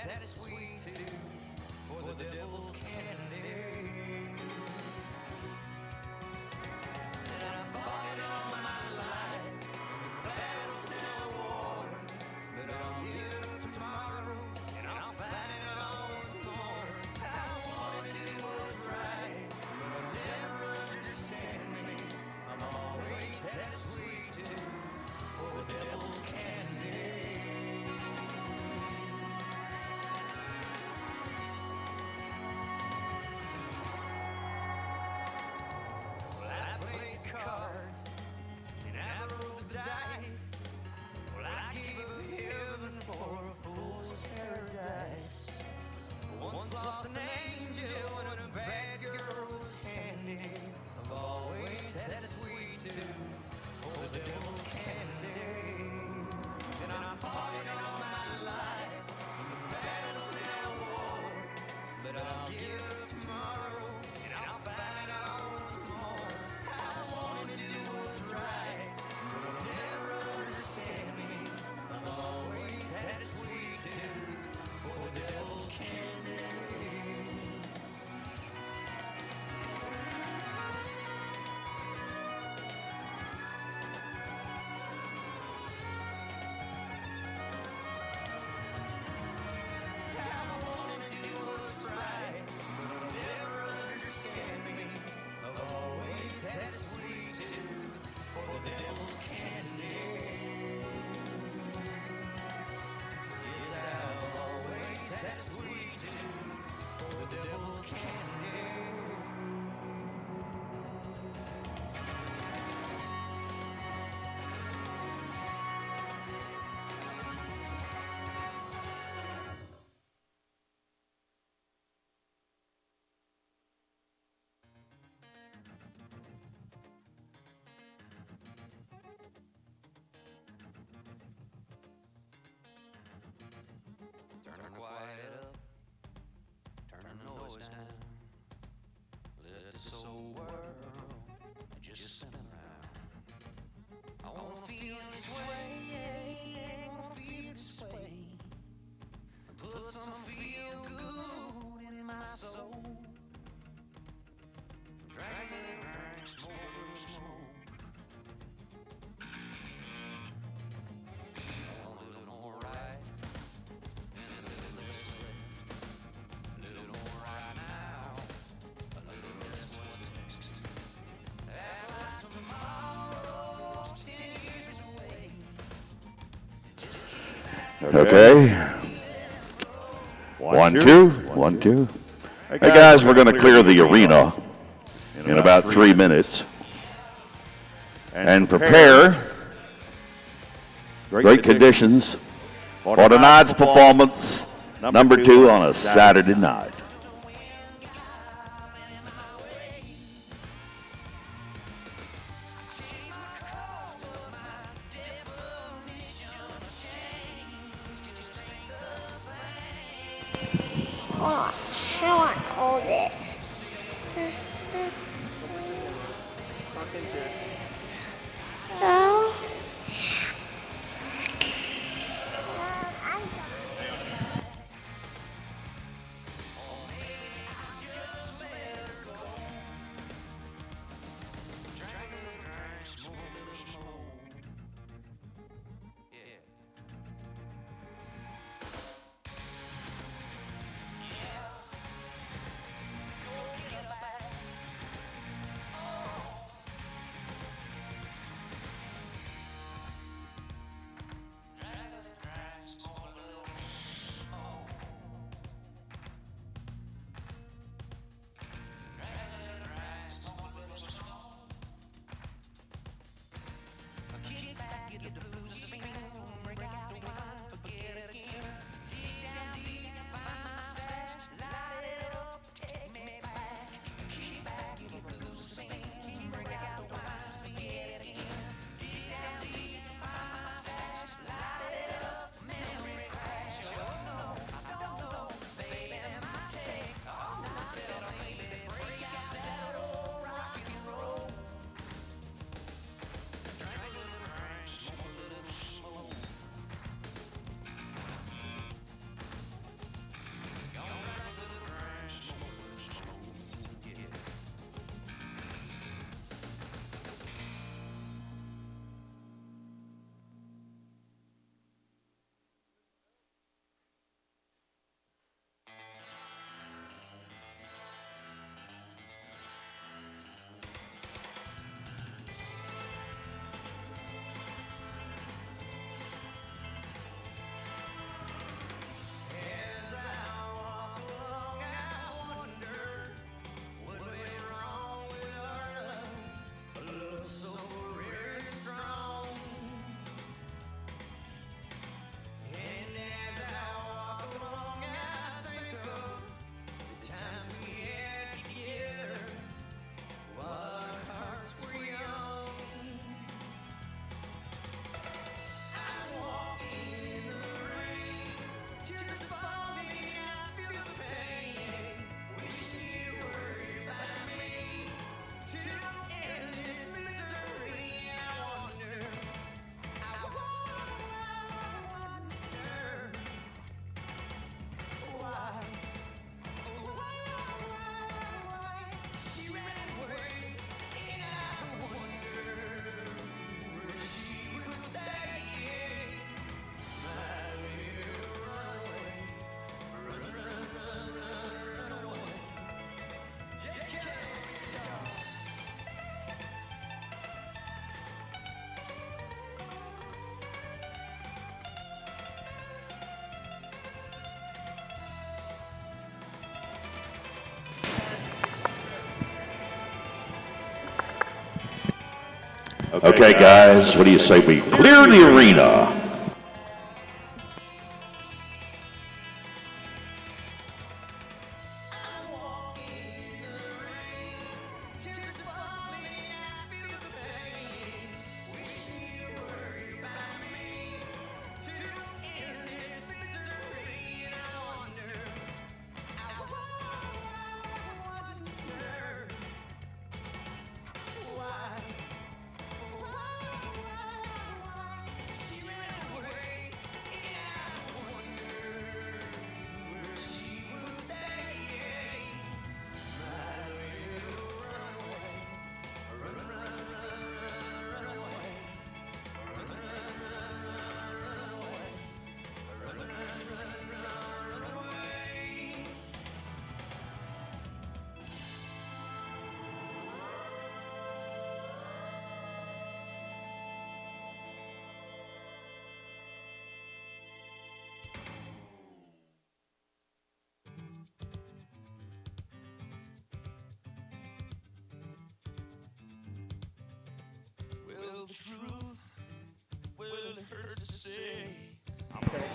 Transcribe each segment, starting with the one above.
that is sweet too, for the devil's candy. And I've fought it all my life, battles now war, but I'll give it tomorrow, and I'll fight it all once more. I want to do what's right, but I'll never understand me. I'm always that sweet too, for the devil's candy. Lost an angel and a bad girl was handy. I've always had a sweet tooth for the devil's candy. And I fought it all my life, and the battle's now war. But I'll give it tomorrow, and I'll fight it all once more. I want to do what's right, but I'll never understand me. I've always had a sweet tooth for the devil's candy. Turn the quiet up, turn the noise down. Let this old world just spin around. I wanna feel this way, wanna feel this way. Put some feel good in my soul. Drag a little drink, smoke a little smoke. I want a little more right. Okay. 1, 2, 1, 2. Hey guys, we're going to clear the arena in about 3 minutes and prepare great conditions for tonight's performance, number 2 on a Saturday night. Oh, I don't want to hold it. So, Okay, guys, what do you say we clear the arena?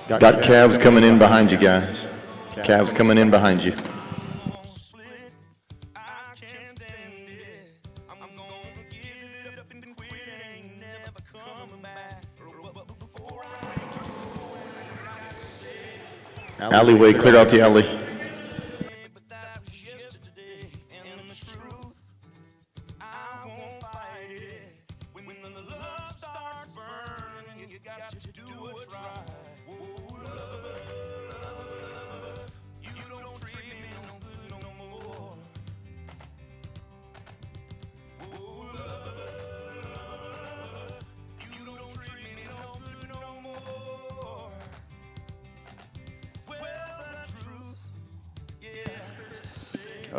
Got calves coming in behind you guys. Calves coming in behind you. Alleyway, clear out the alley.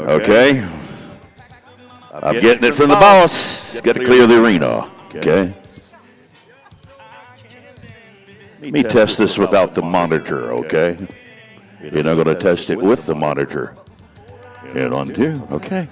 Okay. I'm getting it from the boss. Got to clear the arena. Okay. Let me test this without the monitor, okay? You're not going to test it with the monitor. Hit on two. Okay.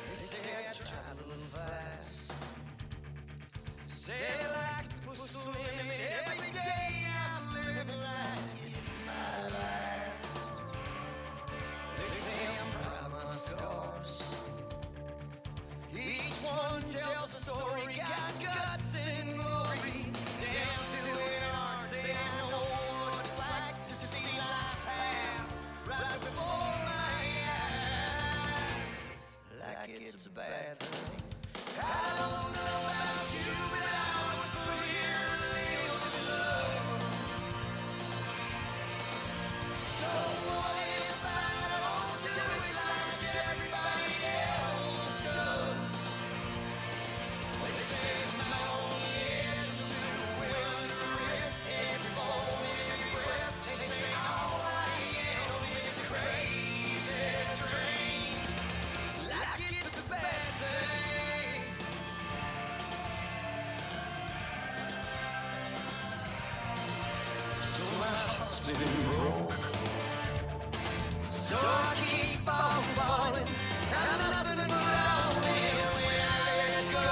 They say I try a little fast. Say I like to push the limit. Every day I'm living like it's my last. They say I'm proud of my scars. Each one tells a story, got guts and glory. Down to an art, say I know what it's like to see life pass right before my eyes, like it's a bad thing. I don't know about you, but I was put here to live with love. So what if I don't do it like everybody else does? They say I'm on the edge, I'm too willing to risk every moment, every breath. They say all I am is a crazy dream, like it's a bad thing. So my heart's been broke, so I keep on falling. I'm nothing but all when I let it go.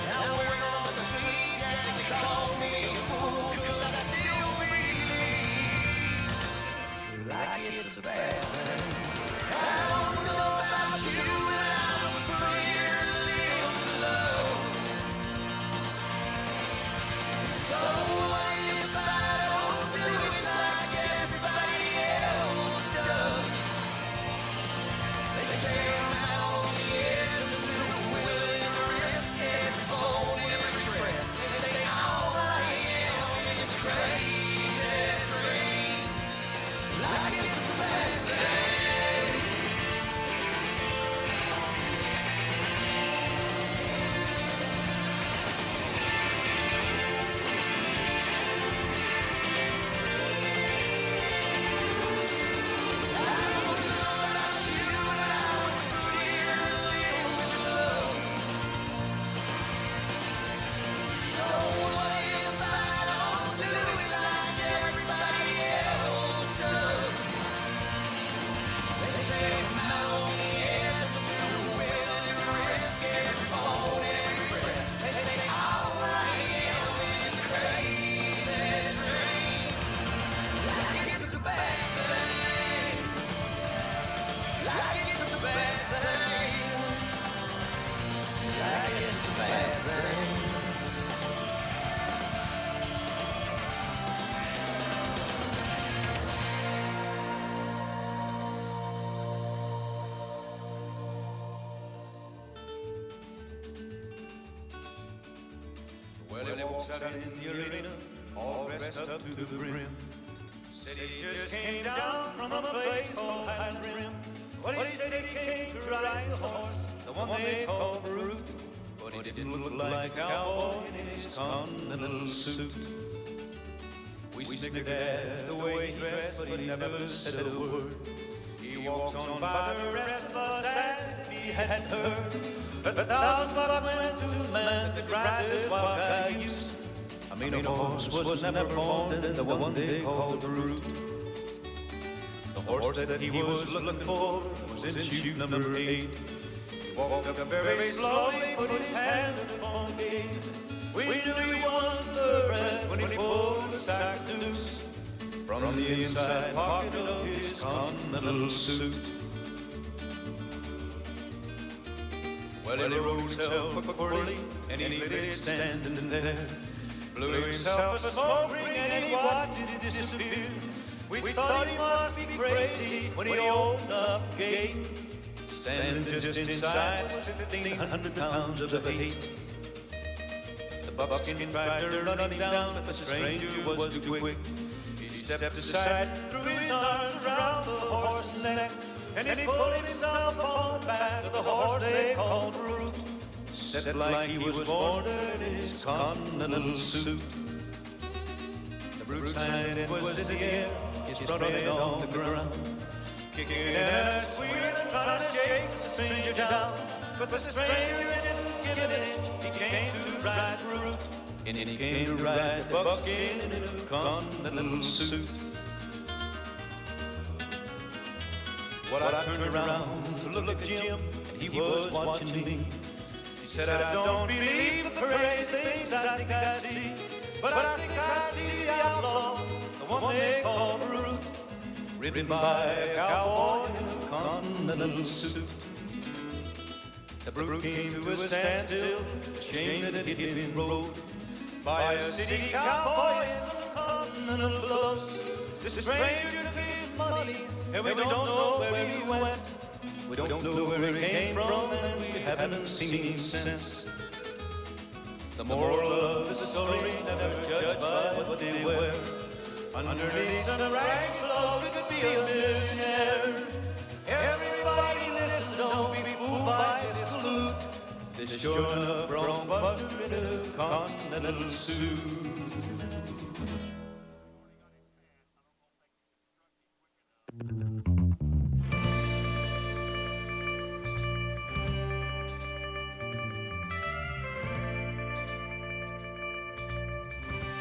I went on the street and they call me a fool, 'cause I still believe like it's a bad thing. I don't know about you, but I was put here to live with love. So what if I don't do it like everybody else does? They say I'm out on the edge, I'm too willing to risk every bone, every breath. They say all I am is a crazy dream, like it's a bad thing. Well, he walks out in the arena, all dressed up to the brim. Said he just came down from a place called Highland Rim. Well, he said he came to ride the horse, the one they called Brute. But he didn't look like a cowboy in his continental suit. We snickered at the way he dressed, but he never said a word. He walks on by the rest of us as if he hadn't heard. $1,000 went to the man that could ride this wild cayuse. I mean, a horse was never more than the one they called Brute. The horse that he was looking for was in chute number 8. He walked up very slowly, put his hand upon the gate. We knew he was thoroughbred when he pulled the sack loose from the inside pocket of his continental suit. Well, he rolled himself a quirly, and he lit it standing there. Blew himself a smoke ring, and he watched it disappear. We thought he must be crazy when he opened up the gate. Standing just inside was 1,500 pounds of hate. The buckskin tried to run him down, but the stranger was too quick. He stepped aside and threw his arms around the horse's neck, and he pulled himself on the back of the horse they called Brute. Set like he was born in his continental suit. The Brute's hand was in the air, his front end on the ground, kicking and squealing, trying to shake the stranger down. But the stranger didn't give an inch. He came to ride Brute, and he came to ride the buckskin in a continental suit. Well, I turned around to look at Jim, and he was watching me. He said, I don't believe the crazy things I think I see, but I think I see the outlaw, the one they call the Root, ridden by a cowboy in a continental suit. The brute came to a standstill, ashamed that he'd been rode by a city cowboy in some continental clothes. This stranger took his money, and we don't know where he went. We don't know where he came from, and we haven't seen him since. The moral of the story, never judge by what they wear. Underneath some ragged clothes, we could be a millionaire. Everybody listen, don't be fooled by this salute. This sure enough wrong buster in a continental suit.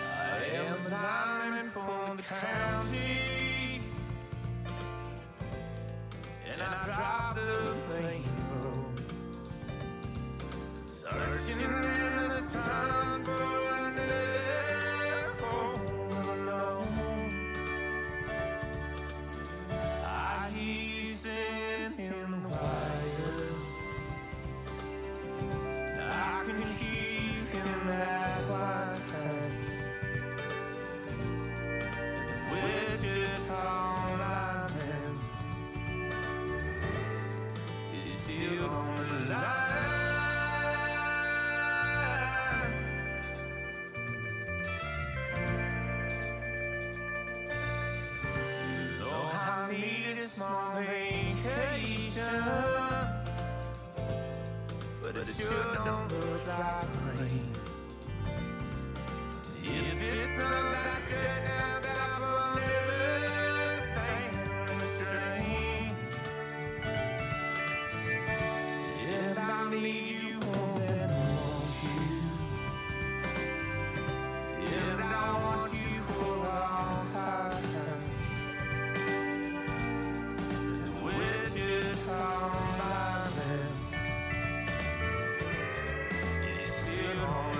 I am the diamond from the county, and I drive the main road, searching in the sun for another home alone. I hear you singing in the wire, I can hear you in that white hat. With just all I am is still on the line. You know I need a small vacation, but it sure don't look like rain. If it's not like stretched out, I will never stand restrained. And I need you more than I want you, and I want you for a long time. And with just all I am, it's still on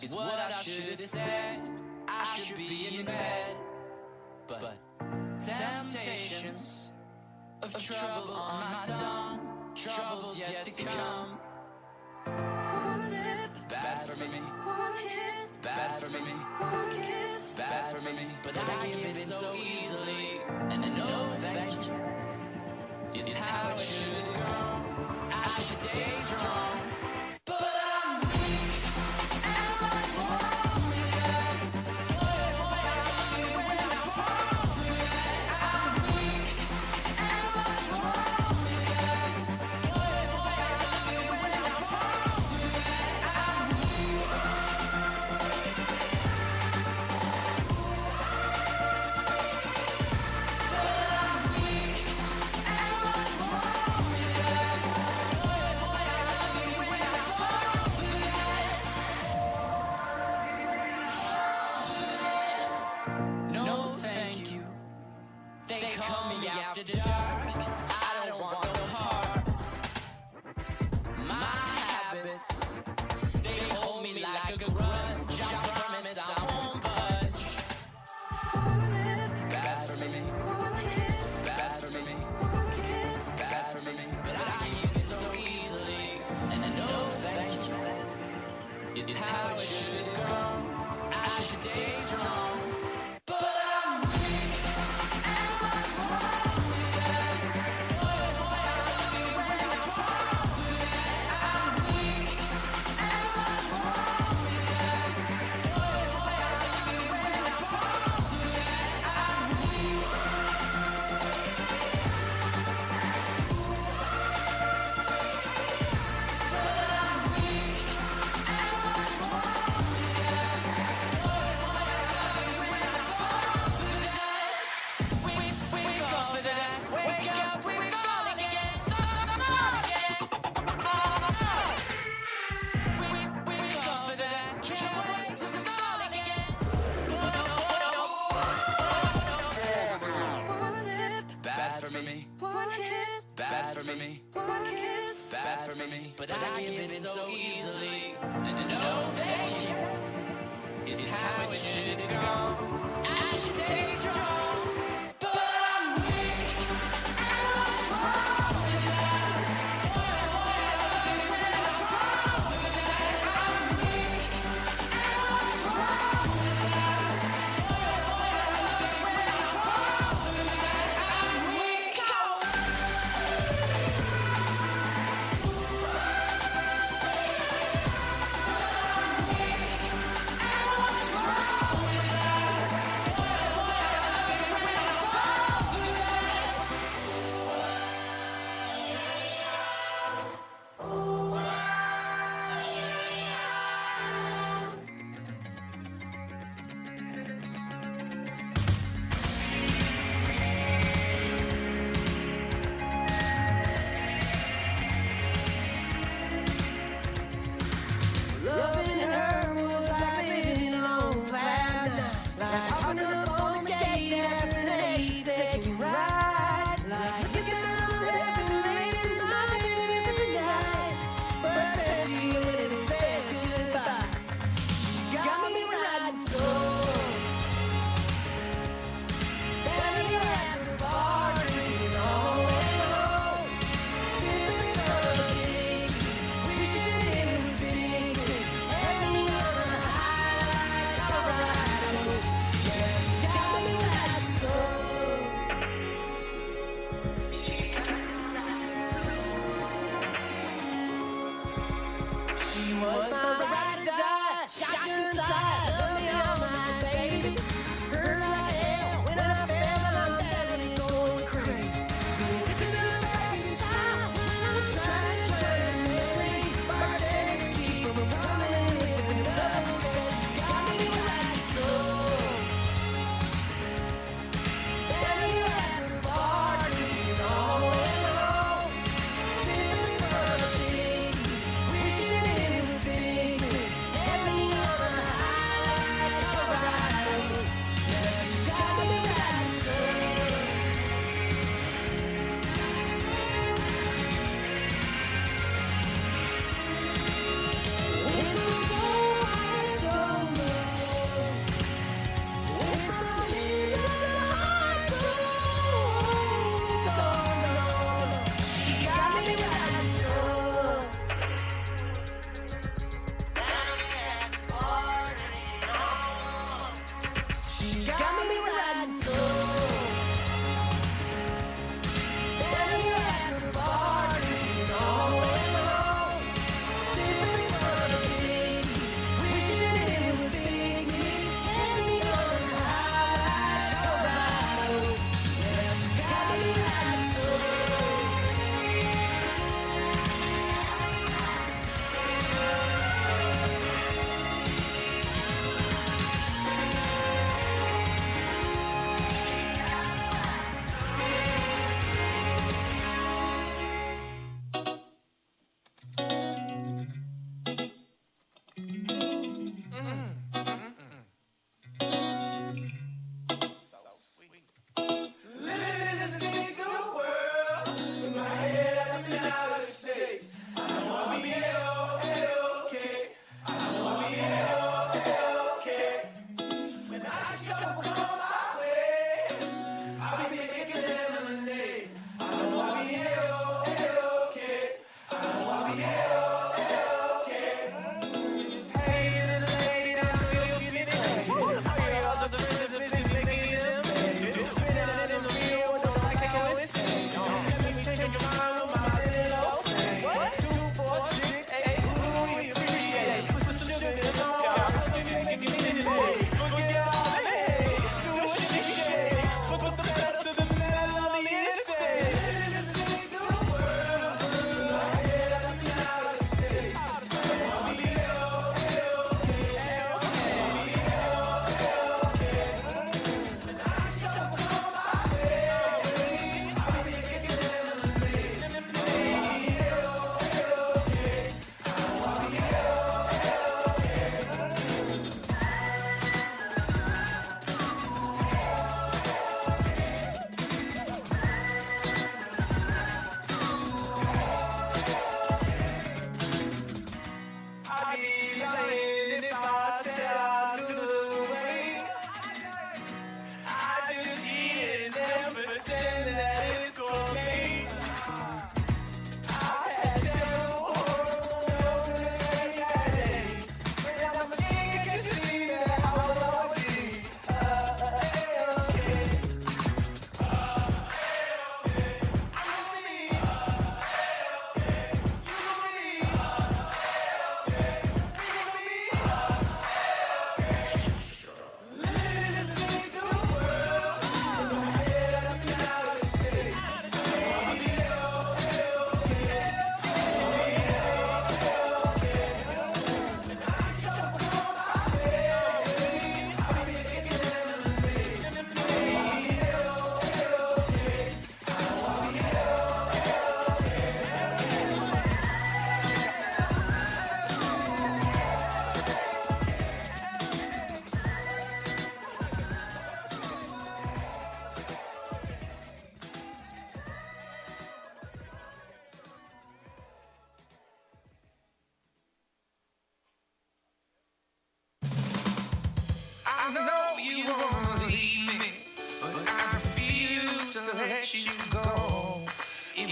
is what I should have said. I should be in bed, but temptations of trouble on my tongue, troubles yet to come. Bad for me, bad for me, bad for me, but I give it so easily, and I know thank you is how it should go. I should stay strong, but I'm weak, and what's wrong with that? Boy, I love you when I fall through that. I'm weak, and what's wrong with that? Boy, I love you when I fall through that. I'm weak. But I'm weak, and what's wrong with that? Boy, I love you when I fall through that. No, thank you. They call me after dark. I don't want no part. My habits, they hold me like a grudge. I promise I won't budge. Bad for me, bad for me, bad for me. But I give it so easily, and I know thank you is how it should go. I should stay strong, but I'm weak, and what's wrong with that? Boy, I love you when I fall through that. I'm weak, and what's wrong with that? Boy, I love you when I fall through that. I'm weak. But I'm weak, and what's wrong with that? Boy, I love you when I fall through that. Wake up for that. Wake up, we fall again. Fall again. Wake up for that. Can't wait to fall again. Bad for me. Bad for me. Bad for me. But I give it so easily. And no thank you is how it should go. I should stay strong, but I'm weak, and what's wrong with that? Boy, I love you when I fall through that. I'm weak, and what's wrong with that? Boy, I love you when I fall through that. I'm weak. And what's wrong with that? Boy, I love you when I fall through that. Loving her was like living on cloud nine, like hopping up on the gate after an 8-second ride, like looking at the regulated mind every night. But then she went and said goodbye. She got me riding slow down the after bar, drinking all the way home, sipping on a Dixie, wishing it would fix me. Had me on a high like Colorado. Yeah, she got me riding slow. She got me riding slow. She was my ride or die, shotgun side, love me all night, baby. Hurt like hell when I fell and I'm down and going crazy. Took me back in time, trying to turn memory. Bartender, keep 'em coming with another one. She got me riding slow down the after bar, drinking all the way home, sipping on a Dixie, wishing it would fix me. Had me on a high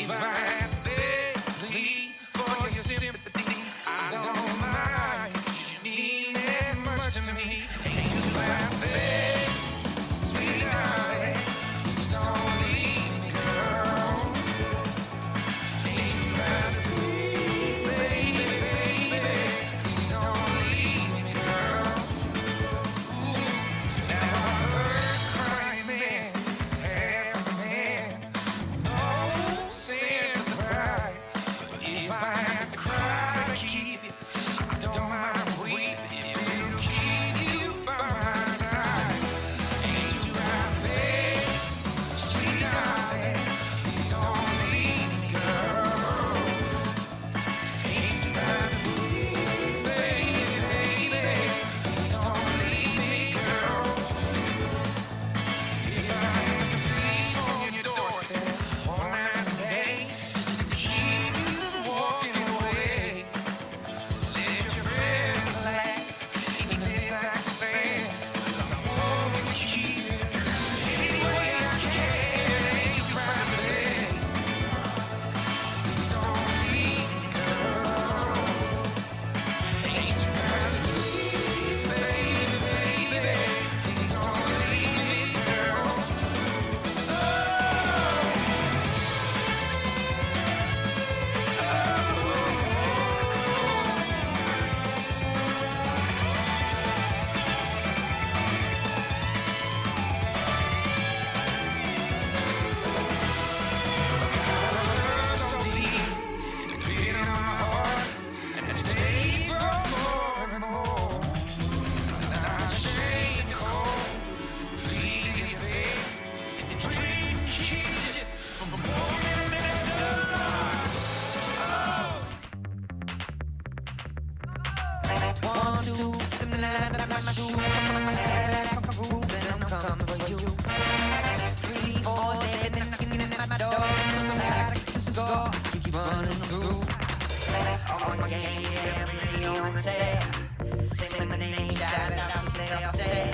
If I have to beg for your sympathy, I don't mind. You mean that much to me. Ain't too bad, beg, sweet darling. Don't leave me, girl. Ain't too bad, baby, baby. Don't leave me, girl. Ooh, now I heard crying men is half a man. No sense of pride. But if I have to cry to keep you, I don't mind weeping if it'll keep you by my side. Ain't you right, babe? Sweet darling, please don't leave me, girl. Ain't you right, baby, baby? Please don't leave me, girl. If I have to sleep on your doorstep all night and day, just to keep you from walking away, let your friends laugh, even this I can stand, 'cause I'm gonna keep you any way I can. Ain't you right, babe? Please don't leave me, girl. Ain't you right, baby, baby? Please don't leave me, girl. So deep in the pit of my heart, and each day grows more and more. And I shake the cold, please, babe, if your dream keeps you from falling in the dark. 1, 2, in the line of my shoes, my head like a groove, and I'm coming for you. 3, 4, they're knocking at my door. I'm so tired of keep score, keep running through. On my game, every on the tail. Say my name, shout it out, stay.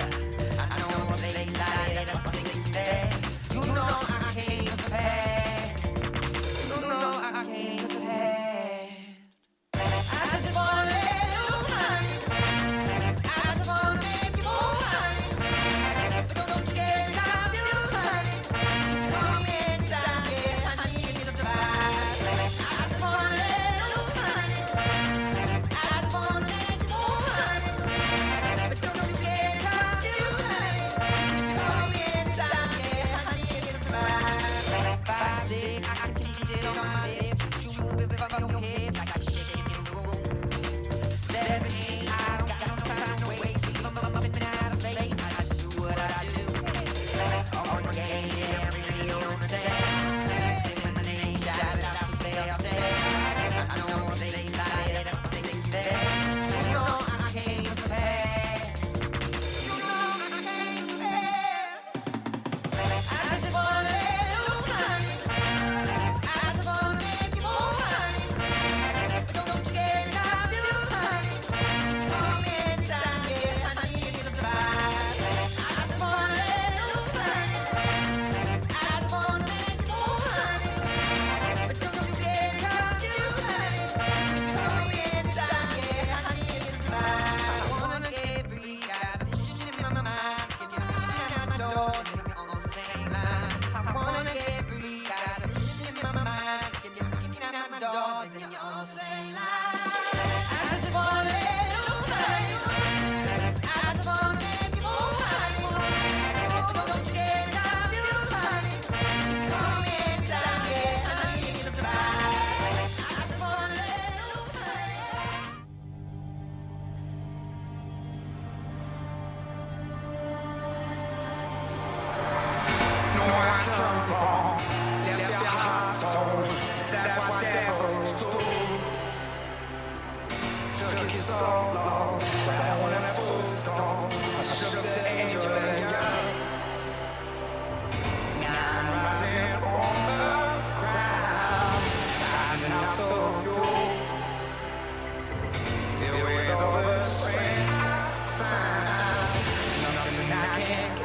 I know a place like that, I'm singing there. You know I came prepared. You know I came prepared. I just wanna let you know. I just wanna make you move, honey. But don't you get it out, you honey. Come inside, yeah, I need you to survive. I just wanna let you know, honey. I just wanna make you move, honey. But don't you get it out, you honey. Come inside, yeah, I need you to survive. 5, 6, I can keep it on my lips. You move it above your head like I shake it in the room. 7, 8, I don't got no time to waste. I'm up in out of space. I just do what I do. On my game, every on the tail. Say my name, shout it out, stay. I know a place like that, I'm singing there. You know I came prepared. You know I came prepared. I just wanna let you know, honey. I just wanna make you move, honey. But don't you get it out, you honey. Come inside, yeah, I need you to survive. I just wanna let you know, honey. I just wanna make you move, honey. But don't you get it out, you honey. Come inside, yeah, I need you to survive. I wanna get free, got a vision in my mind. If you knock at my door, then we're on the same line. I wanna get free, got a vision in my mind. If you're kicking out my door, then you're on the same line. I just wanna let you know, honey. I just wanna make you move, honey. But don't you get it out, you honey. Come inside, yeah, I need you to survive. I just wanna let you know, honey. No, I done wrong. Left your heart sore. Is that what devils do? Took you so long, but when that fool's gone, I shook the angel and young. Now I'm rising from the ground, rising up to you. Filled with all the strength I find, there's nothing I can't do.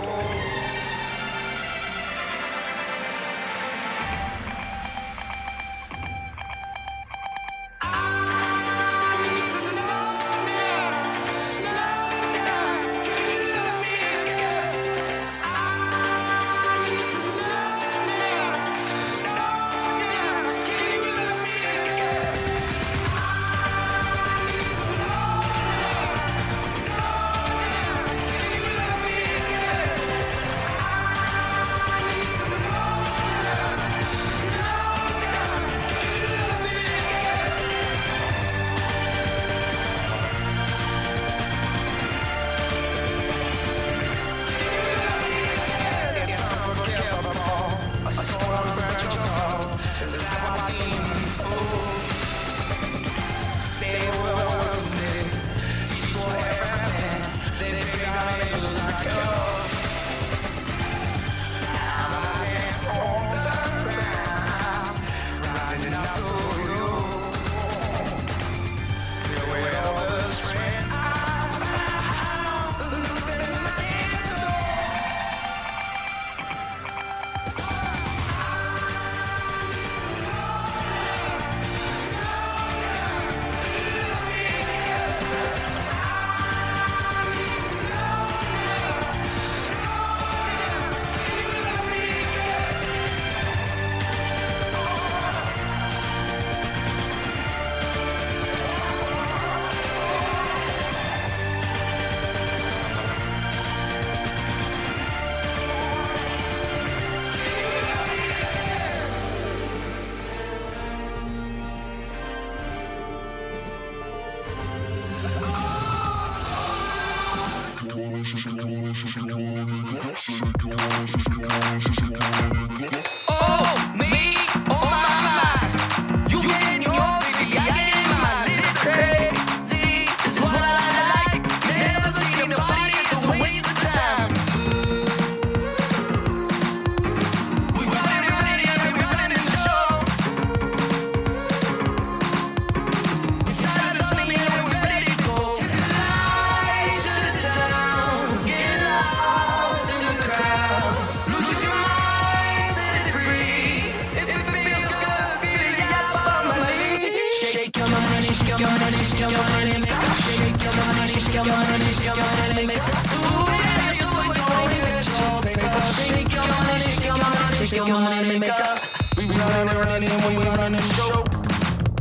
your money, shake your money maker. Shake your money, shake your money, shake your money maker. Ooh, yeah, you ain't going with your paper. Shake your money, shake your money, shake your money maker. We running, we running the show.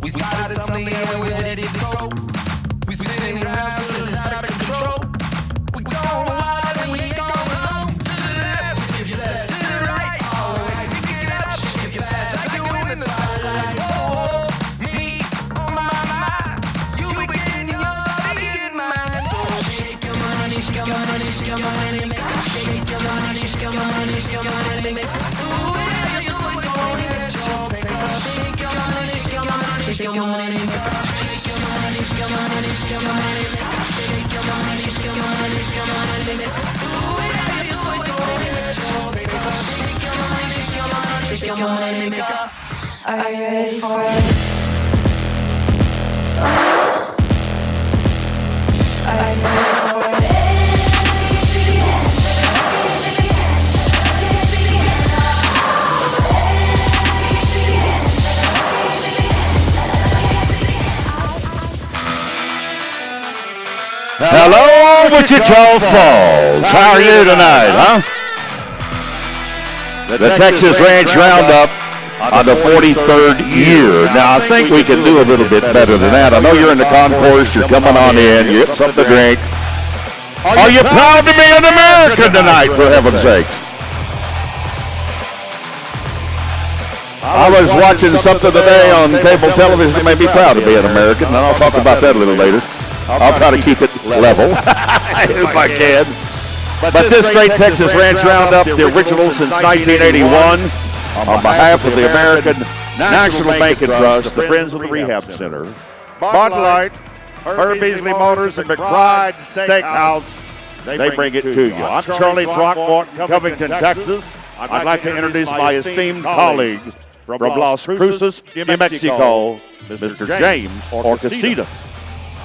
We started something and we let it go. We spinning around till it's out of control. We going wild and we going home. To the left, if you left, to the right, all right. Pick it up, shake it fast like you in the spotlight. Oh, me, oh my, you be getting yours, I be getting mine. So shake your money, shake your money, shake your money, make it. Shake your money, shake your money, shake your money, make it. Ooh, yeah, you ain't going to get your paper. Shake your money, shake your money, shake your money, make it. Shake your money, shake your money, shake your money, make it. Shake your money, shake your money, shake your money, make it. Ooh, yeah, you ain't going to get your paper. Shake your money, shake your money, shake your money, make it. Are you ready for it? Are you ready for it? Hello, Wichita Falls. How are you tonight, huh? The Texas Ranch Roundup on the 43rd year. Now, I think we can do a little bit better than that. I know you're in the concourse. You're coming on in. You get something to drink. Are you proud to be an American tonight, for heaven's sakes? I was watching something today on cable television that made me proud to be an American, and I'll talk about that a little later. I'll try to keep it level if I can. But this great Texas Ranch Roundup, the original since 1981, on behalf of the American National Bank and Trust, the Friends of the Rehab Center, Bud Light, Herb Beasley Motors, and McBride's Steakhouse, they bring it to you. I'm Charlie Throckmorton, Covington, Texas. I'd like to introduce my esteemed colleague from Las Cruces, New Mexico, Mr. James Orcasitas.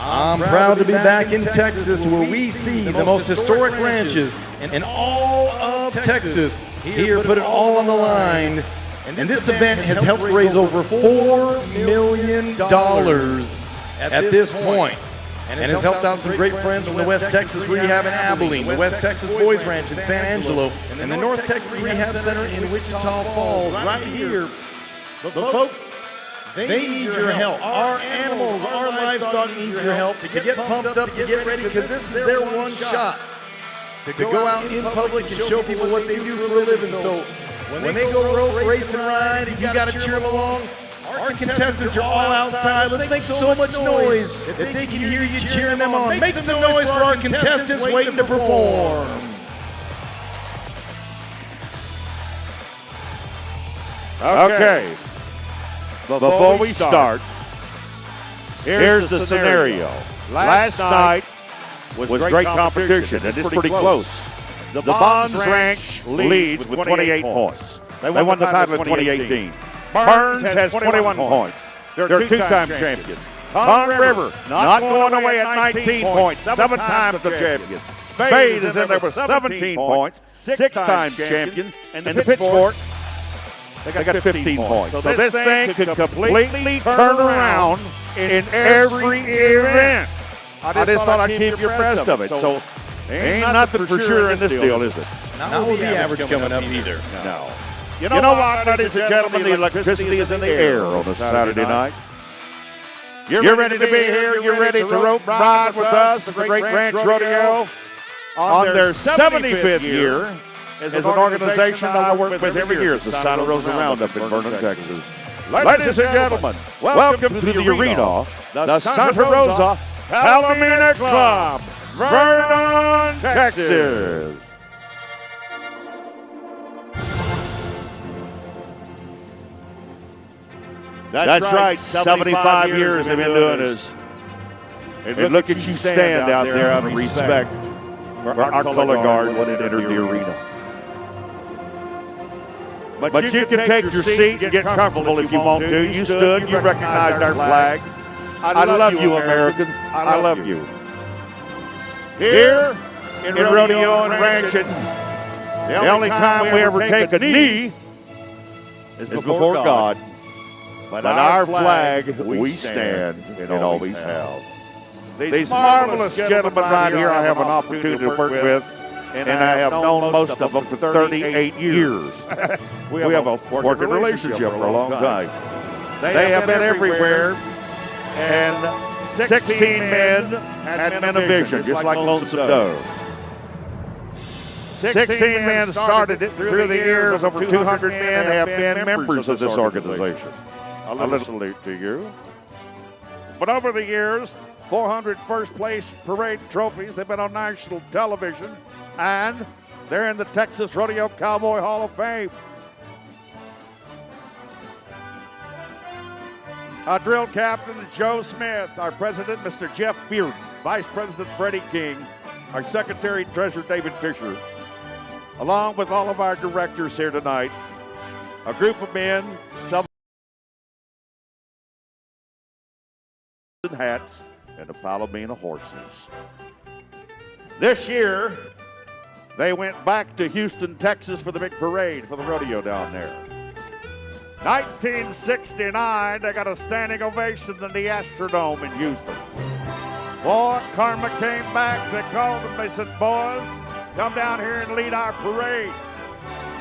I'm proud to be back in Texas where we see the most historic ranches in all of Texas. Here, put it all on the line. And this event has helped raise over $4 million at this point. And has helped out some great friends from the West Texas Rehab in Abilene, the West Texas Boys Ranch in San Angelo, and the North Texas Rehab Center in Wichita Falls, right here. But folks, they need your help. Our animals, our livestock need your help to get pumped up, to get ready, because this is their one shot to go out in public and show people what they do for a living. So when they go rope, race, and ride, you got to cheer them along. Our contestants are all outside. Let's make so much noise that they can hear you cheering them on. Make some noise for our contestants waiting to perform. Okay. Before we start, here's the scenario. Last night was great competition, and it's pretty close. The Bonds Ranch leads with 28 points. They won the title in 2018. Burns has 21 points. They're two-time champions. Tongue River not going away at 19 points, 7 times the champion. Spade is in there with 17 points, 6-time champion. And the Pitchfork, they got 15 points. So this thing could completely turn around in every event. I just thought I'd keep you abreast of it. So ain't nothing for sure in this deal, is it? Not with the average coming up either. No. You know what, ladies and gentlemen, the electricity is in the air on a Saturday night. You're ready to be here. You're ready to rope ride with us at the Great Ranch Rodeo on their 75th year as an organization I work with every year. It's the Santa Rosa Roundup in Vernon, Texas. Ladies and gentlemen, welcome to the arena, the Santa Rosa Palomino Club, Vernon, Texas. That's right, 75 years they've been doing this. And look at you stand out there out of respect for our color guard when it entered the arena. But you can take your seat and get comfortable if you want to. You stood, you recognized our flag. I love you, American. I love you. Here in rodeo and ranching, the only time we ever take a knee is before God. But our flag we stand and always have. These marvelous gentlemen right here I have an opportunity to work with, and I have known most of them for 38 years. We have a working relationship for a long time. They have been everywhere, and 16 men had men of vision, just like Lonesome Dove. 16 men started it through the years. Over 200 men have been members of this organization. A little salute to you. But over the years, 400 first place parade trophies. They've been on national television, and they're in the Texas Rodeo Cowboy Hall of Fame. Our drill captain, Joe Smith. Our president, Mr. Jeff Bearden. Vice President Freddie King. Our secretary, Treasurer David Fisher. Along with all of our directors here tonight, a group of men, some in hats, and a Palomino horses. This year, they went back to Houston, Texas for the big parade for the rodeo down there. 1969, they got a standing ovation in the Astrodome in Houston. Boy, Karma came back. They called them. They said, boys, come down here and lead our parade.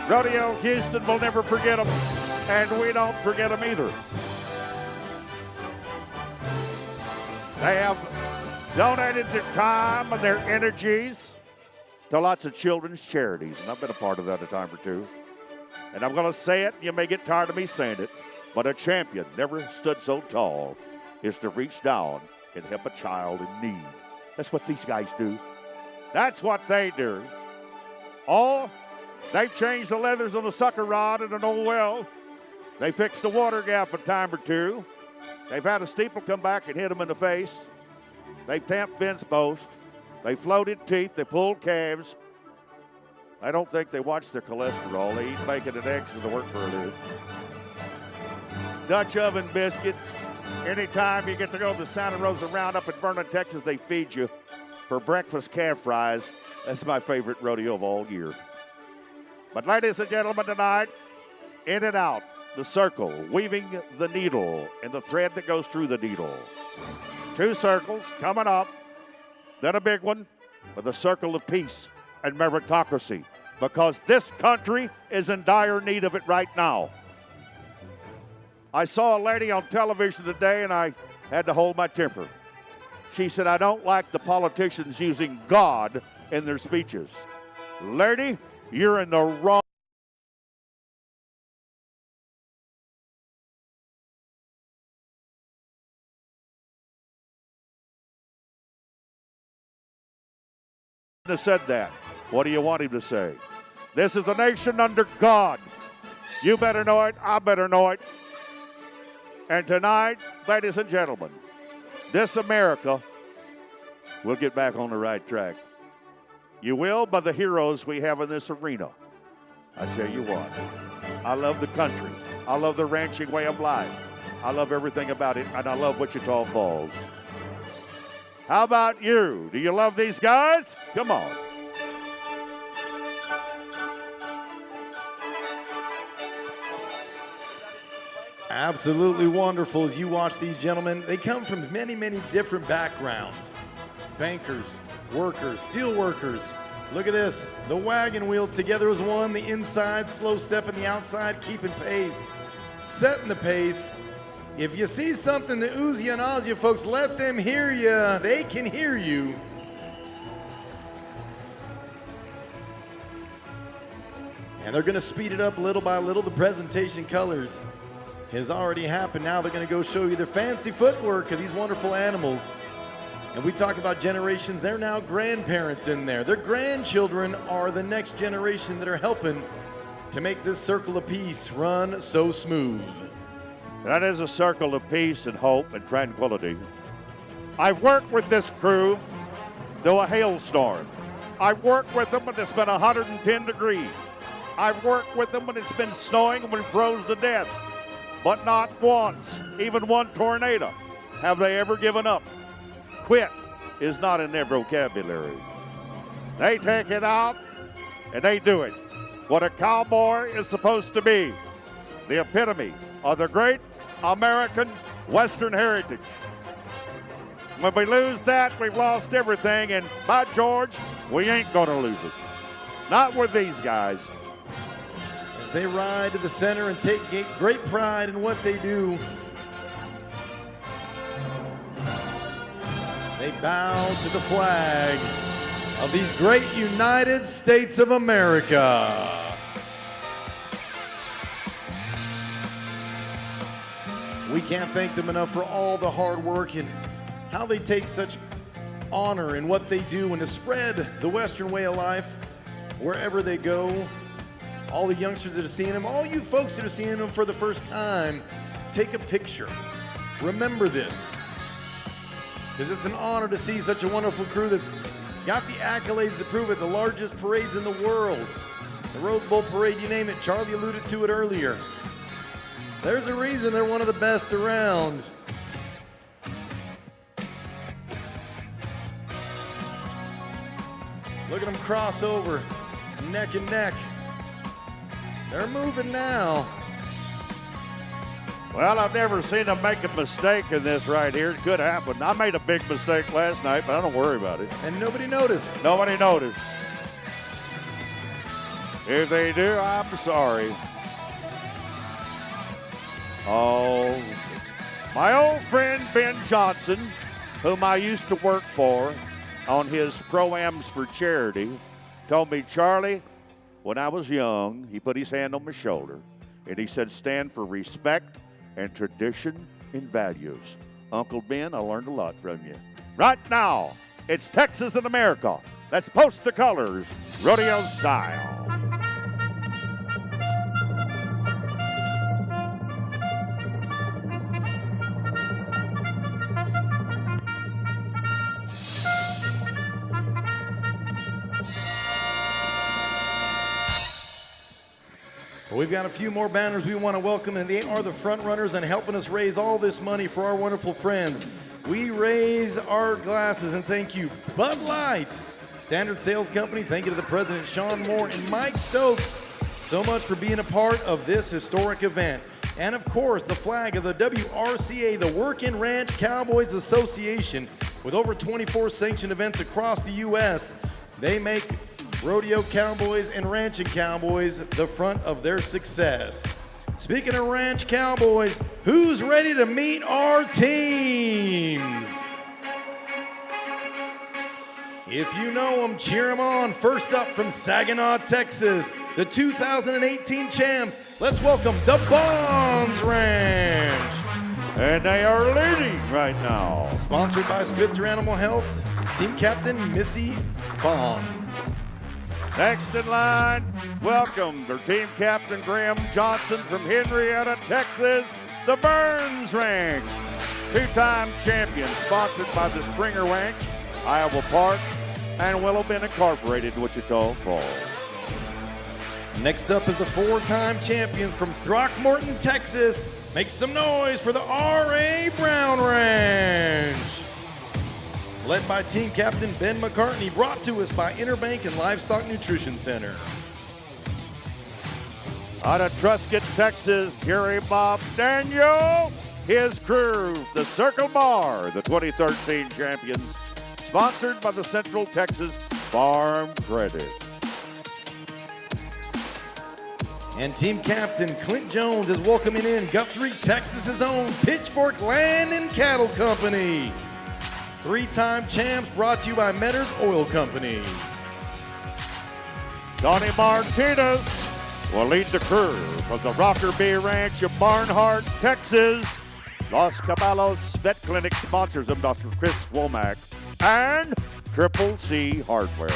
Rodeo Houston will never forget them, and we don't forget them either. They have donated their time and their energies to lots of children's charities, and I've been a part of that a time or two. And I'm going to say it, you may get tired of me saying it, but a champion never stood so tall as to reach down and help a child in need. That's what these guys do. That's what they do. Oh, they've changed the leathers on the sucker rod in an old well. They fixed the water gap a time or two. They've had a steeple come back and hit them in the face. They've tamped fence posts. They floated teeth. They pulled calves. I don't think they watch their cholesterol. They eat bacon and eggs for the work for a living. Dutch oven biscuits. Anytime you get to go to the Santa Rosa Roundup in Vernon, Texas, they feed you for breakfast calf fries. That's my favorite rodeo of all year. But ladies and gentlemen, tonight, in and out, the circle, weaving the needle and the thread that goes through the needle. 2 circles coming up, then a big one with the circle of peace and meritocracy, because this country is in dire need of it right now. I saw a lady on television today, and I had to hold my temper. She said, I don't like the politicians using God in their speeches. Lady, you're in the wrong. Said that. What do you want him to say? This is the nation under God. You better know it. I better know it. And tonight, ladies and gentlemen, this America will get back on the right track. You will by the heroes we have in this arena. I tell you what, I love the country. I love the ranching way of life. I love everything about it, and I love Wichita Falls. How about you? Do you love these guys? Come on. Absolutely wonderful as you watch these gentlemen. They come from many, many different backgrounds. Bankers, workers, steel workers. Look at this. The wagon wheel together as one. The inside, slow step, and the outside, keeping pace. Setting the pace. If you see something that ooze you and ahs you, folks, let them hear you. They can hear you. And they're going to speed it up little by little. The presentation colors has already happened. Now they're going to go show you their fancy footwork of these wonderful animals. And we talk about generations. They're now grandparents in there. Their grandchildren are the next generation that are helping to make this circle of peace run so smooth. That is a circle of peace and hope and tranquility. I've worked with this crew through a hailstorm. I've worked with them when it's been 110 degrees. I've worked with them when it's been snowing and we froze to death. But not once, even one tornado, have they ever given up. Quit is not in their vocabulary. They take it out and they do it. What a cowboy is supposed to be. The epitome of the great American Western heritage. When we lose that, we've lost everything, and by George, we ain't gonna lose it. Not with these guys. As they ride to the center and take great pride in what they do, they bow to the flag of these great United States of America. We can't thank them enough for all the hard work and how they take such honor in what they do and to spread the Western way of life wherever they go. All the youngsters that are seeing them, all you folks that are seeing them for the first time, take a picture. Remember this, because it's an honor to see such a wonderful crew that's got the accolades to prove it, the largest parades in the world. The Rose Bowl parade, you name it. Charlie alluded to it earlier. There's a reason they're one of the best around. Look at them cross over, neck and neck. They're moving now. Well, I've never seen them make a mistake in this right here. It could happen. I made a big mistake last night, but I don't worry about it. And nobody noticed. Nobody noticed. If they do, I'm sorry. Oh, my old friend Ben Johnson, whom I used to work for on his Pro-Ams for charity, told me, Charlie, when I was young, he put his hand on my shoulder, and he said, stand for respect and tradition and values. Uncle Ben, I learned a lot from you. Right now, it's Texas and America. Let's post the colors, rodeo style. We've got a few more banners we want to welcome, and they are the front runners and helping us raise all this money for our wonderful friends. We raise our glasses and thank you, Bud Light, Standard Sales Company. Thank you to the president, Sean Moore, and Mike Stokes so much for being a part of this historic event. And of course, the flag of the WRCA, the Workin' Ranch Cowboys Association, with over 24 sanctioned events across the U.S. They make rodeo cowboys and ranching cowboys the front of their success. Speaking of ranch cowboys, who's ready to meet our teams? If you know them, cheer them on. First up from Saginaw, Texas, the 2018 champs. Let's welcome the Bonds Ranch. And they are leading right now. Sponsored by Spitzer Animal Health, team captain Missy Bonds. Next in line, welcome their team captain Graham Johnson from Henrietta, Texas, the Burns Ranch. Two-time champion, sponsored by the Springer Ranch, Iowa Park, and Willow Bend Incorporated, Wichita Falls. Next up is the four-time champions from Throckmorton, Texas. Make some noise for the R.A. Brown Ranch. Led by team captain Ben McCartney, brought to us by Interbank and Livestock Nutrition Center. Out of Truscott, Texas, Jerry Bob Daniel, his crew, the Circle Bar, the 2013 champions, sponsored by the Central Texas Farm Credit. And team captain Clint Jones is welcoming in Guthrie, Texas's own Pitchfork Land and Cattle Company. Three-time champs, brought to you by Metters Oil Company. Donnie Martinez will lead the crew from the Rocker Bee Ranch of Barnhart, Texas. Los Caballos Vet Clinic sponsors them, Dr. Chris Womack, and Triple C Hardware.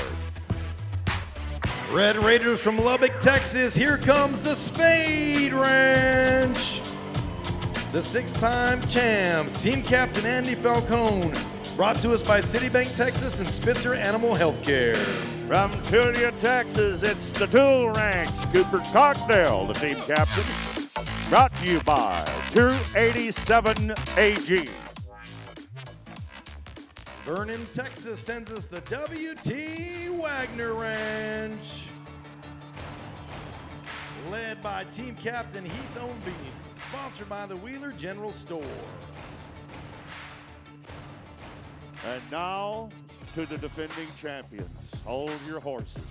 Red Raiders from Lubbock, Texas. Here comes the Spade Ranch. The six-time champs, team captain Andy Falcone, brought to us by Citibank, Texas, and Spitzer Animal Healthcare. From Tulia, Texas, it's the Tool Ranch. Cooper Cogdell, the team captain. Brought to you by 287 AG. Vernon, Texas sends us the W.T. Wagner Ranch. Led by team captain Heath Ownby, sponsored by the Wheeler General Store. And now to the defending champions. Hold your horses.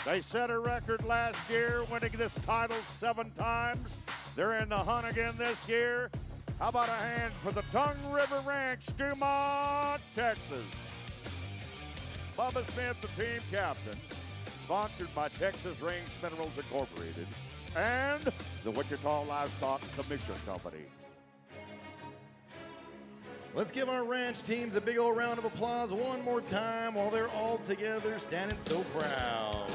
They set a record last year, winning this title 7 times. They're in the hunt again this year. How about a hand for the Tongue River Ranch, Dumont, Texas. Bubba Smith, the team captain, sponsored by Texas Ranch Minerals Incorporated and the Wichita Livestock Commission Company. Let's give our ranch teams a big old round of applause one more time while they're all together standing so proud.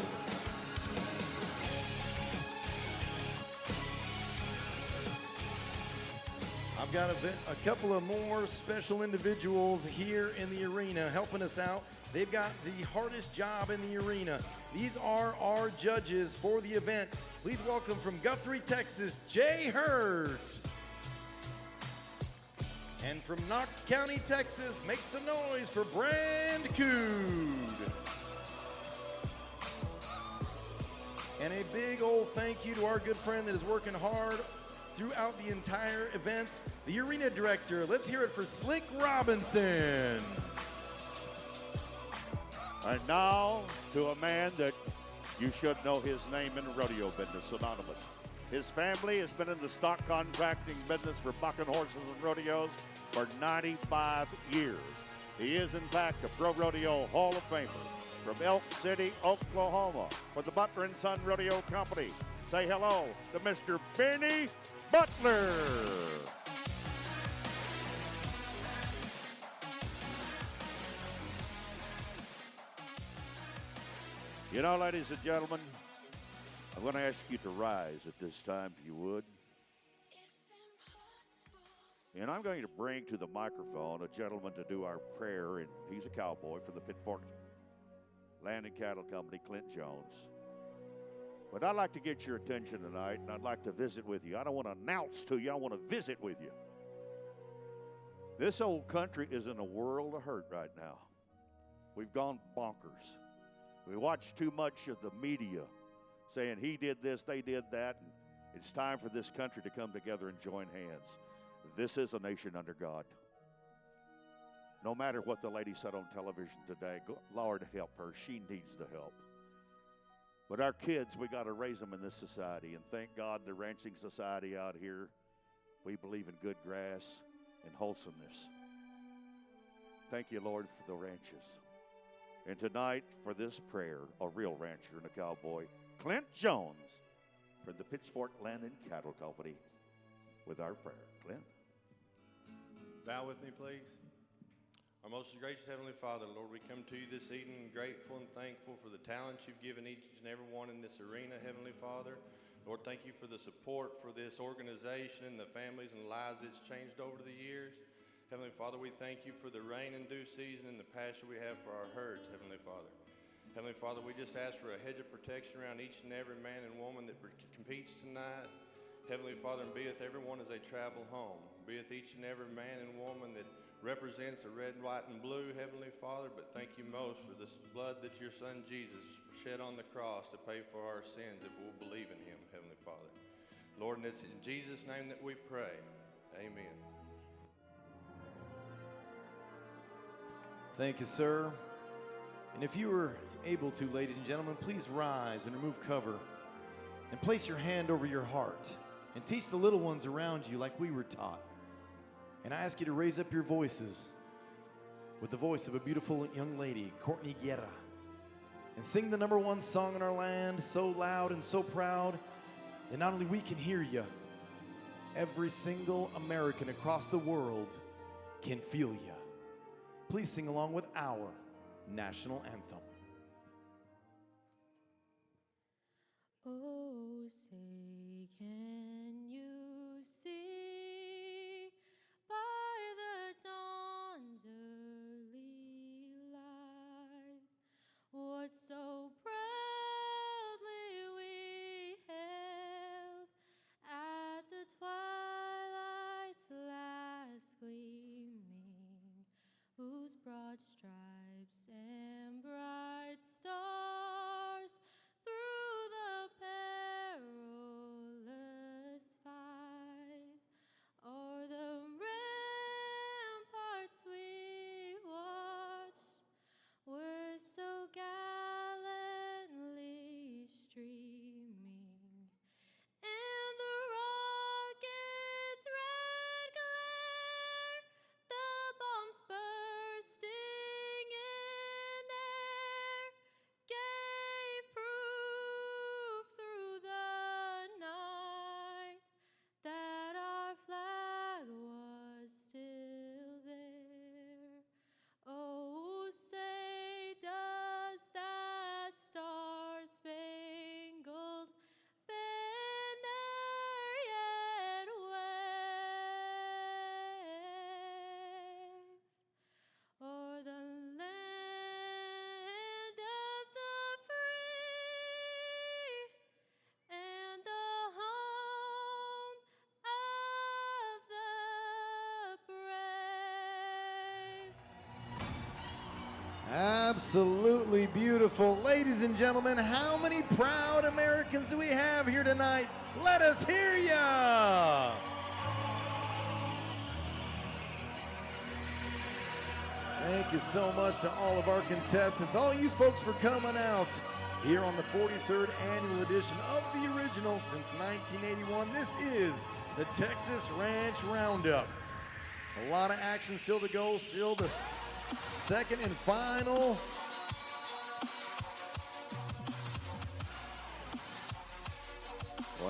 I've got a couple of more special individuals here in the arena helping us out. They've got the hardest job in the arena. These are our judges for the event. Please welcome from Guthrie, Texas, Jay Hurt. And from Knox County, Texas, make some noise for Brand Cood. And a big old thank you to our good friend that is working hard throughout the entire event, the arena director. Let's hear it for Slick Robinson. And now to a man that you should know his name in the rodeo business, Anonymous. His family has been in the stock contracting business for bucking horses and rodeos for 95 years. He is, in fact, a Pro Rodeo Hall of Famer from Elk City, Oklahoma, for the Butler & Son Rodeo Company. Say hello to Mr. Benny Butler. You know, ladies and gentlemen, I'm going to ask you to rise at this time, if you would. And I'm going to bring to the microphone a gentleman to do our prayer, and he's a cowboy for the Pittsfork Land and Cattle Company, Clint Jones. But I'd like to get your attention tonight, and I'd like to visit with you. I don't want to announce to you, I want to visit with you. This old country is in a world of hurt right now. We've gone bonkers. We watch too much of the media saying he did this, they did that, and it's time for this country to come together and join hands. This is a nation under God. No matter what the lady said on television today, Lord help her, she needs the help. But our kids, we got to raise them in this society, and thank God the ranching society out here, we believe in good grass and wholesomeness. Thank you, Lord, for the ranches. And tonight, for this prayer, a real rancher and a cowboy, Clint Jones, from the Pittsfork Land and Cattle Company, with our prayer. Clint? Bow with me, please. Our most gracious Heavenly Father, Lord, we come to you this evening grateful and thankful for the talents you've given each and every one in this arena, Heavenly Father. Lord, thank you for the support for this organization and the families and lives it's changed over the years. Heavenly Father, we thank you for the rain and dew season and the pasture we have for our herds, Heavenly Father. Heavenly Father, we just ask for a hedge of protection around each and every man and woman that competes tonight. Heavenly Father, and be with everyone as they travel home. Be with each and every man and woman that represents the red, white, and blue, Heavenly Father, but thank you most for this blood that your Son Jesus shed on the cross to pay for our sins if we'll believe in him, Heavenly Father. Lord, and it's in Jesus' name that we pray. Amen. Thank you, sir. And if you are able to, ladies and gentlemen, please rise and remove cover and place your hand over your heart and teach the little ones around you like we were taught. And I ask you to raise up your voices with the voice of a beautiful young lady, Courtney Guerra, and sing the #1 song in our land so loud and so proud that not only we can hear you, every single American across the world can feel you. Please sing along with our national anthem. Oh, say, can you see by the dawn's early light what so proudly we hailed at the twilight's last gleaming, whose broad stripes and bright stars through the perilous fight Absolutely beautiful. Ladies and gentlemen, how many proud Americans do we have here tonight? Let us hear ya! Thank you so much to all of our contestants, all you folks for coming out here on the 43rd annual edition of the original since 1981. This is the Texas Ranch Roundup. A lot of action still to go, still the second and final.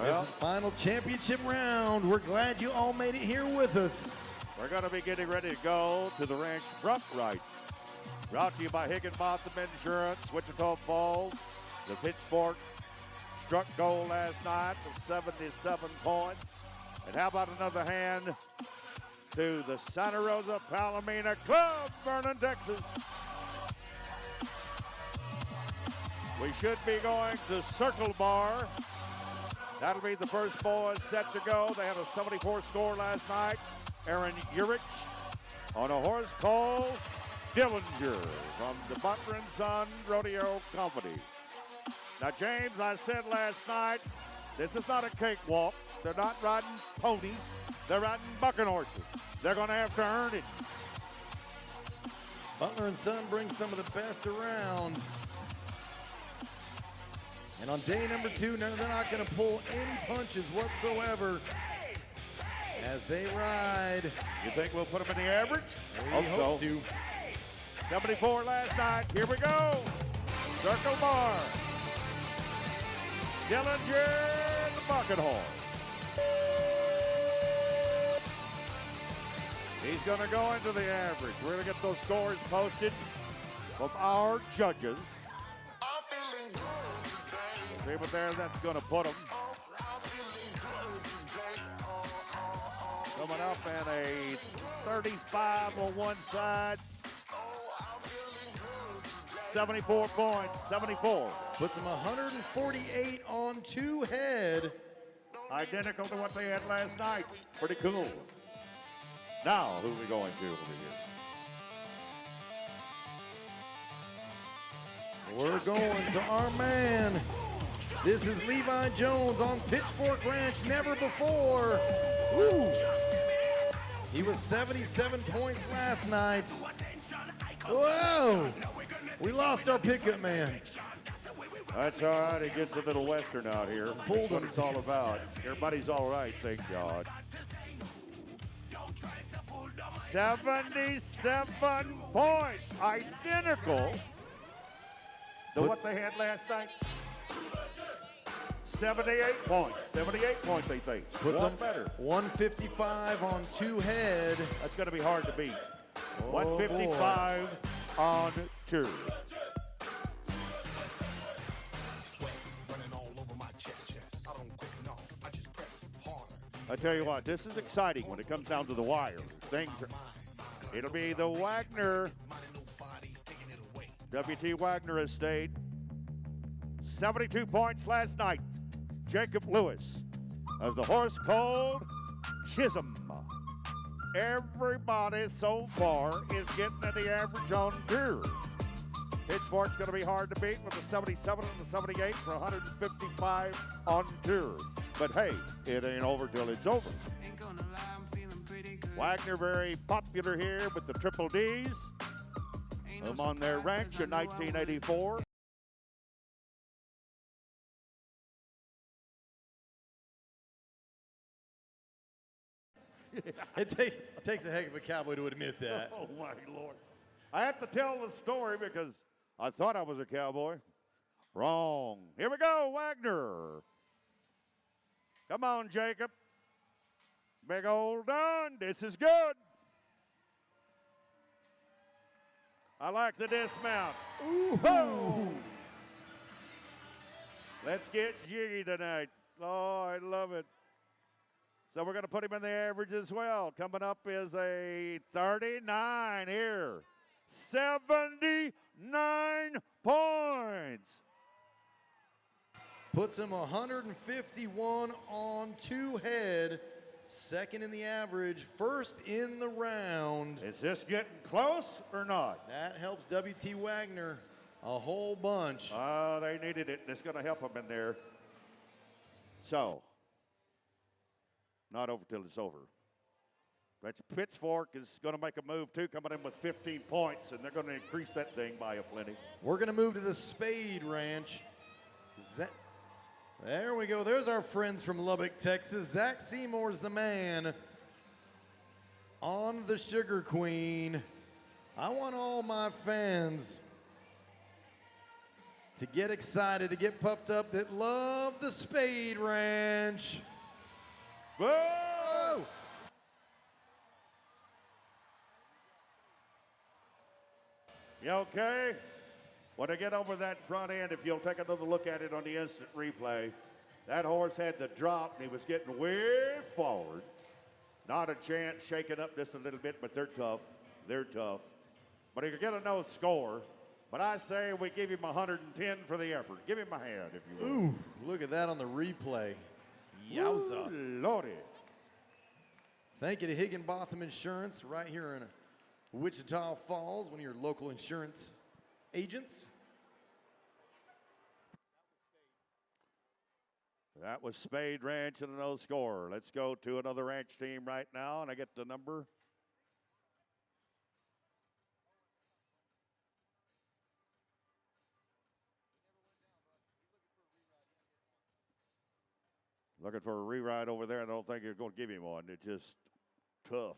This is the final championship round. We're glad you all made it here with us. We're going to be getting ready to go to the ranch front right. Brought to you by Higginbotham Insurance, Wichita Falls. The Pitchfork struck gold last night with 77 points. And how about another hand to the Santa Rosa Palomino Club, Vernon, Texas. We should be going to Circle Bar. That'll be the first boys set to go. They had a 74 score last night. Aaron Urich on a horse called Dillinger from the Butler & Son Rodeo Company. Now, James, I said last night, this is not a cakewalk. They're not riding ponies. They're riding bucking horses. They're going to have to earn it. Butler & Son brings some of the best around. And on day number 2, they're not going to pull any punches whatsoever as they ride. You think we'll put them in the average? We hope to. 74 last night. Here we go. Circle Bar. Dillinger, the bucket horse. He's going to go into the average. We're going to get those scores posted from our judges. See what there that's going to put them. Coming up in a 35 on one side. 74 points, 74. Puts them 148 on 2 head. Identical to what they had last night. Pretty cool. Now, who are we going to over here? We're going to our man. This is Levi Jones on Pitchfork Ranch, never before. Woo. He was 77 points last night. Whoa! We lost our pickup man. That's all right. He gets a little western out here. Pulled That's what him. it's all about. Everybody's all right, thank God. 77 points, identical to what they had last night. 78 points. 78 points, they think. Puts One them better. 155 on 2 head. That's going to be hard to beat. Oh, 155 on 2. I tell you what, this is exciting when it comes down to the wire. It'll be the Wagner, W.T. Wagner estate. 72 points last night. Jacob Lewis as the horse called Chisholm. Everybody so far is getting at the average on 2. Pitchfork's going to be hard to beat with the 77 and the 78 for 155 on 2. But hey, it ain't over till it's over. Wagner very popular here with the Triple Ds. I'm on their ranch in 1984. It takes a heck of a cowboy to admit that. Oh, my Lord. I have to tell the story because I thought I was a cowboy. Wrong. Here we go, Wagner. Come on, Jacob. Big old done. This is good. I like the dismount. Ooh. Boom. Let's get jiggy tonight. Oh, I love it. So we're going to put him in the average as well. Coming up is a 39 here. 79 points. Puts him 151 on 2 head. second in the average, first in the round. Is this getting close or not? That helps W.T. Wagner a whole bunch. Oh, they needed it. It's going to help them in there. So, not over till it's over. That's Pitchfork is going to make a move too, coming in with 15 points, and they're going to increase that thing by a plenty. We're going to move to the Spade Ranch. There we go. There's our friends from Lubbock, Texas. Zach Seymour's the man on the Sugar Queen. I want all my fans to get excited, to get pumped up, that love the Spade Ranch. Whoa! You okay? When I get over that front end, if you'll take another look at it on the instant replay, that horse had the drop and he was getting way forward. Not a chance, shaking up just a little bit, but they're tough. They're tough. But he could get a no score. But I say we give him 110 for the effort. Give him a hand if you will. Ooh, look at that on the replay. Yowza. Ooh, Lordy. Thank you to Higginbotham Insurance right here in Wichita Falls, one of your local insurance agents. That was Spade Ranch and a no score. Let's go to another ranch team right now, and I get the number. Looking for a rewrite over there. I don't think you're going to give him one. It's just tough.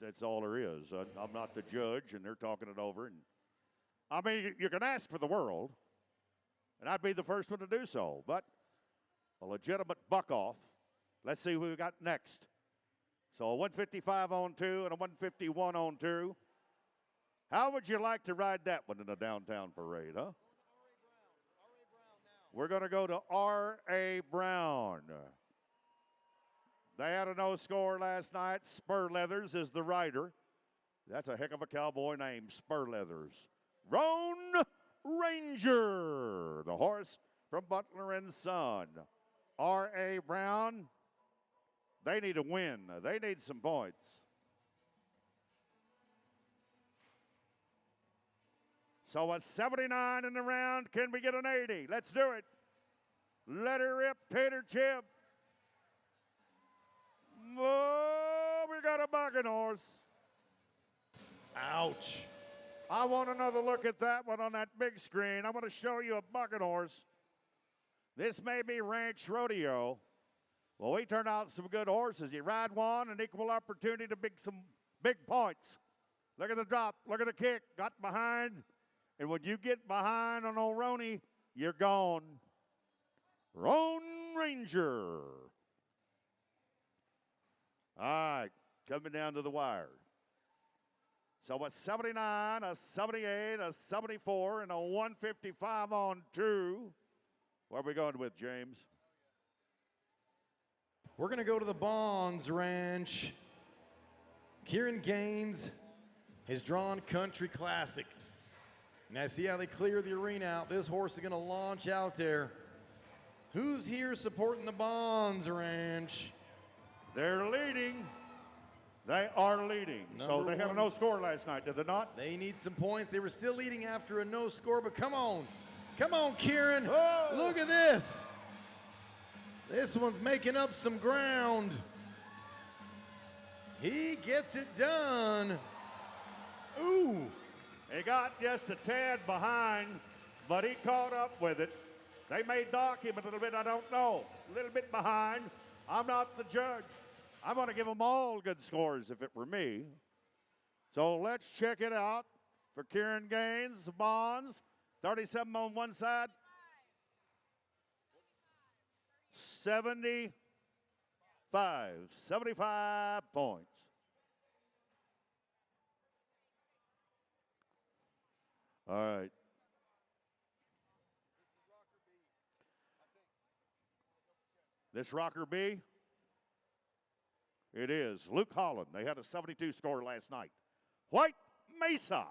That's all there is. I'm not the judge, and they're talking it over. And I mean, you can ask for the world, and I'd be the first one to do so. But a legitimate buck off. Let's see who we got next. So a 155 on 2 and a 151 on 2. How would you like to ride that one in the downtown parade, huh? We're going to go to R.A. Brown. They had a no score last night. Spur Leathers is the rider. That's a heck of a cowboy name, Spur Leathers. Roan Ranger, the horse from Butler and Son. R.A. Brown, they need a win. They need some points. So a 79 in the round. Can we get an 80? Let's do it. Let her rip, Tater Chip. Oh, we got a bucking horse. Ouch. I want another look at that one on that big screen. I want to show you a bucking horse. This may be Ranch Rodeo. Well, we turned out some good horses. You ride one, an equal opportunity to make some big points. Look at the drop. Look at the kick. Got behind. And when you get behind on old Roney, you're gone. Roan Ranger. All right, coming down to the wire. So a 79, a 78, a 74, and a 155 on 2. Where are we going with, James? We're going to go to the Bonds Ranch. Kieran Gaines has drawn Country Classic. Now see how they clear the arena out. This horse is going to launch out there. Who's here supporting the Bonds Ranch? They're leading. They are leading. So they had a no score last night, did they not? They need some points. They were still leading after a no score, but come on. Come on, Kieran. Oh. Look at this. This one's making up some ground. He gets it done. Ooh. He got just a tad behind, but he caught up with it. They may dock him a little bit, I don't know. A little bit behind. I'm not the judge. I'm going to give them all good scores if it were me. So let's check it out for Kieran Gaines, Bonds. 37 on one side. 75 points. All right. This Rocker B? It is. Luke Holland. They had a 72 score last night. White Mesa.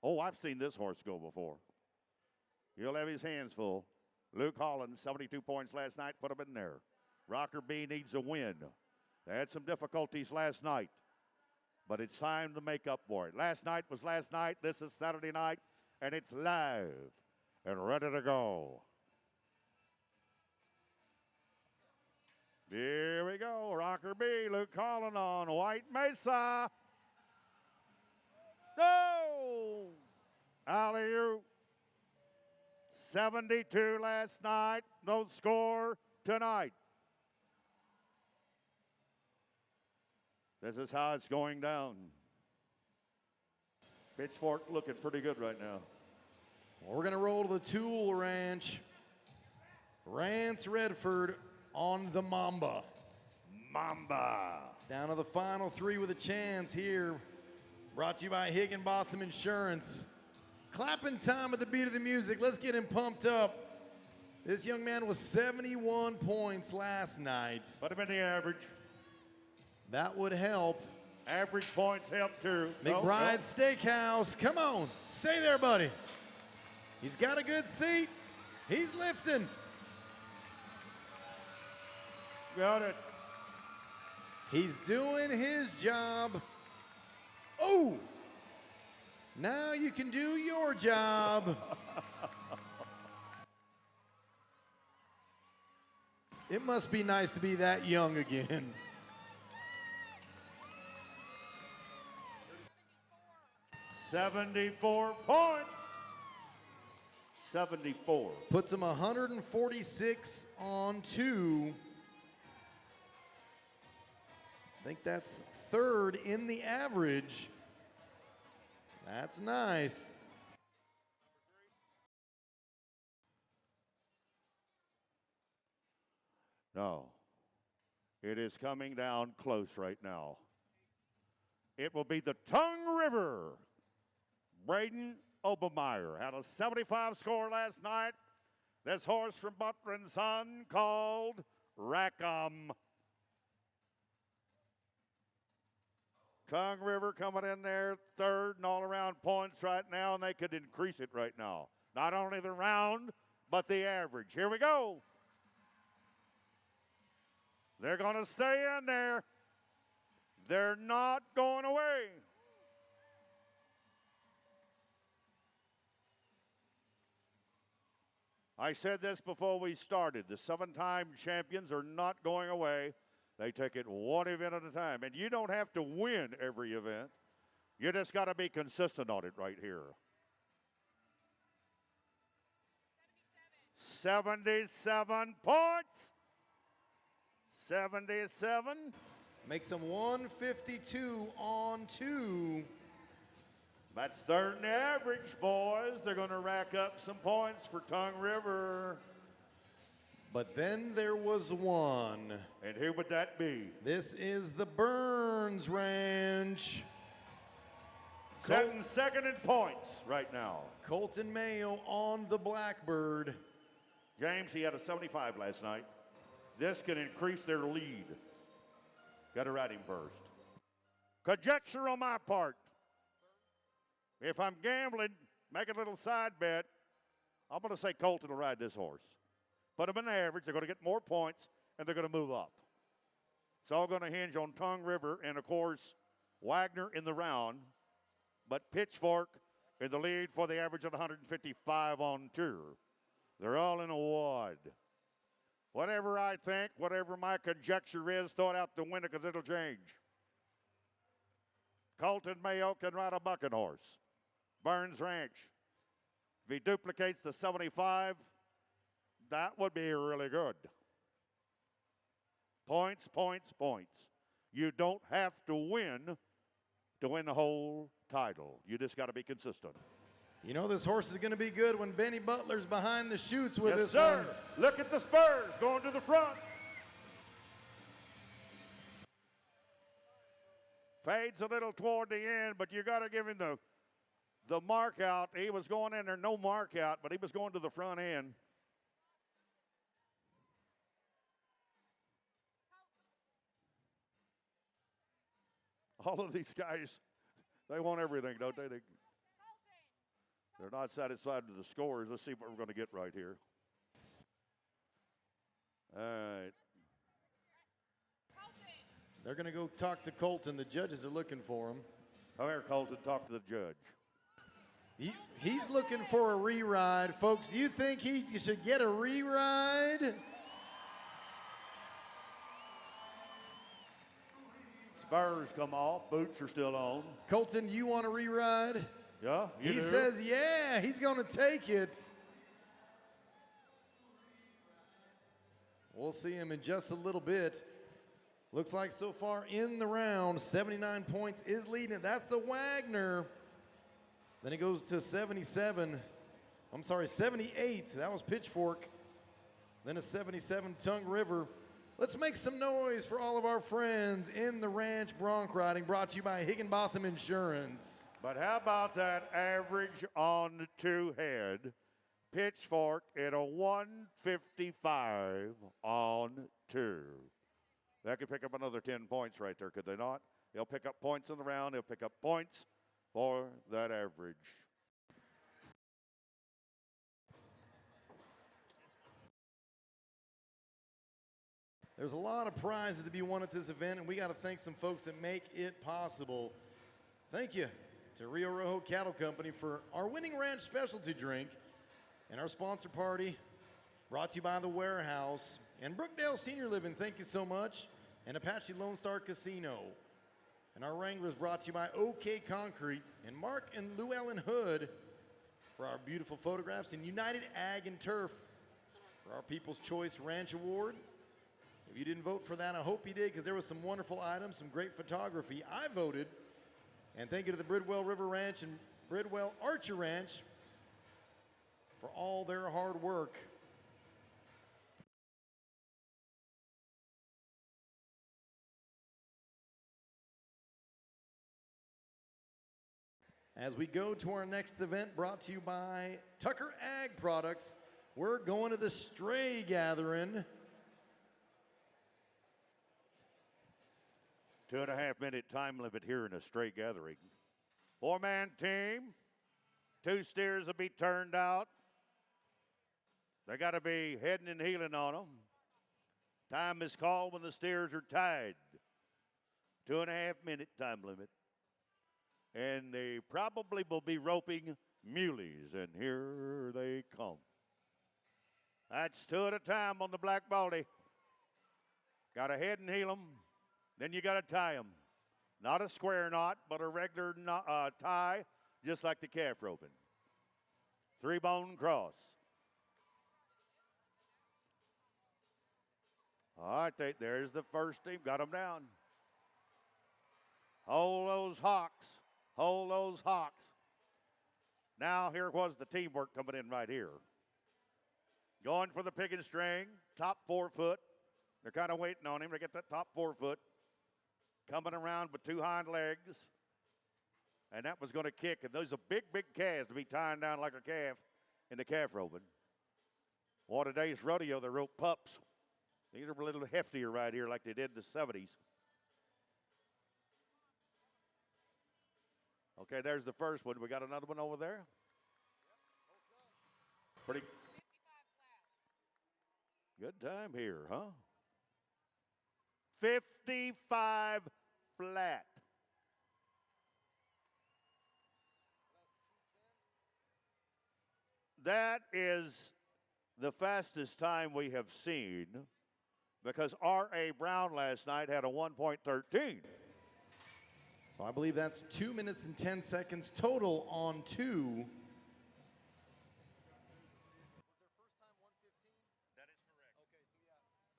Oh, I've seen this horse go before. He'll have his hands full. Luke Holland, 72 points last night. Put him in there. Rocker B needs a win. They had some difficulties last night, but it's time to make up for it. Last night was last night. This is Saturday night, and it's live and ready to go. Here we go. Rocker B, Luke Collin on White Mesa. Go! Alley-oop. 72 last night. No score tonight. This is how it's going down. Pitchfork looking pretty good right now. We're going to roll to the Tool Ranch. Rance Redford on the Mamba. Mamba. Down to the final three with a chance here. Brought to you by Higginbotham Insurance. Clapping time at the beat of the music. Let's get him pumped up. This young man was 71 points last night. Put him in the average. That would help. Average points help too. McBride Steakhouse. Come on. Stay there, buddy. He's got a good seat. He's lifting. Got it. He's doing his job. Oh! Now you can do your job. It must be nice to be that young again. $74 points. 74. Puts him 146 on 2. I think that's third in the average. That's nice. No. It is coming down close right now. It will be the Tongue River. Braden Obermeyer had a 75 score last night. This horse from Butler & Son called Rackham. Tongue River coming in there third in all-around points right now, and they could increase it right now. Not only the round, but the average. Here we go. They're going to stay in there. They're not going away. I said this before we started. The 7-time champions are not going away. They take it one event at a time. And you don't have to win every event. You just got to be consistent on it right here. 77 points. 77. Makes him 152 on 2. That's third in the average, boys. They're going to rack up some points for Tongue River. But then there was one. And who would that be? This is the Burns Ranch. Setting second in points right now. Colton Mayo on the Blackbird. James, he had a 75 last night. This can increase their lead. Got to ride him first. Conjecture on my part. If I'm gambling, make a little side bet, I'm going to say Colton will ride this horse. Put them in the average. They're going to get more points, and they're going to move up. It's all going to hinge on Tongue River and, of course, Wagner in the round, but Pitchfork in the lead for the average of 155 on 2. They're all in a wad. Whatever I think, whatever my conjecture is, throw it out the window because it'll change. Colton Mayo can ride a bucking horse. Burns Ranch. If he duplicates the 75, that would be really good. Points, points, points. You don't have to win the whole title. You just got to be consistent. You know this horse is going to be good when Benny Butler's behind the chutes with Yes, this sir. one. Look at the spurs going to the front. Fades a little toward the end, but you got to give him the mark out. He was going in there, no mark out, but he was going to the front end. All of these guys, they want everything, don't they? They're not satisfied with the scores. Let's see what we're going to get right here. All right. They're going to go talk to Colton. The judges are looking for him. Come here, Colton, talk to the judge. He's looking for a re-ride. Folks, do you think he should get a re-ride? Spurs come off. Boots are still on. Colton, do you want a re-ride? Yeah, you He do. says, yeah, he's going to take it. We'll see him in just a little bit. Looks like so far in the round, 79 points is leading it. That's the Wagner. Then he goes to 78. That was Pitchfork. Then a 77, Tongue River. Let's make some noise for all of our friends in the ranch bronc riding, brought to you by Higginbotham Insurance. But how about that average on two head? Pitchfork at a 155 on two. That could pick up another 10 points right there, could they not? They'll pick up points in the round. They'll pick up points for that average. There's a lot of prizes to be won at this event, and we got to thank some folks that make it possible. Thank you to Rio Rojo Cattle Company for our winning ranch specialty drink, and our sponsor party brought to you by The Warehouse and Brookdale Senior Living. Thank you so much. And Apache Lone Star Casino. And our Wranglers brought to you by OK Concrete and Mark and Llewellyn Hood for our beautiful photographs, and United Ag and Turf for our People's Choice Ranch Award. If you didn't vote for that, I hope you did, because there was some wonderful items, some great photography. I voted. And thank you to the Bridwell River Ranch and Bridwell Archer Ranch for all their hard work. As we go to our next event, brought to you by Tucker Ag Products, we're going to the Stray Gathering. 2.5-minute time limit here in a Stray Gathering. 4-man team. 2 steers will be turned out. They got to be heading and heeling on them. Time is called when the steers are tied. 2.5-minute time limit. And they probably will be roping muleys, and here they come. That's 2 at a time on the Black Baldy. Got to head and heel them, then you got to tie them. Not a square knot, but a regular tie, just like the calf roping. 3-bone cross. All right, there's the first team. Got them down. Hold those hocks. Hold those hocks. Now here was the teamwork coming in right here. Going for the picking string, top 4 foot. They're kind of waiting on him to get that top 4 foot. Coming around with 2 hind legs. And that was going to kick. And those are big, big calves to be tying down like a calf in the calf roping. Well, today's rodeo, they rope pups. These are a little heftier right here like they did in the 70s. Okay, there's the first one. We got another one over there. Pretty good time here, huh? 55 flat. That is the fastest time we have seen, because R.A. Brown last night had a 1.13. So I believe that's 2 minutes and 10 seconds total on 2.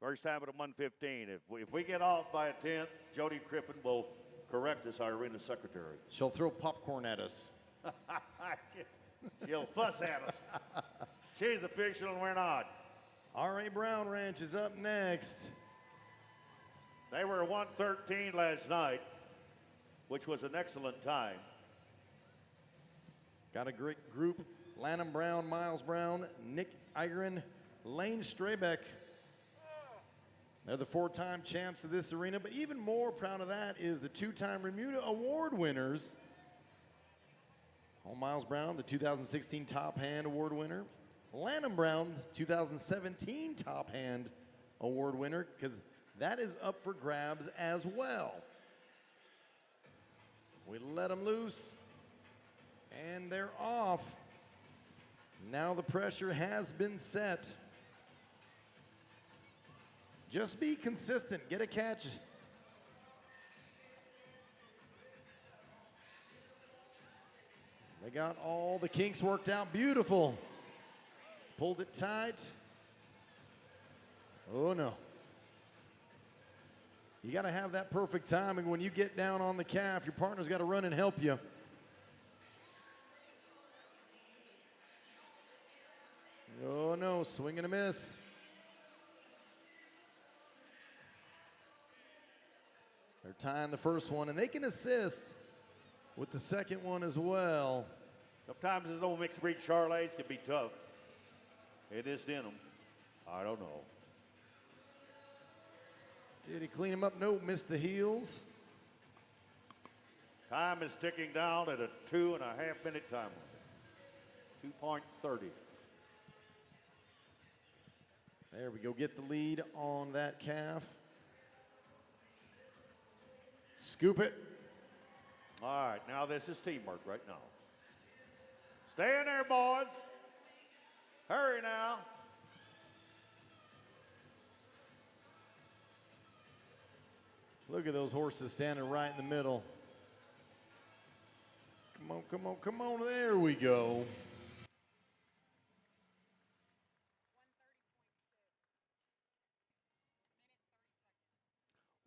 First time at a 1:15. If we get off by a 10th, Jody Crippen will correct us, our arena secretary. She'll throw popcorn at us. She'll fuss at us. She's official and we're not. R.A. Brown Ranch is up next. They were 1:13 last night, which was an excellent time. Got a great group. Lanham Brown, Miles Brown, Nick Igren, Lane Straybeck. They're the 4-time champs of this arena, but even more proud of that is the 2-time Remuda Award winners. Miles Brown, the 2016 Top Hand Award winner. Lanham Brown, 2017 Top Hand Award winner, because that is up for grabs as well. We let them loose, and they're off. Now the pressure has been set. Just be consistent, get a catch. They got all the kinks worked out, beautiful. Pulled it tight. Oh no. You got to have that perfect timing. When you get down on the calf, your partner's got to run and help you. Oh no, swing and a miss. They're tying the first one, and they can assist with the second one as well. Sometimes these old mixed breed Charolais can be tough. It is in them. I don't know. Did he clean him up? No, missed the heels. Time is ticking down at a 2.5 minute time limit. 2.30. There we go, get the lead on that calf. Scoop it. All right, now this is teamwork right now. Stay in there, boys. Hurry now. Look at those horses standing right in the middle. Come on, come on, come on. There we go.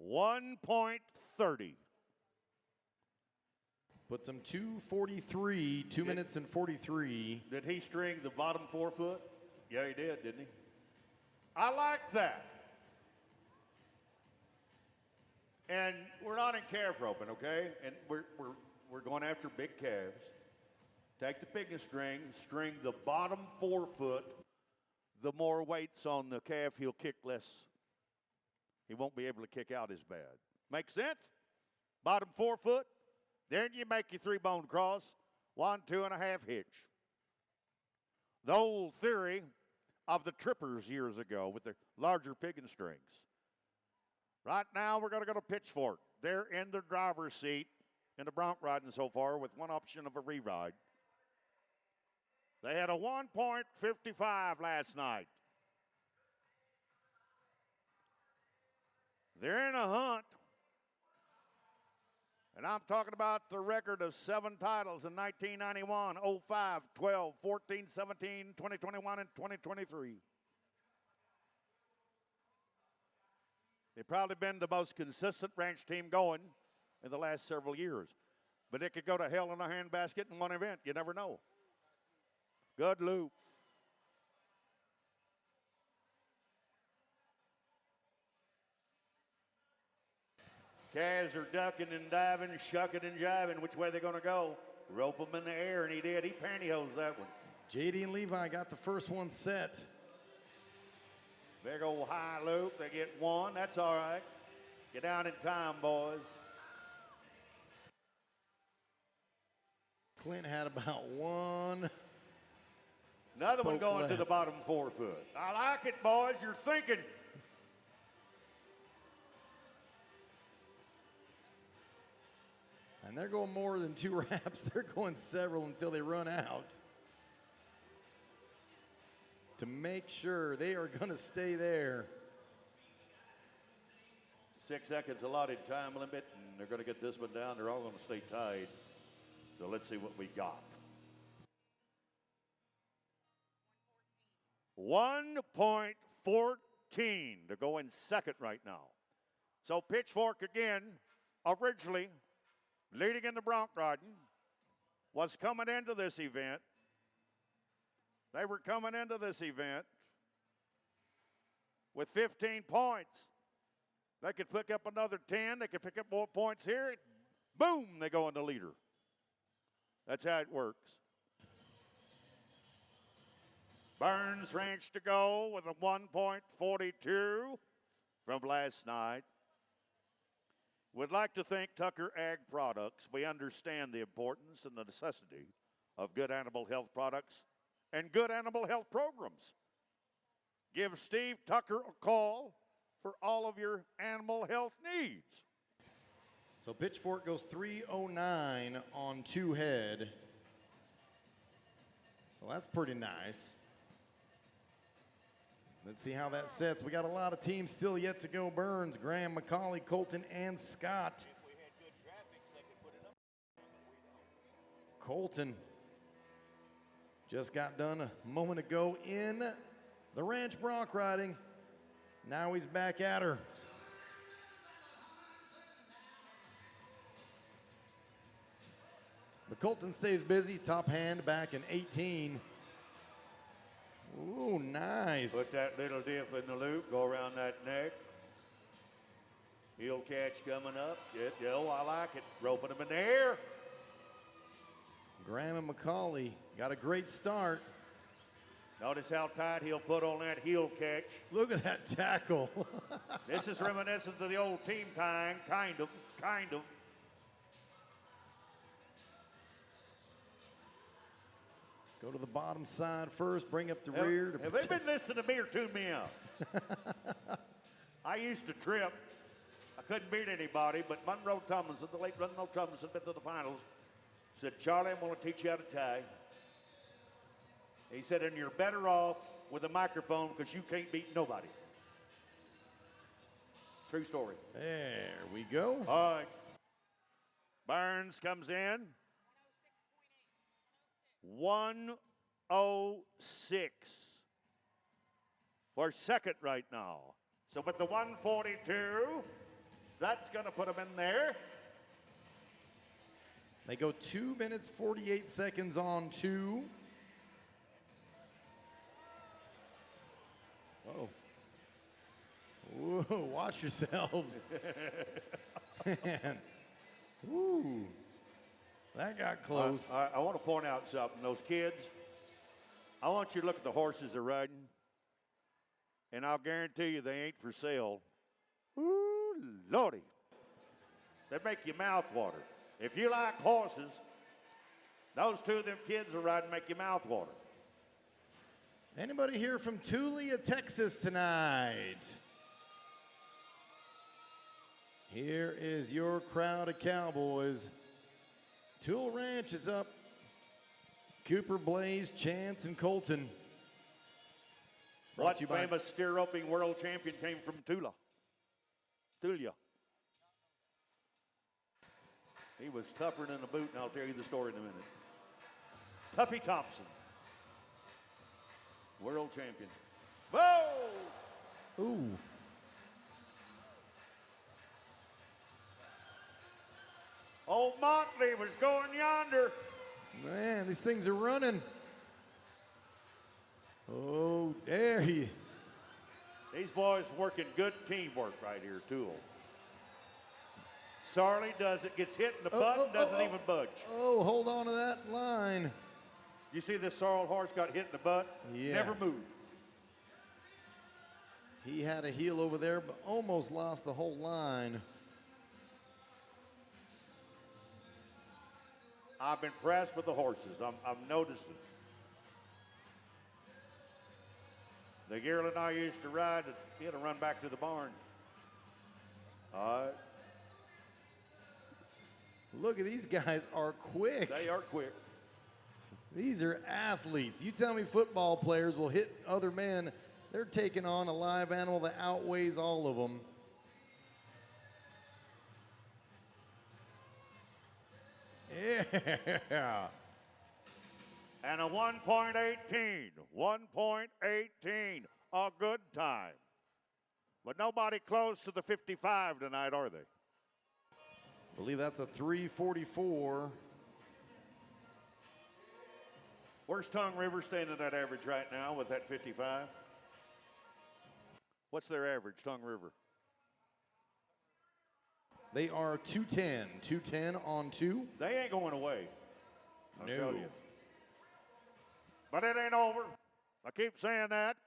$1.30. Puts him 2:43, 2 minutes and 43. Did he string the bottom 4 foot? Yeah, he did, didn't he? I like that. And we're not in calf roping, okay? And we're going after big calves. Take the biggest string, string the bottom 4 foot. The more weight's on the calf, he'll kick less. He won't be able to kick out as bad. Make sense? Bottom 4 foot. Then you make your 3-bone cross, 1, 2.5 hitch. The old theory of the trippers years ago with the larger picking strings. Right now, we're going to go to Pitchfork. They're in the driver's seat in the bronc riding so far with one option of a re-ride. They had a 1.55 last night. They're in a hunt. And I'm talking about the record of 7 titles in 1991, 05, 12, 14, 17, 2021, and 2023. They've probably been the most consistent ranch team going in the last several years. But it could go to hell in a handbasket in one event. You never know. Good loop. Calves are ducking and diving, shucking and jiving. Which way they're going to go? Rope them in the air, and he did. He pantyhosed that one. JD and Levi got the first one set. Big old high loop. They get one. That's all right. Get down in time, boys. Clint had about one. Another one spoke going left. to the bottom 4 foot. I like it, boys. You're thinking. And they're going more than 2 wraps. They're going several until they run out. To make sure they are going to stay there. 6 seconds allotted time limit, and they're going to get this one down. They're all going to stay tied. So let's see what we got. 1.14 to go in second right now. So Pitchfork again, originally leading in the bronc riding, was coming into this event. They were coming into this event with 15 points. They could pick up another 10. They could pick up more points here. Boom, they go into leader. That's how it works. Burns Ranch to go with a 1.42 from last night. We'd like to thank Tucker Ag Products. We understand the importance and the necessity of good animal health products and good animal health programs. Give Steve Tucker a call, for all of your animal health needs. So Pitchfork goes 309 on 2 head. So that's pretty nice. Let's see how that sets. We got a lot of teams still yet to go. Burns, Graham, McCauley, Colton, and Scott. Colton just got done a moment ago in the ranch bronc riding. Now he's back at her. But Colton stays busy, top hand back in 18. Ooh, nice. Put that little dip in the loop, go around that neck. Heel catch coming up. I like it. Roping him in the air. Graham and McCauley got a great start. Notice how tight he'll put on that heel catch. Look at that tackle. This is reminiscent of the old team tying, kind of. Go to the bottom side first, bring up the rear. Have they been listening to me or tune me out? I used to trip. I couldn't beat anybody, but Monroe Tomlinson, the late Monroe Tomlinson, been to the finals, said, Charlie, I'm going to teach you how to tie. He said, and you're better off with a microphone because you can't beat nobody. True story. There we go. All right. Burns comes in. 106 for second right now. So with the 142, that's going to put him in there. They go 2 minutes, 48 seconds on 2. Oh. Whoa, watch yourselves. Man. Ooh. That got close. I want to point out something. Those kids, I want you to look at the horses they're riding, and I'll guarantee you they ain't for sale. Ooh, Lordy. They make your mouth water. If you like horses, those two of them kids are riding make your mouth water. Anybody here from Tulia, Texas tonight? Here is your crowd of cowboys. Tool Ranch is up. Cooper, Blaze, Chance, and Colton. What famous steer roping world champion came from Tula? Tulia. He was tougher than a boot, and I'll tell you the story in a minute. Tuffy Thompson. World champion. Whoa! Ooh. Old Motley was going yonder. Man, these things are running. Oh, there he. These boys working good teamwork right here, Tool. Sarley does it, gets hit in the butt, and doesn't even budge. Oh, hold on to that line. You see this sorrel horse got hit in the butt? Yes. Never moved. He had a heel over there, but almost lost the whole line. I'm impressed with the horses. I'm noticing. The yearling I used to ride, he had to run back to the barn. All right. Look at these guys are quick. They are quick. These are athletes. You tell me football players will hit other men. They're taking on a live animal that outweighs all of them. Yeah. And a 1.18. 1.18. A good time. But nobody close to the 55 tonight, are they? I believe that's a 344. Where's Tongue River standing at average right now with that 55? What's their average, Tongue River? They are 210. 210 on 2. They ain't going away. I'll No. tell you. But it ain't over. I keep saying that.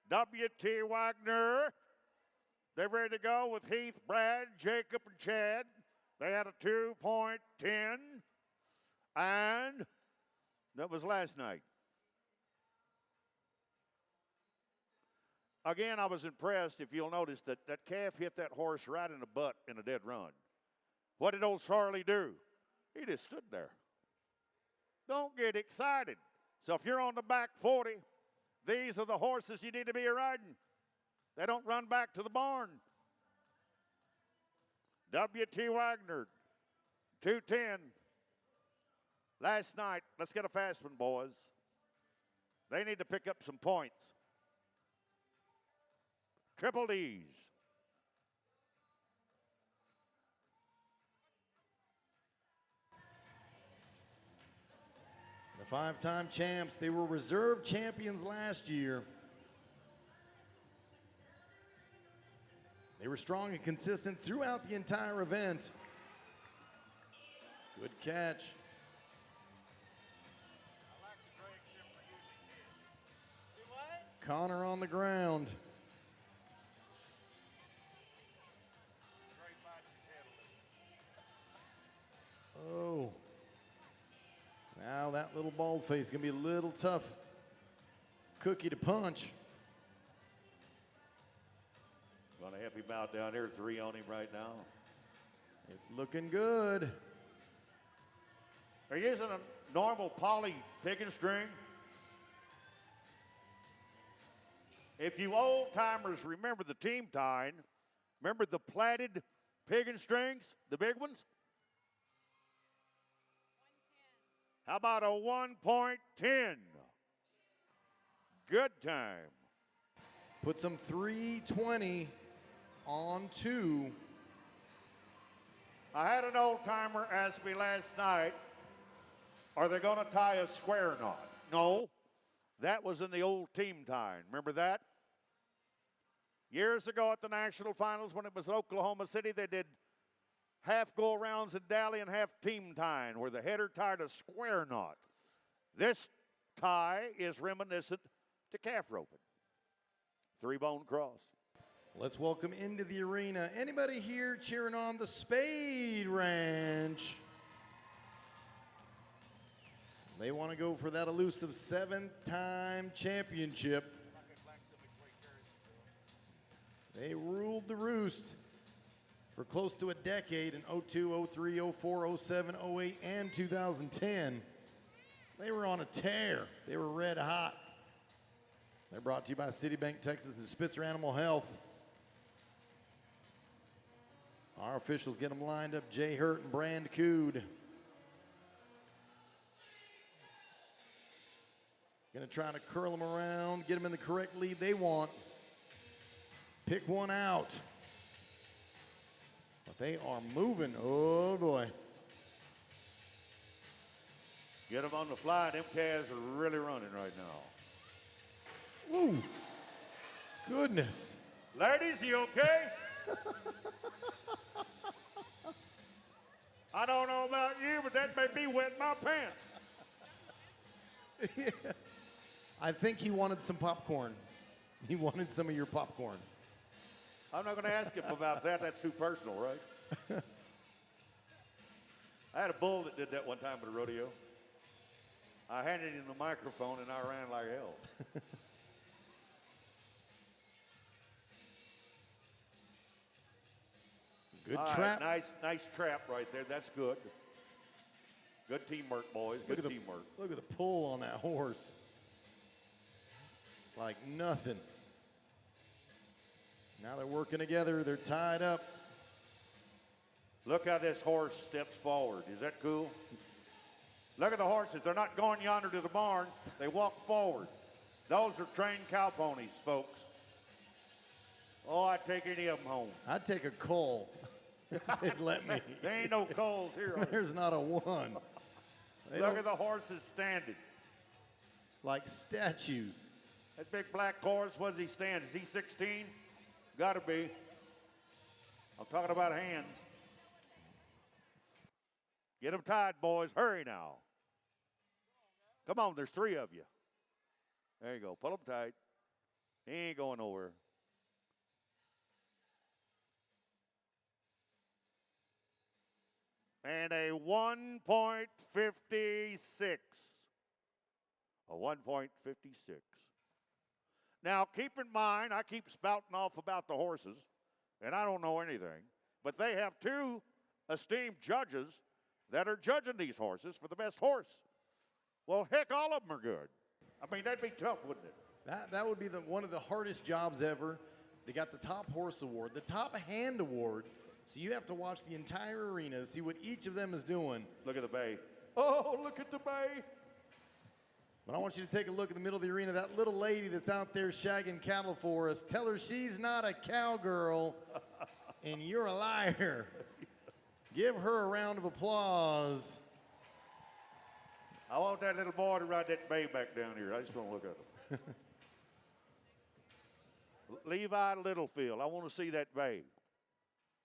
W.T. Wagner. They're ready to go with Heath, Brad, Jacob, and Chad. They had a 2.10. And that was last night. Again, I was impressed, if you'll notice, that that calf hit that horse right in the butt in a dead run. What did old Charlie do? He just stood there. Don't get excited. So if you're on the back 40, these are the horses you need to be riding. They don't run back to the barn. W.T. Wagner, 210. Last night, let's get a fast one, boys. They need to pick up some points. Triple D's. The five-time champs, they were reserve champions last year. They were strong and consistent throughout the entire event. Good catch. Connor on the ground. Oh. Now that little bald face is going to be a little tough cookie to punch. Going to have him out down there, 3 on him right now. It's looking good. They're using a normal poly pig and string. If you old timers remember the team tying, remember the platted pig and strings, the big ones? 110. How about a 1.10? Good time. Put some 320 on 2. I had an old timer ask me last night, are they going to tie a square knot? No, that was in the old team tying. Remember that? Years ago at the national finals when it was Oklahoma City, they did half go-arounds in Dally and half team tying where the header tied a square knot. This tie is reminiscent to calf roping. 3-bone cross. Let's welcome into the arena. Anybody here cheering on the Spade Ranch? They want to go for that elusive 7-time championship. They ruled the roost for close to a decade in 02, 03, 04, 07, 08, and 2010. They were on a tear. They were red hot. They're brought to you by Citibank, Texas, and Spitzer Animal Health. Our officials get them lined up, Jay Hurt and Brand Cood. Gonna try to curl them around, get them in the correct lead they want. Pick one out. But they are moving, oh boy. Get them on the fly, them calves are really running right now. Ooh, goodness. Ladies, you okay? I don't know about you, but that made me wet my pants. Yeah. I think he wanted some popcorn. He wanted some of your popcorn. I'm not going to ask him about that. That's too personal, right? I had a bull that did that one time at a rodeo. I handed him the microphone and I ran like hell. Good All trap. Right, nice trap right there. That's good. Good teamwork, boys. Good teamwork. Look at the pull on that horse. Like nothing. Now they're working together. They're tied up. Look how this horse steps forward. Is that cool? Look at the horses. They're not going yonder to the barn. They walk forward. Those are trained cow ponies, folks. Oh, I'd take any of them home. I'd take a coal. They'd let me. There ain't no coals here. There's not a one. Look at the horses standing. Like statues. That big black horse, what does he stand? Is he 16? Gotta be. I'm talking about hands. Get them tied, boys. Hurry now. Come on, there's 3 of you. There you go. Pull them tight. He ain't going nowhere. And a 1.56. A 1.56. Now, keep in mind, I keep spouting off about the horses, and I don't know anything, but they have two esteemed judges that are judging these horses for the best horse. Well, heck, all of them are good. I mean, that'd be tough, wouldn't it? That would be one of the hardest jobs ever. They got the top horse award, the top hand award. So you have to watch the entire arena to see what each of them is doing. Look at the bay. Oh, look at the bay. But I want you to take a look in the middle of the arena. That little lady that's out there shagging cattle for us, tell her she's not a cowgirl and you're a liar. Give her a round of applause. I want that little boy to ride that bay back down here. I just want to look at him. Levi Littlefield, I want to see that bay.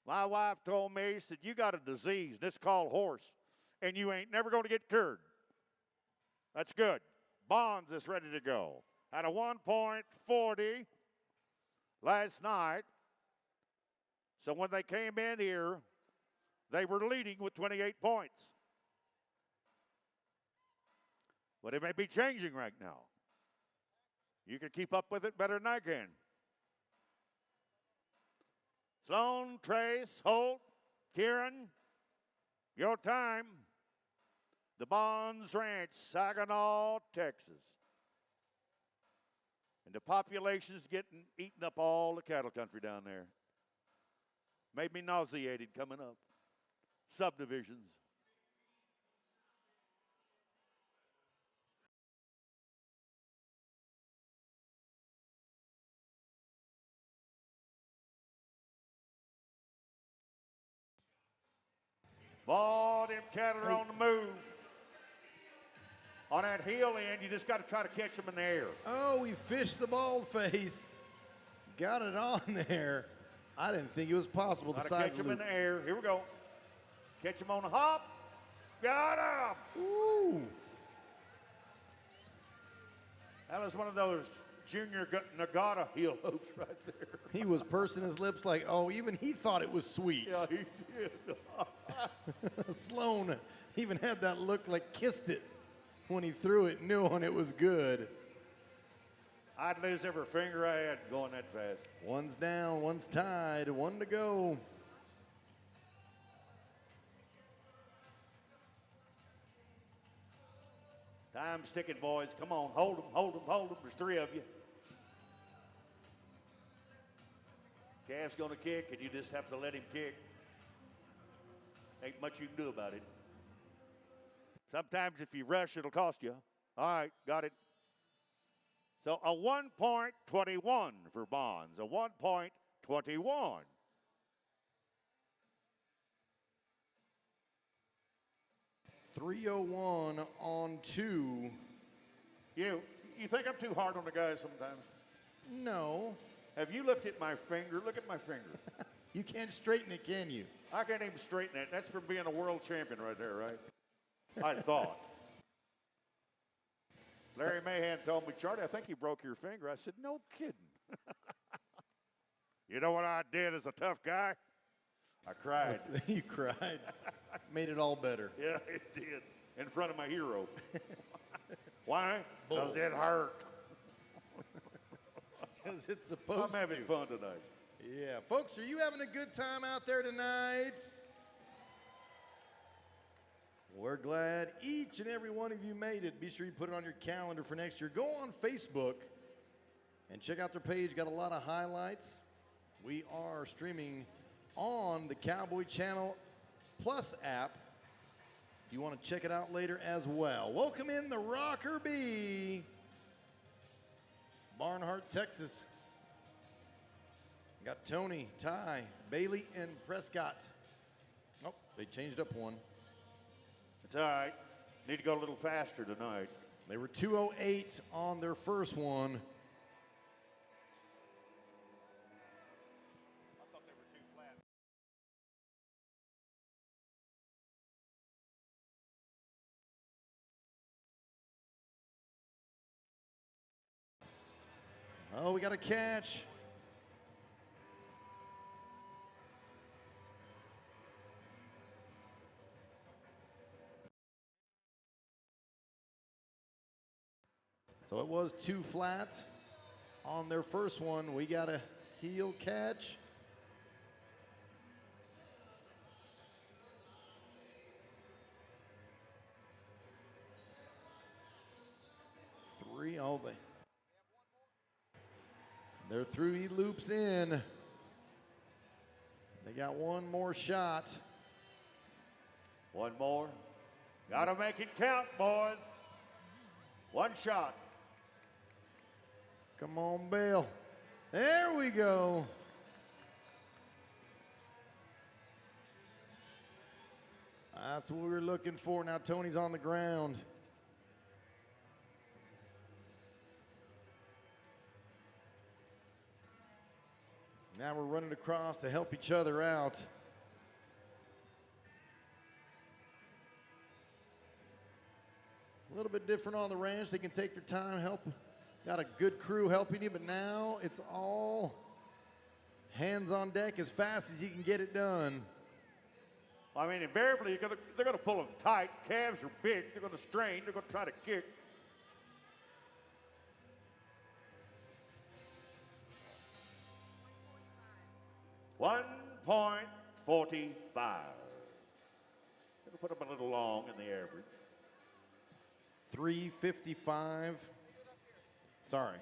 My wife told me, she said, you got a disease, and it's called horse, and you ain't never going to get cured. That's good. Bonds is ready to go. At a 1.40 last night. So when they came in here, they were leading with 28 points. But it may be changing right now. You can keep up with it better than I can. Sloan, Trace, Holt, Kieran, your time. The Bonds Ranch, Saginaw, Texas. And the population's getting eating up all the cattle country down there. Made me nauseated coming up. Subdivisions. Ball, them cattle are on the move. On that heel end, you just got to try to catch them in the air. Oh, we fished the bald face. Got it on there. I didn't think it was possible. Got to catch them in the air. Here we go. Catch them on the hop. Got him. Ooh. That was one of those junior Nagata heel hoops right there. He was pursing his lips like, oh, even he thought it was sweet. Yeah, he did. Sloan even had that look like kissed it when he threw it, knowing it was good. I'd lose every finger I had going that fast. One's down, one's tied, one to go. Time's ticking, boys. Come on, hold them, hold them, hold them. There's three of you. Calf's going to kick, and you just have to let him kick. Ain't much you can do about it. Sometimes if you rush, it'll cost you. All right, got it. So a 1.21 for Bonds, a 1.21. .301 on two. You think I'm too hard on the guys sometimes? No. Have you looked at my finger? Look at my finger. You can't straighten it, can you? I can't even straighten it. That's from being a world champion right there, right? I thought. Larry Mahan told me, Charlie, I think you broke your finger. I said, no kidding. You know what I did as a tough guy? I cried. You cried. Made it all better. Yeah, it did. In front of my hero. Why? Because it hurt. Because it's supposed to. I'm having fun tonight. Yeah. Folks, are you having a good time out there tonight? We're glad each and every one of you made it. Be sure you put it on your calendar for next year. Go on Facebook and check out their page. Got a lot of highlights. We are streaming on the Cowboy Channel Plus app if you want to check it out later as well. Welcome in the Rocker Bee, Barnhart, Texas. Got Tony, Ty, Bailey, and Prescott. Oh, they changed up one. It's all right. Need to go a little faster tonight. They were 208 on their first one. I thought they were too flat. Oh, we got a catch. So it was too flat. on their first one. We got a heel catch. They're through. He loops in. They got one more shot. One more. Got to make it count, boys. One shot. Come on, Bill. There we go. That's what we were looking for. Now Tony's on the ground. Now we're running across to help each other out. A little bit different on the ranch. They can take their time, help. Got a good crew helping you, but now it's all hands on deck as fast as you can get it done. I mean, invariably, they're going to pull them tight. Calves are big. They're going to strain. They're going to try to kick. .45. Going to put them a little long in the average. 3:55. Sorry.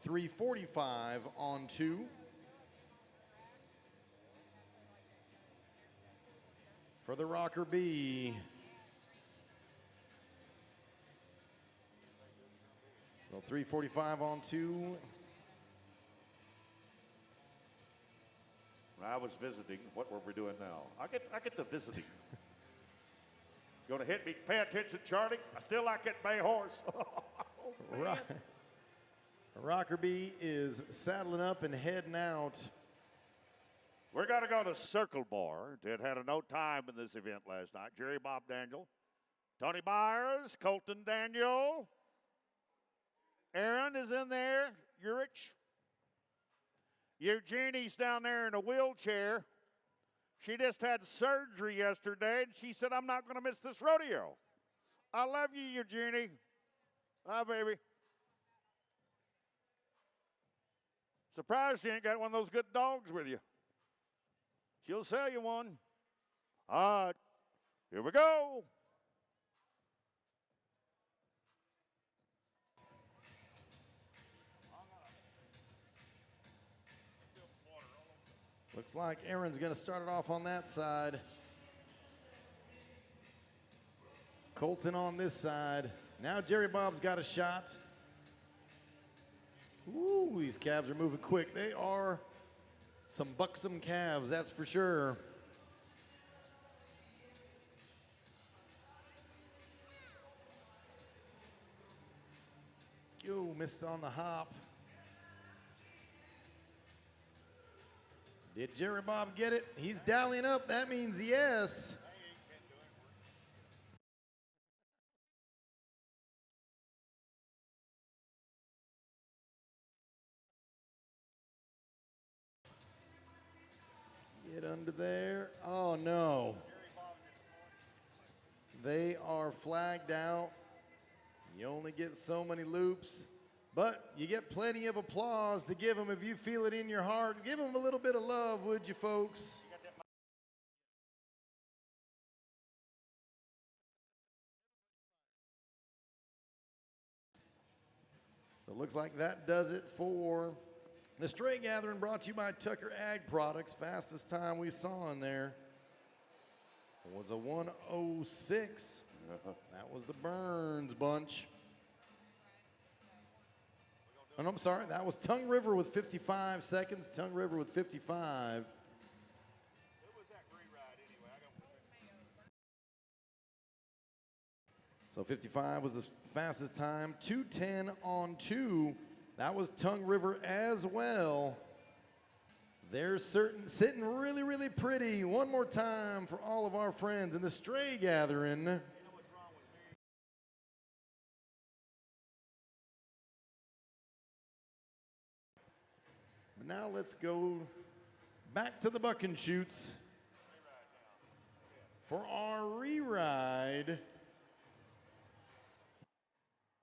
3:45 on 2. For the Rocker B. So 3:45 on 2. When I was visiting, what were we doing now? I get the visiting. Going to hit me? Pay attention, Charlie. I still like that bay horse. Oh, Rocker B is saddling up and heading out. We're going to go to Circle Bar. Did had a no time in this event last night. Jerry Bob Daniel, Tony Byers, Colton Daniel. Aaron is in there. Urich. Eugenie's down there in a wheelchair. She just had surgery yesterday, and she said, I'm not going to miss this rodeo. I love you, Eugenie. Hi, baby. Surprised you ain't got one of those good dogs with you. She'll sell you one. All right, here we go. Looks like Aaron's going to start it off on that side. Colton on this side. Now Jerry Bob's got a shot. Ooh, these calves are moving quick. They are some buxom calves, that's for sure. Yo, missed it on the hop. Did Jerry Bob get it? He's dallying up. That means yes. Get under there. Oh, no. They are flagged out. You only get so many loops. But you get plenty of applause to give them if you feel it in your heart. Give them a little bit of love, would you, folks? So it looks like that does it for the Stray Gathering, brought to you by Tucker Ag Products. Fastest time we saw in there was a 1:06. That was the Burns bunch. Oh, no, I'm sorry, that was Tongue River with 55 seconds. Tongue River with 55. So 55 was the fastest time. 2:10 on 2. That was Tongue River as well. They're sitting really, really pretty. One more time for all of our friends in the Stray Gathering. But now let's go back to the buck and shoots for our re-ride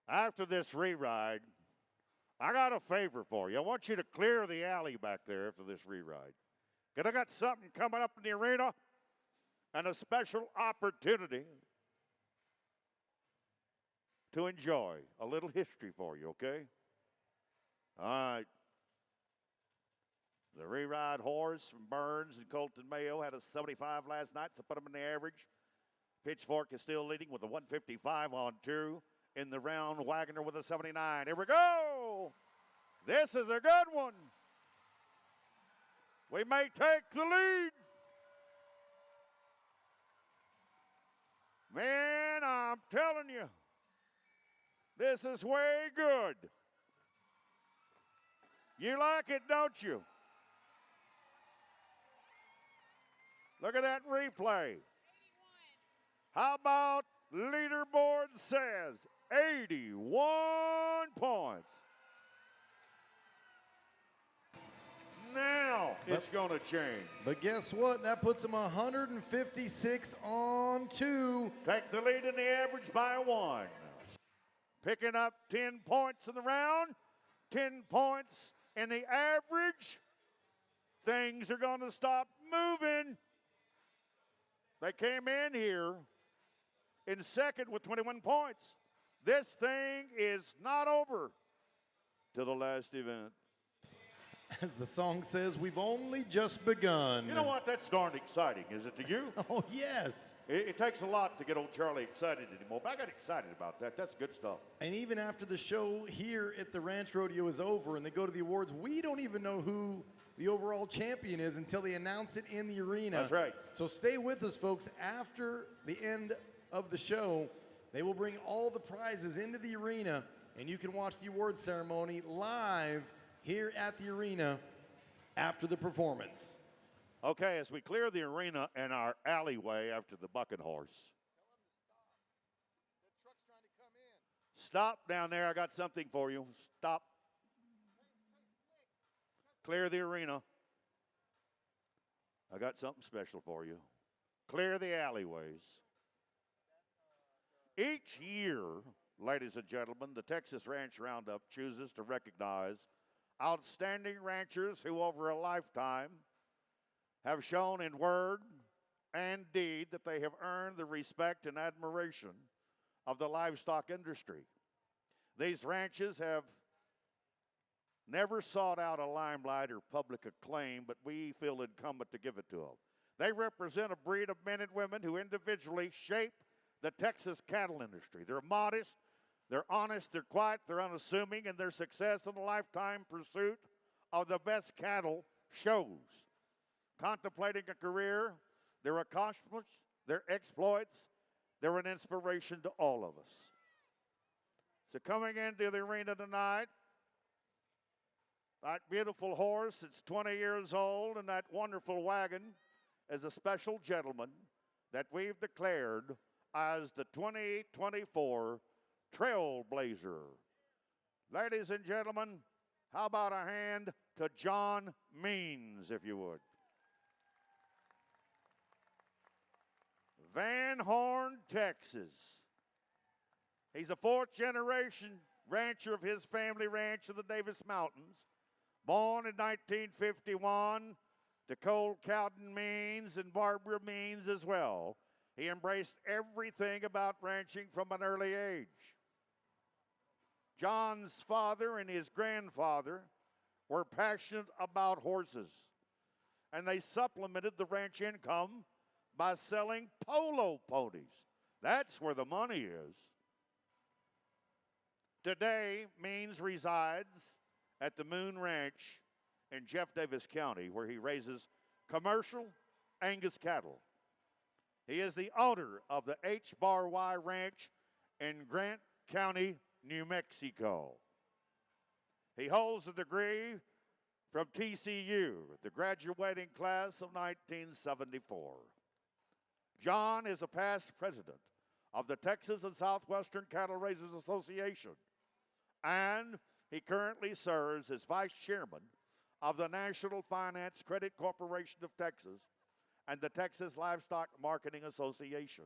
After this re-ride, I got a favor for you. I want you to clear the alley back there after this re-ride. Because I got something coming up in the arena and a special opportunity to enjoy a little history for you, okay? All right. The re-ride horse from Burns and Colton Mayo had a 75 last night, so put him in the average. Pitchfork is still leading with a 155 on 2. In the round, Wagner with a 79. Here we go. This is a good one. We may take the lead. Man, I'm telling you, this is way good. You like it, don't you? Look at that replay. How about leaderboard says 81 points. Now it's going to change. But guess what? That puts him 156 on 2. Take the lead in the average by 1. Picking up 10 points in the round, 10 points in the average. Things are going to stop moving. They came in here in second with 21 points. This thing is not over till the last event. As the song says, we've only just begun. You know what? That's darn exciting, is it to you? Oh, yes. It takes a lot to get old Charlie excited anymore, but I got excited about that. That's good stuff. And even after the show here at the Ranch Rodeo is over and they go to the awards, we don't even know who the overall champion is until they announce it in the arena. That's right. So stay with us, folks. After the end of the show, they will bring all the prizes into the arena, and you can watch the award ceremony live here at the arena after the performance. Okay, as we clear the arena and our alleyway after the bucking horse. Stop down there. I got something for you. Stop. Clear the arena. I got something special for you. Clear the alleyways. Each year, ladies and gentlemen, the Texas Ranch Roundup chooses to recognize outstanding ranchers who over a lifetime have shown in word and deed that they have earned the respect and admiration of the livestock industry. These ranches have never sought out a limelight or public acclaim, but we feel incumbent to give it to them. They represent a breed of men and women who individually shape the Texas cattle industry. They're modest, they're honest, they're quiet, they're unassuming, and their success in a lifetime pursuit of the best cattle shows. Contemplating a career, their accomplishments, their exploits, they're an inspiration to all of us. So coming into the arena tonight, that beautiful horse, it's 20 years old, and that wonderful wagon is a special gentleman that we've declared as the 2024 Trailblazer. Ladies and gentlemen, how about a hand to John Means, if you would. Van Horn, Texas. He's a fourth-generation rancher of his family ranch in the Davis Mountains. Born in 1951 to Cole Cowden Means and Barbara Means as well. He embraced everything about ranching from an early age. John's father and his grandfather were passionate about horses, and they supplemented the ranch income by selling polo ponies. That's where the money is. Today, Means resides at the Moon Ranch in Jeff Davis County, where he raises commercial Angus cattle. He is the owner of the H-Bar-Y Ranch in Grant County, New Mexico. He holds a degree from TCU, the graduating class of 1974. John is a past president of the Texas and Southwestern Cattle Raisers Association, and he currently serves as vice chairman of the National Finance Credit Corporation of Texas and the Texas Livestock Marketing Association.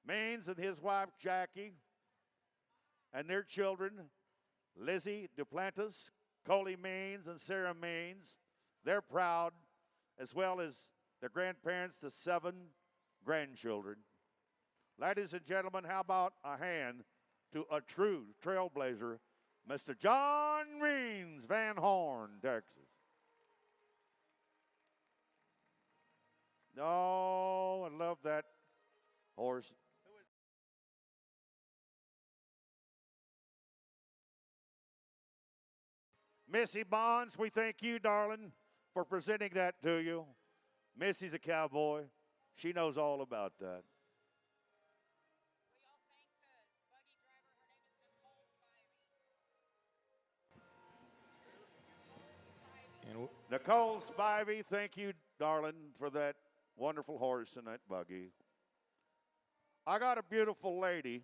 Means and his wife, Jackie, and their children, Lizzie Duplantis, Coley Means, and Sarah Means. They're proud, as well as their grandparents, the 7 grandchildren. Ladies and gentlemen, how about a hand to a true trailblazer, Mr. John Means, Van Horn, Texas. Oh, I love that horse. Missy Bonds, we thank you, darling, for presenting that to you. Missy's a cowboy. She knows all about that. We all thank the buggy driver. Her name is Nicole Spivey. And Nicole Spivey, thank you, darling, for that wonderful horse and that buggy. I got a beautiful lady,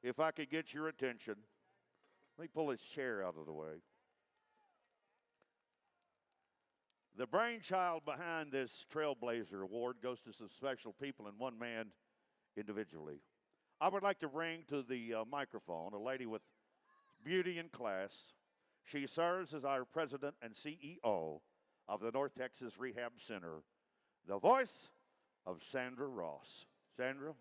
if I could get your attention. Let me pull this chair out of the way. The brainchild behind this Trailblazer Award goes to some special people and one man individually. I would like to bring to the microphone a lady with beauty and class. She serves as our president and CEO of the North Texas Rehab Center, the voice of Sandra Ross. Sandra?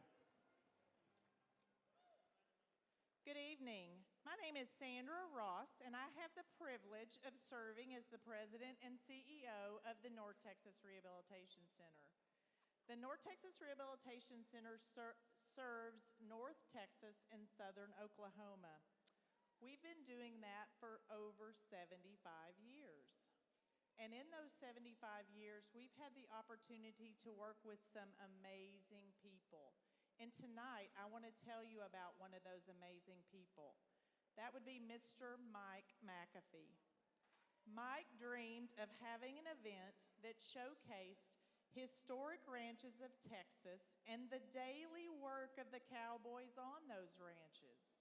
Good evening. My name is Sandra Ross, and I have the privilege of serving as the president and CEO of the North Texas Rehabilitation Center. The North Texas Rehabilitation Center serves North Texas and southern Oklahoma. We've been doing that for over 75 years. And in those 75 years, we've had the opportunity to work with some amazing people. And tonight, I want to tell you about one of those amazing people. That would be Mr. Mike McAfee. Mike dreamed of having an event that showcased historic ranches of Texas and the daily work of the cowboys on those ranches.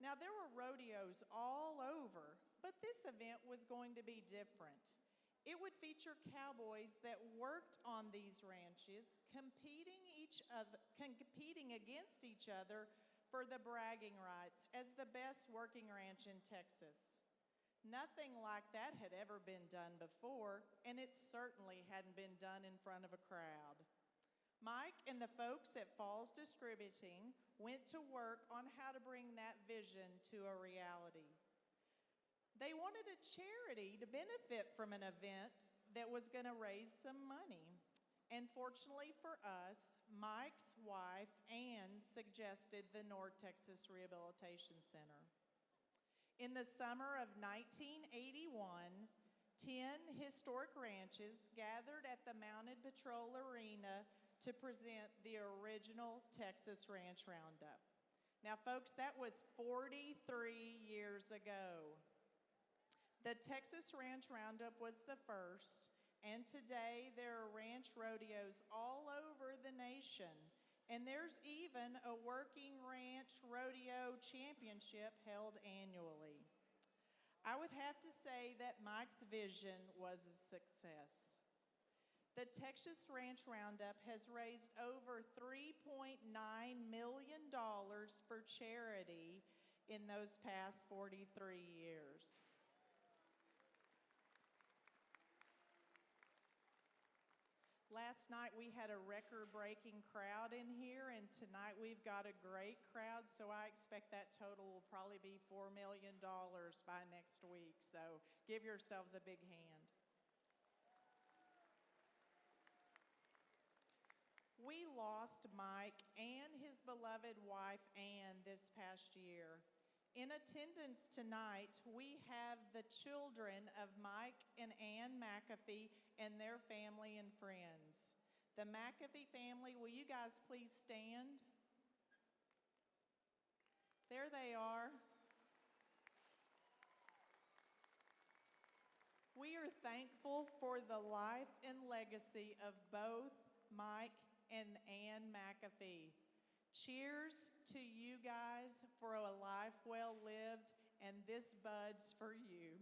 Now, there were rodeos all over, but this event was going to be different. It would feature cowboys that worked on these ranches, competing against each other for the bragging rights as the best working ranch in Texas. Nothing like that had ever been done before, and it certainly hadn't been done in front of a crowd. Mike and the folks at Falls Distributing went to work on how to bring that vision to a reality. They wanted a charity to benefit from an event that was going to raise some money. And fortunately for us, Mike's wife, Ann, suggested the North Texas Rehabilitation Center. In the summer of 1981, 10 historic ranches gathered at the Mounted Patrol Arena to present the original Texas Ranch Roundup. Now, folks, that was 43 years ago. The Texas Ranch Roundup was the first, and today there are ranch rodeos all over the nation. And there's even a working ranch rodeo championship held annually. I would have to say that Mike's vision was a success. The Texas Ranch Roundup has raised over $3.9 million for charity in those past 43 years. Last night we had a record-breaking crowd in here, and tonight we've got a great crowd, so I expect that total will probably be $4 million by next week, so give yourselves a big hand. We lost Mike and his beloved wife, Ann, this past year. In attendance tonight, we have the children of Mike and Ann McAfee and their family and friends. The McAfee family, will you guys please stand? There they are. We are thankful for the life and legacy of both Mike and Ann McAfee. Cheers to you guys for a life well lived, and this bud's for you.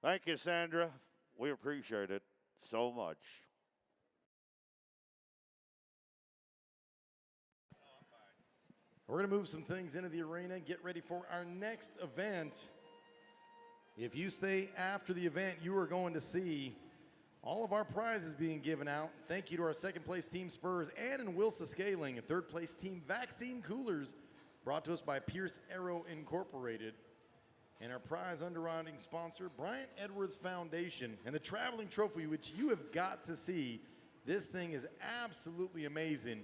Thank you, Sandra. We appreciate it so much. We're going to move some things into the arena, get ready for our next event. If you stay after the event, you are going to see all of our prizes being given out. Thank you to our second place team Spurs and in Wilsa Scaling, third place team Vaccine Coolers, brought to us by Pierce Arrow Incorporated. And our prize underwriting sponsor, Bryant Edwards Foundation, and the traveling trophy, which you have got to see. This thing is absolutely amazing.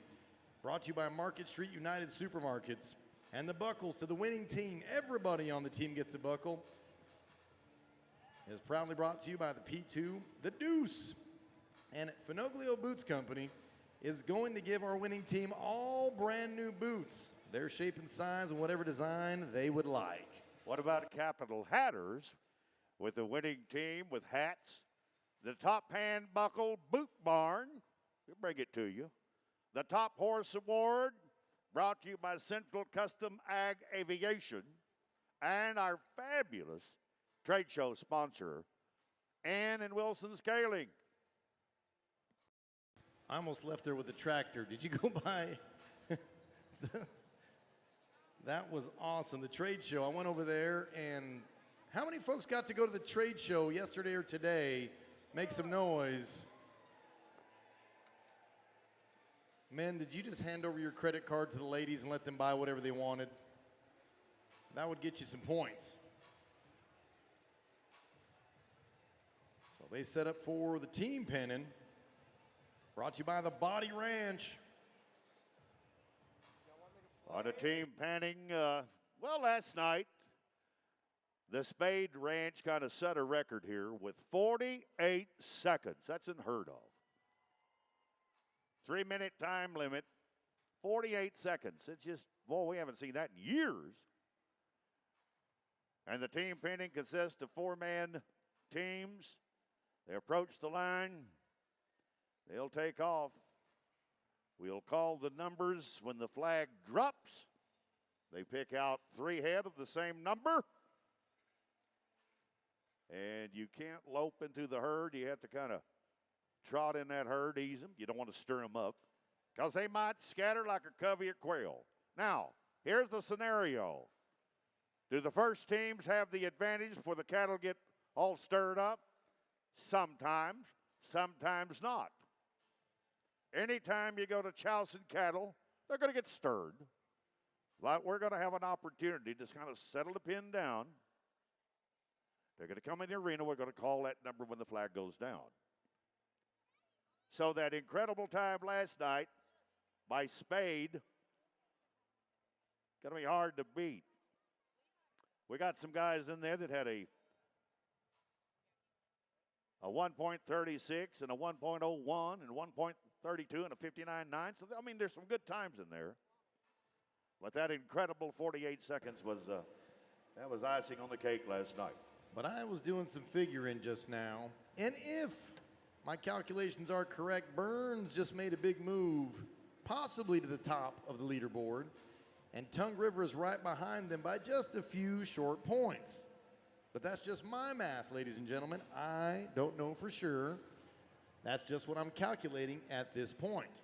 Brought to you by Market Street United Supermarkets. And the buckles to the winning team. Everybody on the team gets a buckle. Is proudly brought to you by the P2, the Deuce. And Finoglio Boots Company is going to give our winning team all brand new boots. Their shape and size and whatever design they would like. What about Capital Hatters with the winning team with hats? The Top Hand Buckle Boot Barn, we'll bring it to you. The Top Horse Award, brought to you by Central Custom Ag Aviation, and our fabulous trade show sponsor, Ann and Wilson Scaling. I almost left there with the tractor. Did you go by? That was awesome. The trade show, I went over there, and how many folks got to go to the trade show yesterday or today? Make some noise. Men, did you just hand over your credit card to the ladies and let them buy whatever they wanted? That would get you some points. So they set up for the team pennon. Brought to you by the Body Ranch. On a team panning, last night, the Spade Ranch kind of set a record here with 48 seconds. That's unheard of. 3-minute time limit, 48 seconds. It's just, boy, we haven't seen that in years. And the team pinning consists of 4-man teams. They approach the line. They'll take off. We'll call the numbers when the flag drops. They pick out 3 head of the same number. And you can't lope into the herd. You have to kind of trot in that herd, ease them. You don't want to stir them up because they might scatter like a covey of quail. Now, here's the scenario. Do the first teams have the advantage before the cattle get all stirred up? Sometimes, sometimes not. Anytime you go to chousing cattle, they're going to get stirred. But we're going to have an opportunity to kind of settle the pin down. They're going to come in the arena. We're going to call that number when the flag goes down. So that incredible time last night by Spade, going to be hard to beat. We got some guys in there that had a 1.36 and a 1.01 and a 1.32 and a 59.9. So, I mean, there's some good times in there. But that incredible 48 seconds was that was icing on the cake last night. But I was doing some figuring just now, and if my calculations are correct, Burns just made a big move, possibly to the top of the leaderboard, and Tongue River is right behind them by just a few short points. But that's just my math, ladies and gentlemen. I don't know for sure. That's just what I'm calculating at this point.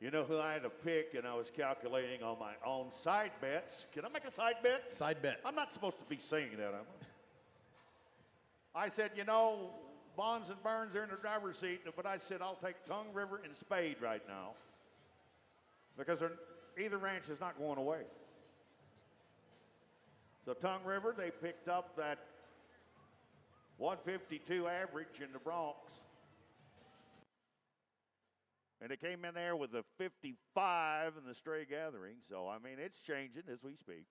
You know who I had to pick, and I was calculating on my own side bets. Can I make a side bet? Side bet. I'm not supposed to be saying that, am I? I said, you know, Bonds and Burns are in the driver's seat, but I said I'll take Tongue River and Spade right now because either ranch is not going away. So Tongue River, they picked up that 152 average in the Bronx. And it came in there with a 55 in the stray gathering. So, I mean, it's changing as we speak.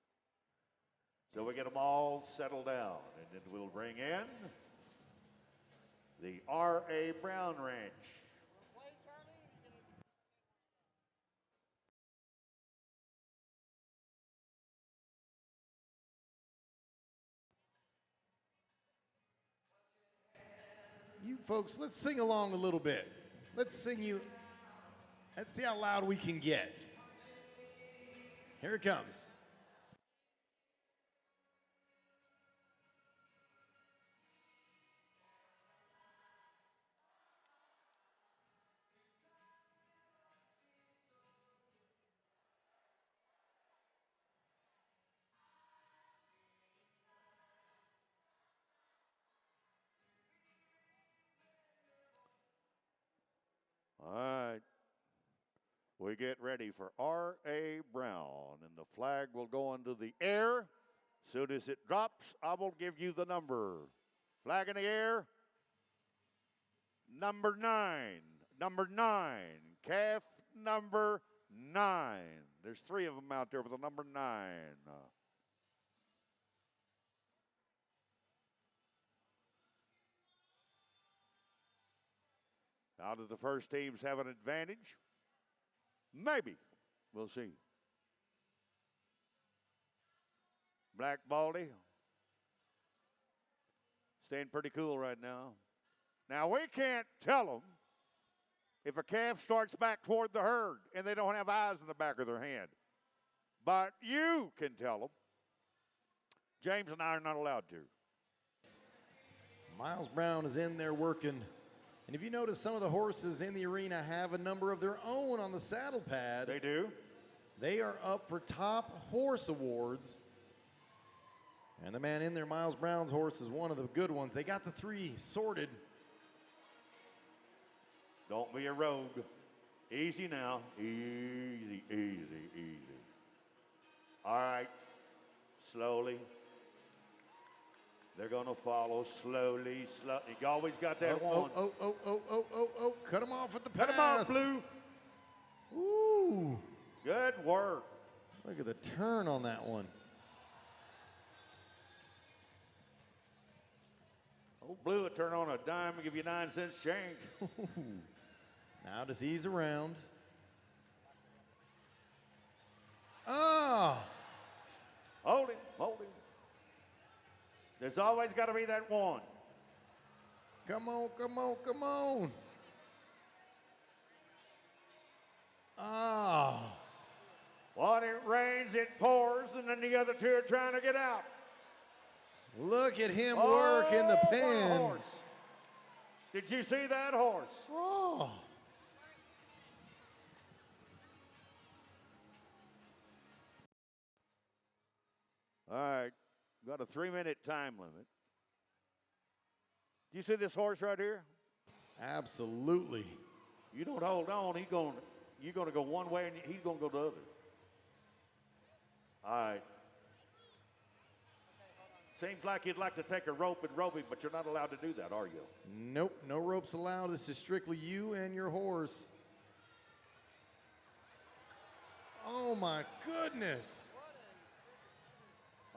So we get them all settled down. And then we'll bring in the R.A. Brown Ranch. You folks, let's sing along a little bit. Let's see how loud we can get. Here it comes. we get ready for R.A. Brown, and the flag will go into the air. Soon as it drops, I will give you the number. Flag in the air. Number 9. Number 9. Calf number 9. There's 3 of them out there with the number 9. Now, do the first teams have an advantage? Maybe. We'll see. Black Baldy staying pretty cool right now. Now, we can't tell them if a calf starts back toward the herd and they don't have eyes in the back of their head. But you can tell them. James and I are not allowed to. Miles Brown is in there working. And if you notice, some of the horses in the arena have a number of their own on the saddle pad. They do. They are up for top horse awards. And the man in there, Miles Brown's horse, is one of the good ones. They got the 3 sorted. Don't be a rogue. Easy now. Easy, easy, easy. All right. Slowly. They're going to follow slowly, slowly. You always got that one. Oh. Cut him off at the pass. Cut him off, Blue. Ooh. Good work. Look at the turn on that one. Old Blue would turn on a dime and give you 9 cents change. Now just ease around. Ah! Hold him, hold him. There's always got to be that one. Come on, come on, come on. Ah. When it rains, it pours, and then the other 2 are trying to get out. Look at him work in the what a pen. Horse. Did you see that horse? Oh. All right, got a 3-minute time limit. Do you see this horse right here? Absolutely. You don't hold on, you're going to go one way and he's going to go the other. All right. Seems like you'd like to take a rope and rope him, but you're not allowed to do that, are you? Nope, no ropes allowed. This is strictly you and your horse. Oh my goodness.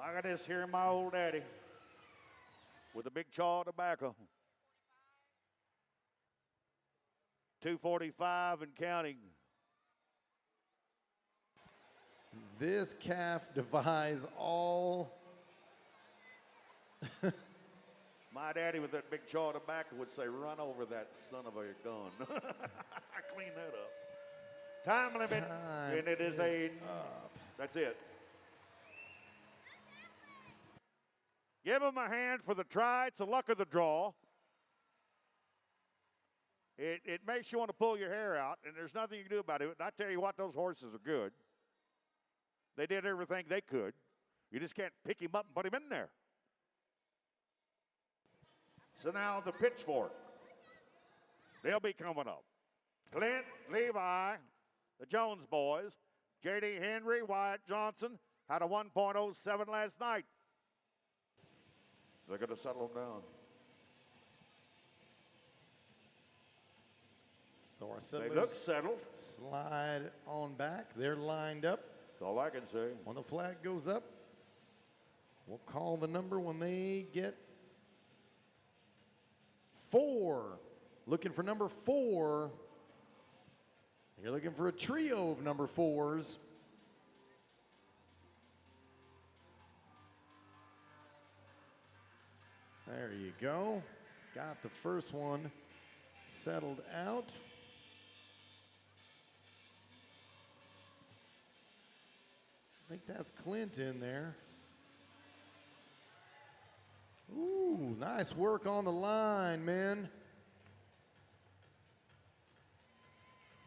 I got this here, my old daddy, with a big chaw of tobacco. 245 and counting. This calf defies all. My daddy with that big chaw of tobacco would say, run over that son of a gun. I clean that up. Time limit, and it is up. That's it. Give him a hand for the try. It's the luck of the draw. It makes you want to pull your hair out, and there's nothing you can do about it. And I tell you what, those horses are good. They did everything they could. You just can't pick him up and put him in there. So now the pitchfork. They'll be coming up. Clint, Levi, the Jones boys, J.D. Henry, Wyatt Johnson had a 1.07 last night. They're going to settle them down. So our They settlers look settled. slide on back. They're lined up. That's all I can say. When the flag goes up, we'll call the number when they get 4. Looking for number 4. You're looking for a trio of number 4s. There you go. Got the first one settled out. I think that's Clint in there. Ooh, nice work on the line, man.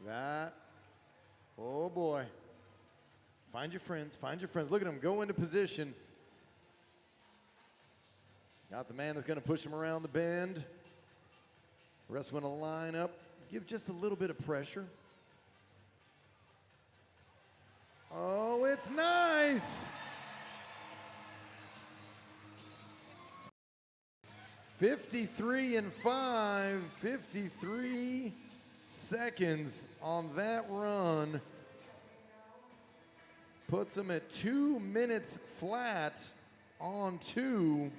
That, oh boy. Find your friends, find your friends. Look at him go into position. Got the man that's going to push him around the bend. The rest want to line up. Give just a little bit of pressure. Oh, it's nice. 53-5, 53 seconds on that run. Puts him at 2 minutes flat on 2.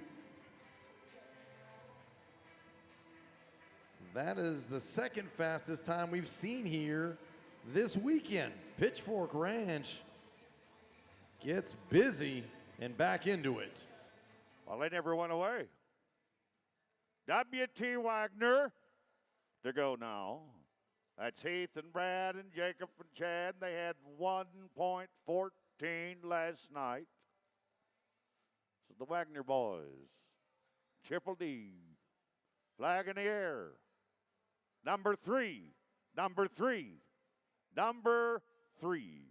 That is the second fastest time we've seen here this weekend. Pitchfork Ranch gets busy and back into it. Well, they never went away. W.T. Wagner to go now. That's Heath and Brad and Jacob and Chad. They had 1.14 last night. So the Wagner boys. Triple D. Flag in the air. Number 3. Number 3. Number 3.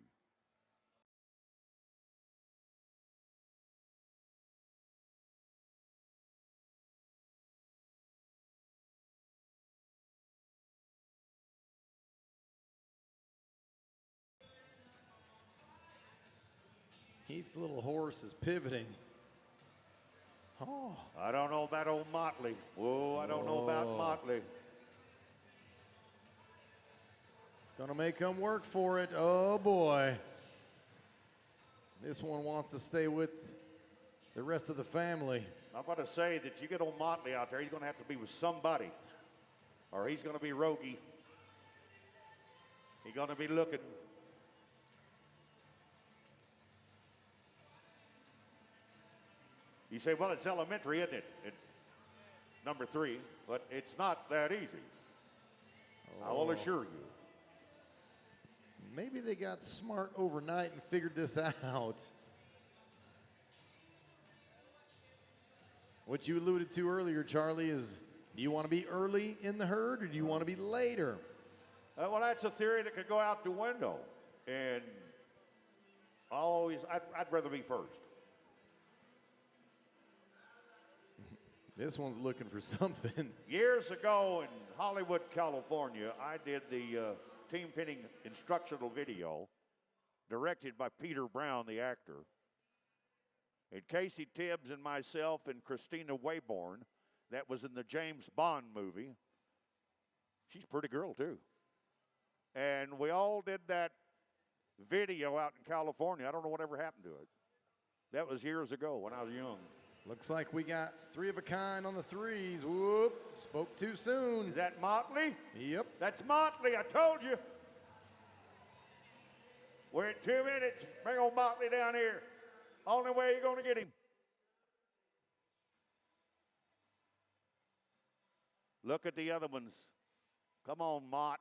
Heath's little horse is pivoting. Oh. I don't know about old Motley. Whoa, I don't know about Motley. It's going to make him work for it. Oh, boy. This one wants to stay with the rest of the family. I'm going to say that you get old Motley out there, he's going to have to be with somebody, or he's going to be roguey. He's going to be looking. You say, well, it's elementary, isn't it? Number 3, but it's not that easy. I will assure you. Maybe they got smart overnight and figured this out. What you alluded to earlier, Charlie, is do you want to be early in the herd or do you want to be later? Well, that's a theory that could go out the window. And I'd rather be first. This one's looking for something. Years ago in Hollywood, California, I did the team pinning instructional video directed by Peter Brown, the actor. And Casey Tibbs and myself and Christina Wayborn, that was in the James Bond movie. She's a pretty girl, too. And we all did that video out in California. I don't know whatever happened to it. That was years ago when I was young. Looks like we got 3 of a kind on the 3s. Whoop, spoke too soon. Is that Motley? Yep. That's Motley, I told you. We're at 2 minutes. Bring old Motley down here. Only way you're going to get him. Look at the other ones. Come on, Mott.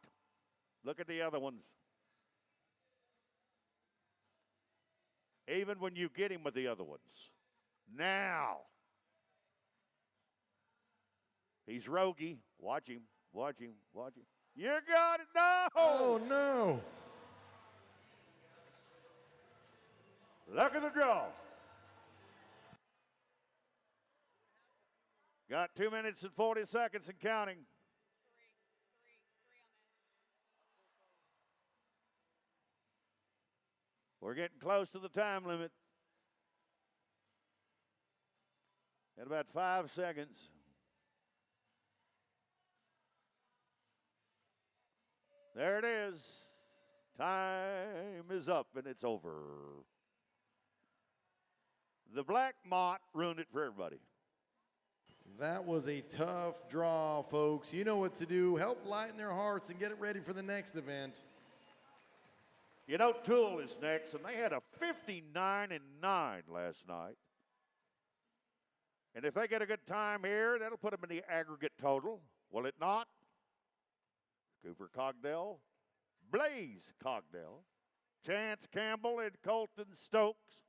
Look at the other ones. Even when you get him with the other ones. Now. He's roguey. Watch him. Watch him. Watch him. You got it. No. Oh, no. Look at the draw. Got 2 minutes and 40 seconds and counting. We're getting close to the time limit. In about 5 seconds. There it is. Time is up and it's over. The black Mott ruined it for everybody. That was a tough draw, folks. You know what to do. Help lighten their hearts and get it ready for the next event. You know, Tool is next, and they had a 59-9 last night. And if they get a good time here, that'll put them in the aggregate total. Will it not? Cooper Cogdell, Blaze Cogdell, Chance Campbell, and Colton Stokes.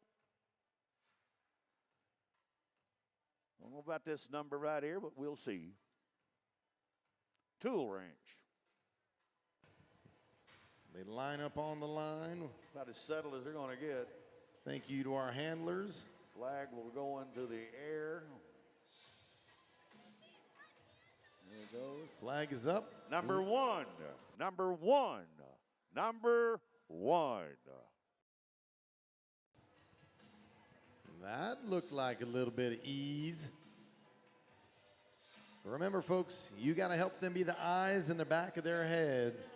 I don't know about this number right here, but we'll see. Tool Ranch. They line up on the line. About as settled as they're going to get. Thank you to our handlers. Flag will go into the air. There it goes. Flag is up. Number 1. Number 1. Number 1. That looked like a little bit of ease. Remember, folks, you got to help them be the eyes in the back of their heads.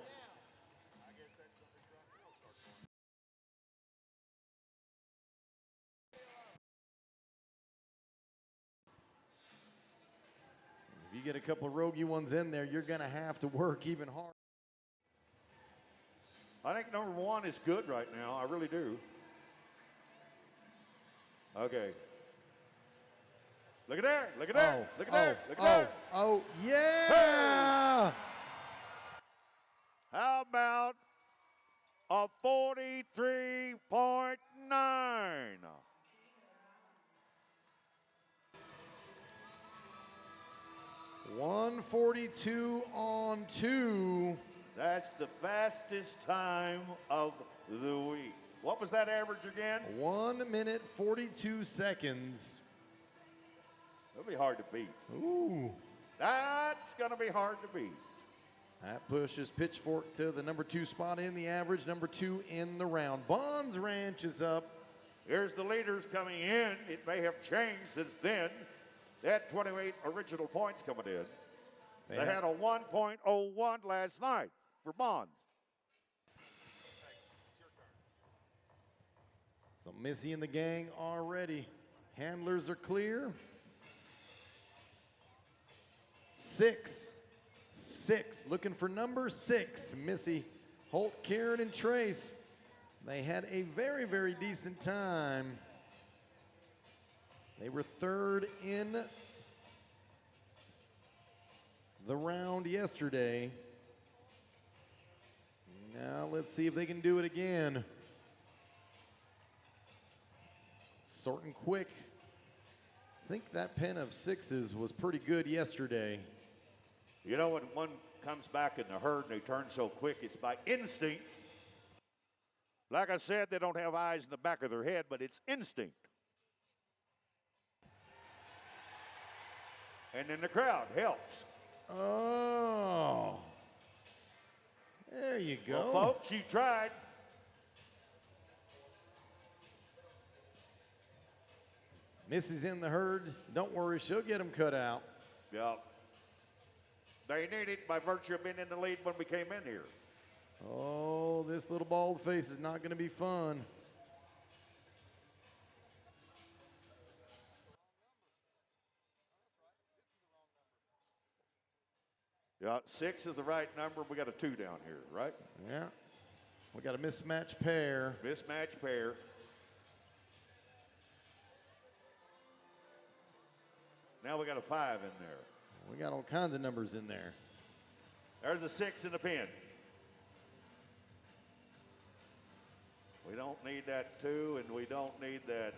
If you get a couple of roguey ones in there, you're going to have to work even harder. I think number 1 is good right now. I really do. Okay. Look at there. Look at there. Look at there. Look at there. Oh, yeah. How about a 43.9? 142 on 2. That's the fastest time of the week. What was that average again? 1 minute, 42 seconds. It'll be hard to beat. Ooh. That's going to be hard to beat. That pushes Pitchfork to the number 2 spot in the average, number 2 in the round. Bonds Ranch is up. Here's the leaders coming in. It may have changed since then. They had 28 original points coming in. They had a 1.01 last night for Bonds. So Missy and the gang are ready. Handlers are clear. 6. Looking for number 6. Missy, Holt, Karen, and Trace. They had a very, very decent time. They were 3rd in the round yesterday. Now let's see if they can do it again. Sorting quick. I think that pen of 6s was pretty good yesterday. You know, when one comes back in the herd and they turn so quick, it's by instinct. Like I said, they don't have eyes in the back of their head, but it's instinct. And then the crowd helps. Oh. There you go. Well, folks, you tried. Missy's in the herd. Don't worry, she'll get them cut out. Yeah. They need it by virtue of being in the lead when we came in here. Oh, this little bald face is not going to be fun. Yeah, 6 is the right number. We got a 2 down here, right? Yeah. We got a mismatched pair. Mismatched pair. Now we got a 5 in there. We got all kinds of numbers in there. There's a 6 in the pen. We don't need that 2, and we don't need that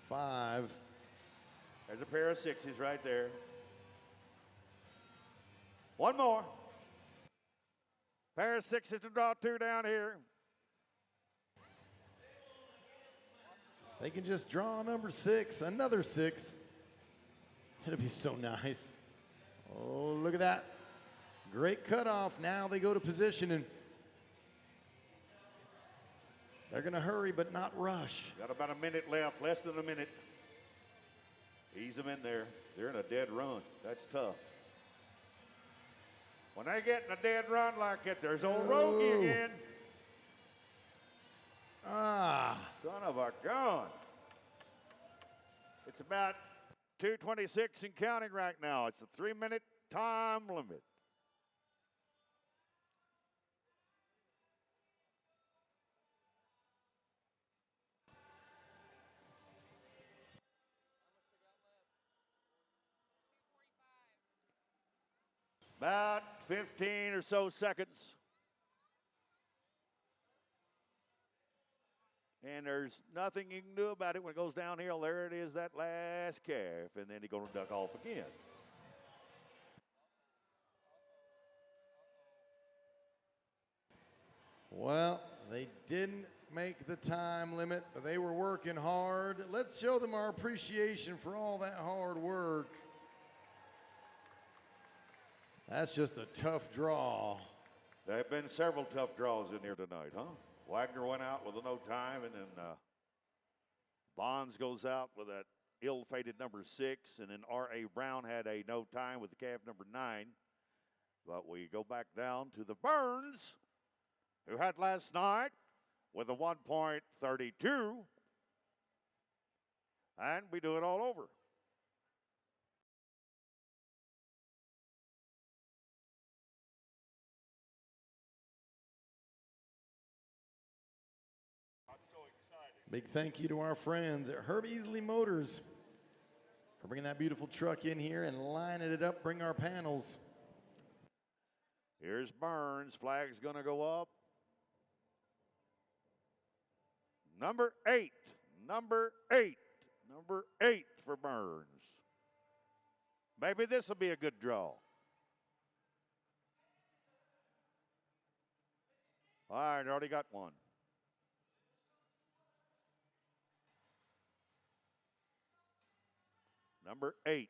5. There's a pair of 6s right there. One more. Pair of 6s to draw 2 down here. They can just draw number 6, another 6. It'll be so nice. Oh, look at that. Great cutoff. Now they go to position, and they're going to hurry but not rush. Got about a minute left, less than a minute. Ease them in there. They're in a dead run. That's tough. When they get in a dead run like that, there's old Rogie again. Ah. Son of a gun. It's about 2:26 and counting right now. It's a 3-minute time limit. About 15 or so seconds. And there's nothing you can do about it when it goes downhill. There it is, that last calf, and then he's going to duck off again. Well, they didn't make the time limit, but they were working hard. Let's show them our appreciation for all that hard work. That's just a tough draw. There have been several tough draws in here tonight, huh? Wagner went out with a no time, and then Bonds goes out with that ill-fated number 6, and then R.A. Brown had a no time with the calf number 9. But we go back down to the Burns, who had last night with a 1.32. And we do it all over. Big thank you to our friends at Herb Easley Motors for bringing that beautiful truck in here and lining it up, bring our panels. Here's Burns. Flag's going to go up. Number 8. Number 8. Number 8 for Burns. Maybe this will be a good draw. All right, already got one. Number 8.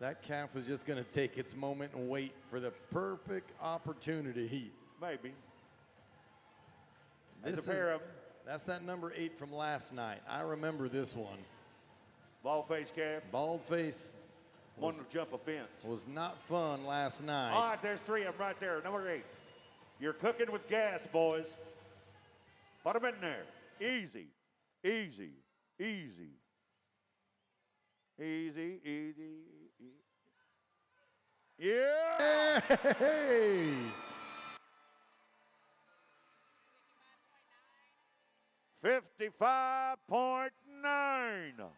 That calf was just going to take its moment and wait for the perfect opportunity. Maybe. This is, that's that number 8 from last night. I remember this one. Bald face calf. Bald face. One to jump a fence. Was not fun last night. All right, there's 3 of them right there. Number 8. You're cooking with gas, boys. Put them in there. Easy, easy, easy. Easy, easy, easy. Yeah! Hey! $55.9.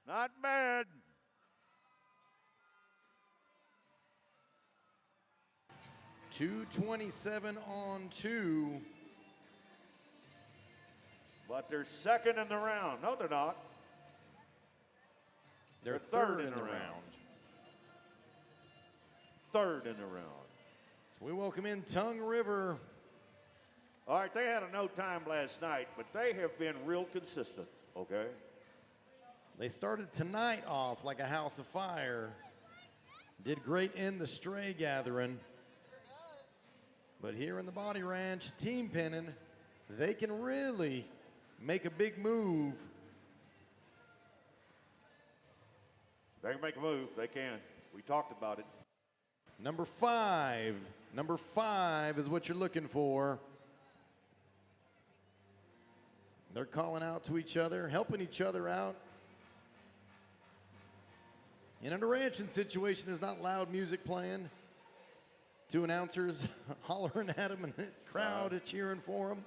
Not bad. $227 on 2. But they're second in the round. No, they're not. They're third in the round. Third in the round. So we welcome in Tongue River. All right, they had a no time last night, but they have been real consistent, okay? They started tonight off like a house of fire. Did great in the stray gathering. But here in the Body Ranch, team pinning, they can really make a big move. They can make a move. They can. We talked about it. Number 5. Number 5 is what you're looking for. They're calling out to each other, helping each other out. In a ranching situation, there's not loud music playing. 2 announcers hollering at them and the crowd cheering for them.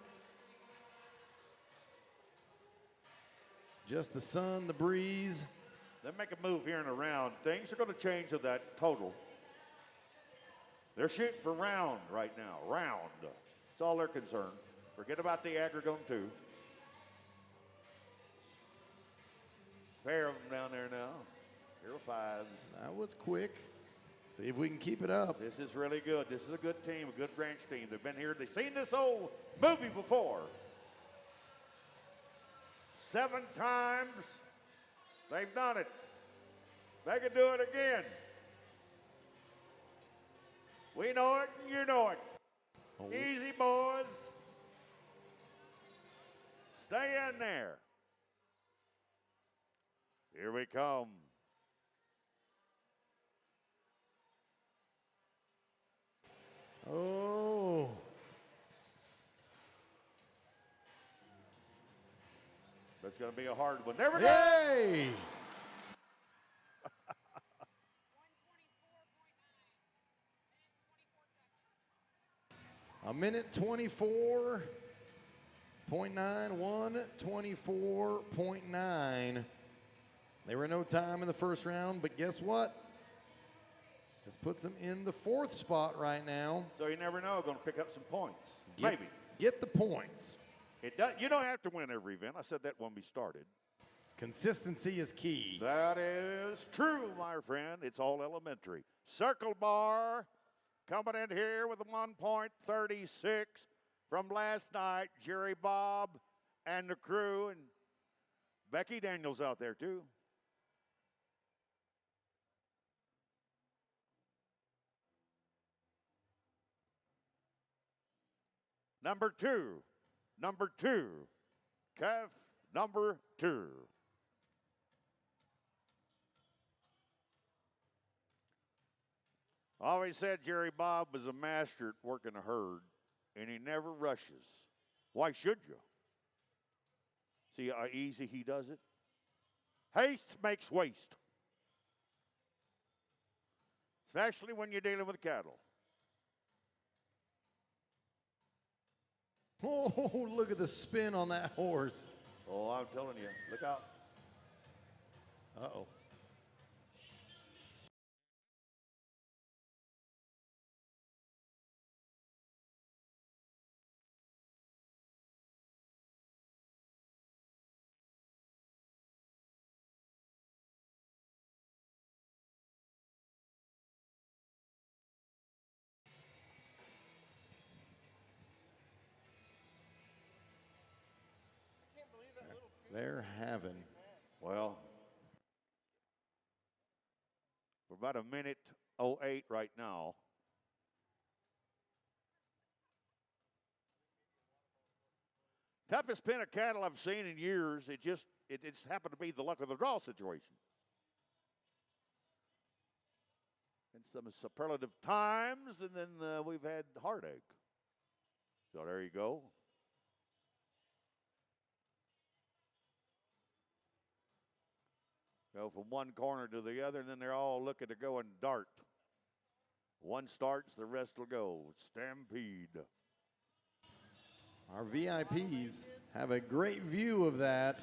Just the sun, the breeze. They make a move here in a round. Things are going to change with that total. They're shooting for round right now. Round. That's all they're concerned. Forget about the aggregate on 2. Fair of them down there now. 0-5s. That was quick. See if we can keep it up. This is really good. This is a good team, a good ranch team. They've been here. They've seen this old movie before. 7 times. They've done it. They can do it again. We know it, and you know it. Oh. Easy, boys. Stay in there. Here we come. Oh. That's going to be a hard one. There we go. Hey! A minute 24.9, 1:24.9. They were no time in the first round, but guess what? This puts them in the 4th spot right now. So you never know, going to pick up some points. Maybe. Get the points. It does, you don't have to win every event. I said that when we started. Consistency is key. That is true, my friend. It's all elementary. Circle bar coming in here with a 1.36 from last night. Jerry Bob and the crew, and Becky Daniels out there too. Number two. Calf number 2. I always said Jerry Bob was a master at working a herd, and he never rushes. Why should you? See how easy he does it? Haste makes waste, especially when you're dealing with cattle. Oh, look at the spin on that horse. Oh, I'm telling you, look out. Uh-oh. They're having. Well, we're about a minute 08 right now. Toughest pen of cattle I've seen in years. It just happened to be the luck of the draw situation. And some superlative times, and then we've had heartache. So there you go. Go from one corner to the other, and then they're all looking to go and dart. One starts, the rest will go. Stampede. Our VIPs have a great view of that.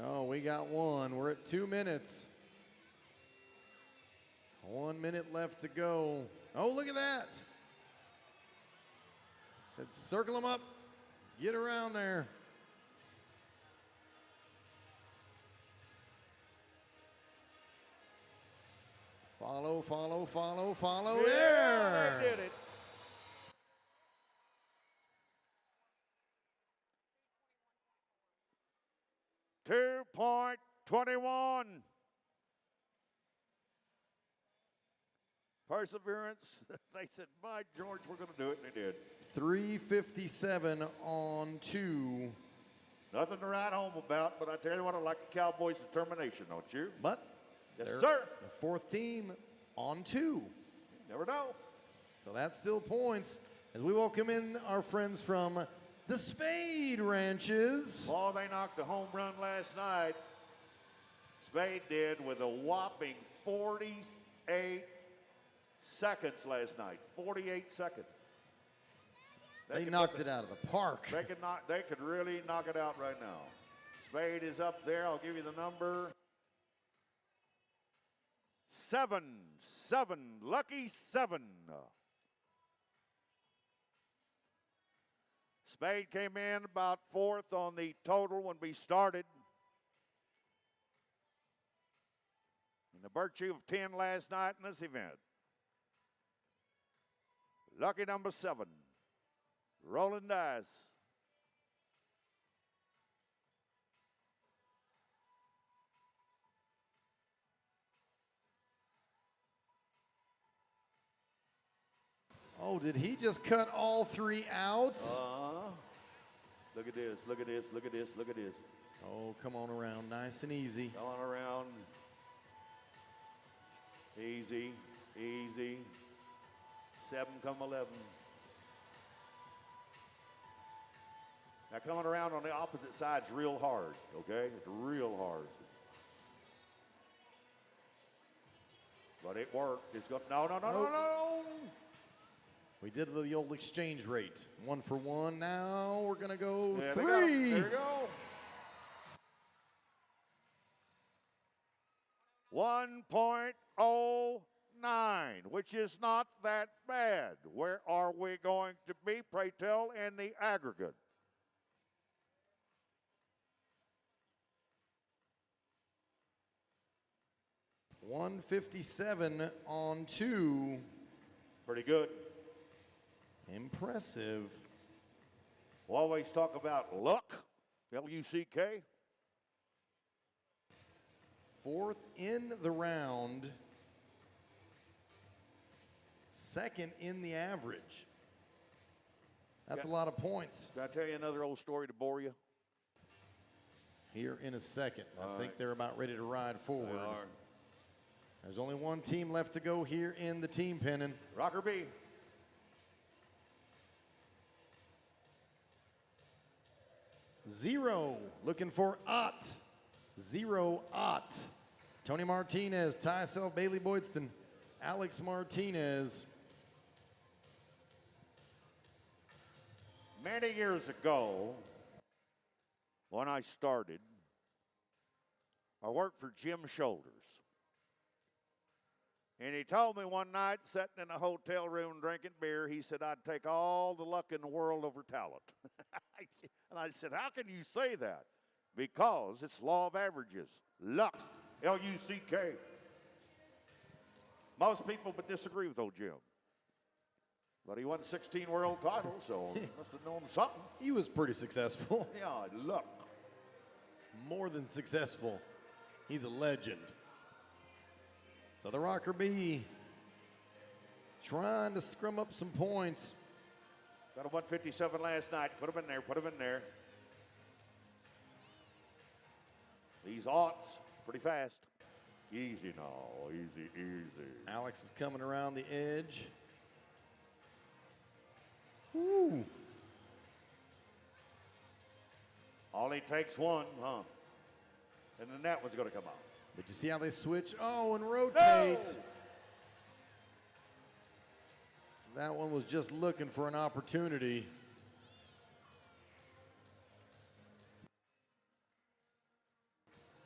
Oh, we got one. We're at 2 minutes. 1 minute left to go. Oh, look at that. Said circle them up. Get around there. Follow, follow, follow, follow. Yeah, there. they did it. .21. Perseverance. They said, by George, we're going to do it, and they did. 3:57 on 2. Nothing to write home about, but I tell you what, I like the Cowboys' determination, don't you? But Yes, they're sir. the fourth team on 2. You never know. So that's still points as we welcome in our friends from the Spade Ranches. Oh, they knocked a home run last night. Spade did with a whopping 48 seconds last night. 48 seconds. They knocked it out of the park. They could really knock it out right now. Spade is up there. I'll give you the number. 7. Lucky 7. Spade came in about 4th on the total when we started. And the virtue of 10 last night in this event. Lucky number 7. Rolling dice. Oh, did he just cut all 3 out? Look at this, look at this, look at this, look at this. Oh, come on around, nice and easy. Come on around. Easy, easy. 7 come 11. Now coming around on the opposite side's real hard, okay? It's real hard. But it worked. It's going, no. We did the old exchange rate. 1 for 1. Now we're going to go Yeah, 3. there you go. 1.09, which is not that bad. Where are we going to be, pray tell, in the aggregate? $157 on 2. Pretty good. Impressive. We'll always talk about luck, L-U-C-K. 4th in the round, 2nd in the average. That's a lot of points. Can I tell you another old story to bore you? Here in a second. I think right. they're about ready to ride forward. They are. There's only one team left to go here in the team pennon. Rocker B. Zero, looking for Ott. 0 Ott. Tony Martinez, Tysel Bailey Boydston, Alex Martinez. Many years ago, when I started, I worked for Jim Shoulders. And he told me one night, sitting in a hotel room drinking beer, he said, I'd take all the luck in the world over talent. And I said, how can you say that? Because it's law of averages. Luck. L-U-C-K. Most people would disagree with old Jim. But he won 16 world titles, so he must have known something. He was pretty successful. Yeah, luck. More than successful. He's a legend. So the Rocker Bee trying to scrum up some points. Got a 157 last night. Put him in there, put him in there. These Otts, pretty fast. Easy now, easy, easy. Alex is coming around the edge. Woo. Only takes one, huh? And then that one's going to come out. But you see how they switch? Oh, and rotate. No! That one was just looking for an opportunity.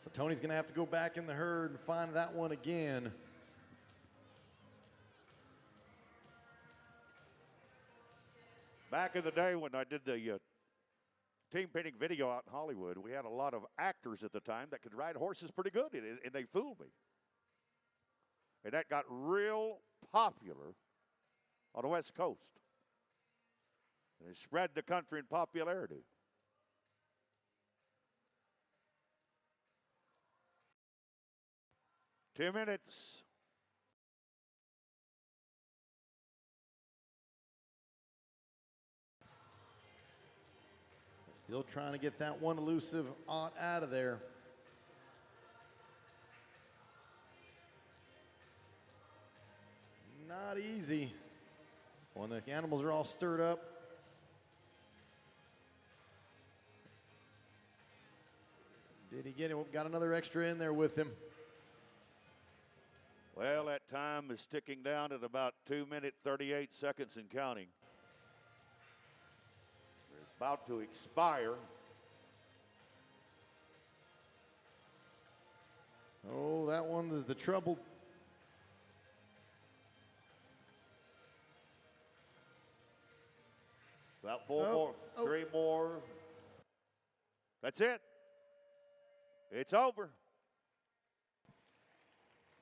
So Tony's going to have to go back in the herd and find that one again. Back in the day when I did the team painting video out in Hollywood, we had a lot of actors at the time that could ride horses pretty good, and they fooled me. And that got real popular on the West Coast. And it spread the country in popularity. Two minutes. Still trying to get that one elusive Ott out of there. Not easy. When the animals are all stirred up. Did he get it? Got another extra in there with him. Well, that time is ticking down at about 2 minutes, 38 seconds and counting. We're about to expire. Oh, that one is the trouble. About four more, three more. That's it. It's over.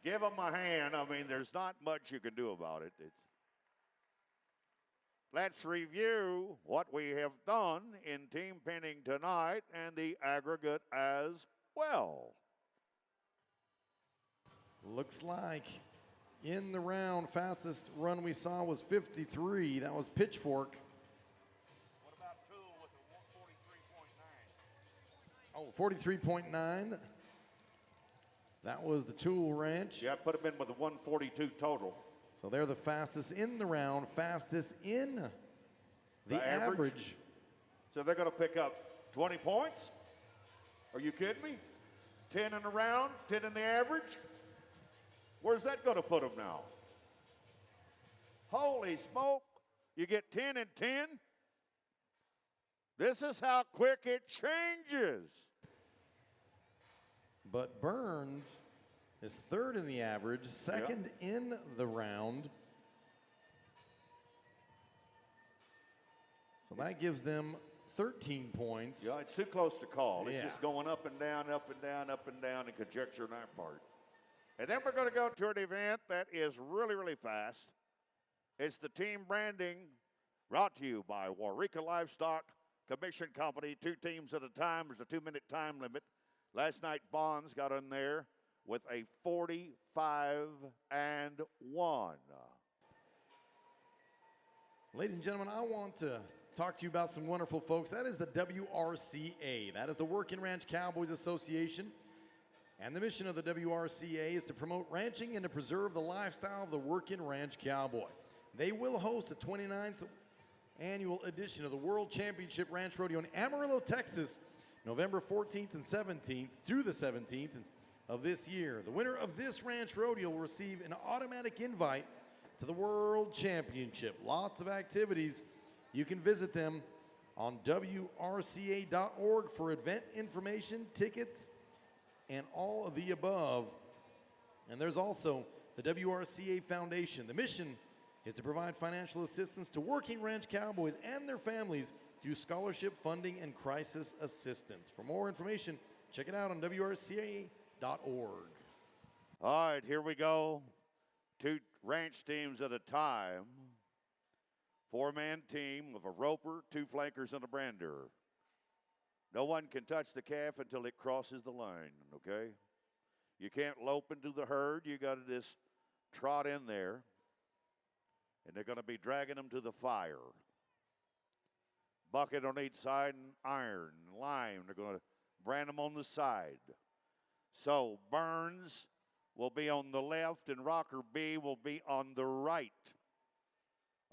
Give them a hand. I mean, there's not much you can do about it. Let's review what we have done in team pinning tonight and the aggregate as well. Looks like in the round, fastest run we saw was 53. That was Pitchfork. What about Tool with a 43.9? Oh, 43.9. That was the Tool Ranch. Yeah, put them in with a 142 total. So they're the fastest in the round, fastest in the average. So they're going to pick up 20 points? Are you kidding me? 10 in the round, 10 in the average? Where's that going to put them now? Holy smoke. You get 10 and 10? This is how quick it changes. But Burns is third in the average, second in the round. So that gives them 13 points. Yeah, it's too close to call. It's Yeah. just going up and down, up and down, up and down, and conjecture on our part. And then we're going to go to an event that is really, really fast. It's the team branding brought to you by Waurika Livestock Commission Company. 2 teams at a time. There's a 2-minute time limit. Last night, Bonds got in there with a 45-1. Ladies and gentlemen, I want to talk to you about some wonderful folks. That is the WRCA. That is the Working Ranch Cowboys Association. And the mission of the WRCA is to promote ranching and to preserve the lifestyle of the working ranch cowboy. They will host the 29th annual edition of the World Championship Ranch Rodeo in Amarillo, Texas, November 14th and 17th through the 17th of this year. The winner of this ranch rodeo will receive an automatic invite to the World Championship. Lots of activities. You can visit them on WRCA.org for event information, tickets, and all of the above. And there's also the WRCA Foundation. The mission is to provide financial assistance to working ranch cowboys and their families through scholarship funding and crisis assistance. For more information, check it out on WRCA.org. All right, here we go. 2 ranch teams at a time. 4-man team with a roper, 2 flankers, and a brander. No one can touch the calf until it crosses the line, okay? You can't lope into the herd. You got to just trot in there. And they're going to be dragging them to the fire. Bucket on each side and iron, lime. They're going to brand them on the side. So Burns will be on the left and Rocker B will be on the right.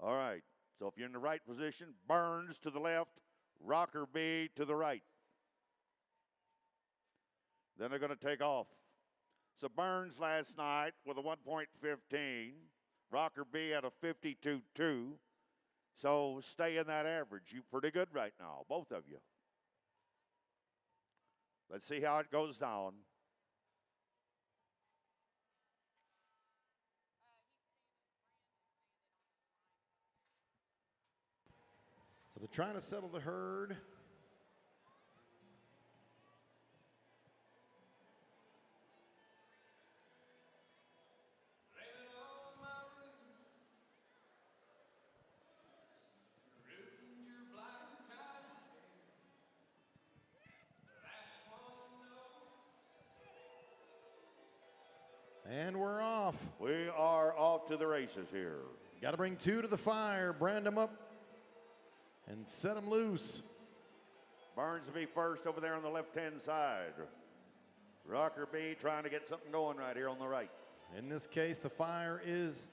All right. So if you're in the right position, Burns to the left, Rocker B to the right. Then they're going to take off. So Burns last night with a 1.15. Rocker B at a 52.2. So stay in that average. You're pretty good right now, both of you. Let's see how it goes down. So they're trying to settle the herd. And we're off. We are off to the races here. Got to bring 2 to the fire, brand them up, and set them loose. Burns will be first over there on the left-hand side. Rocker B trying to get something going right here on the right. In this case, the fire is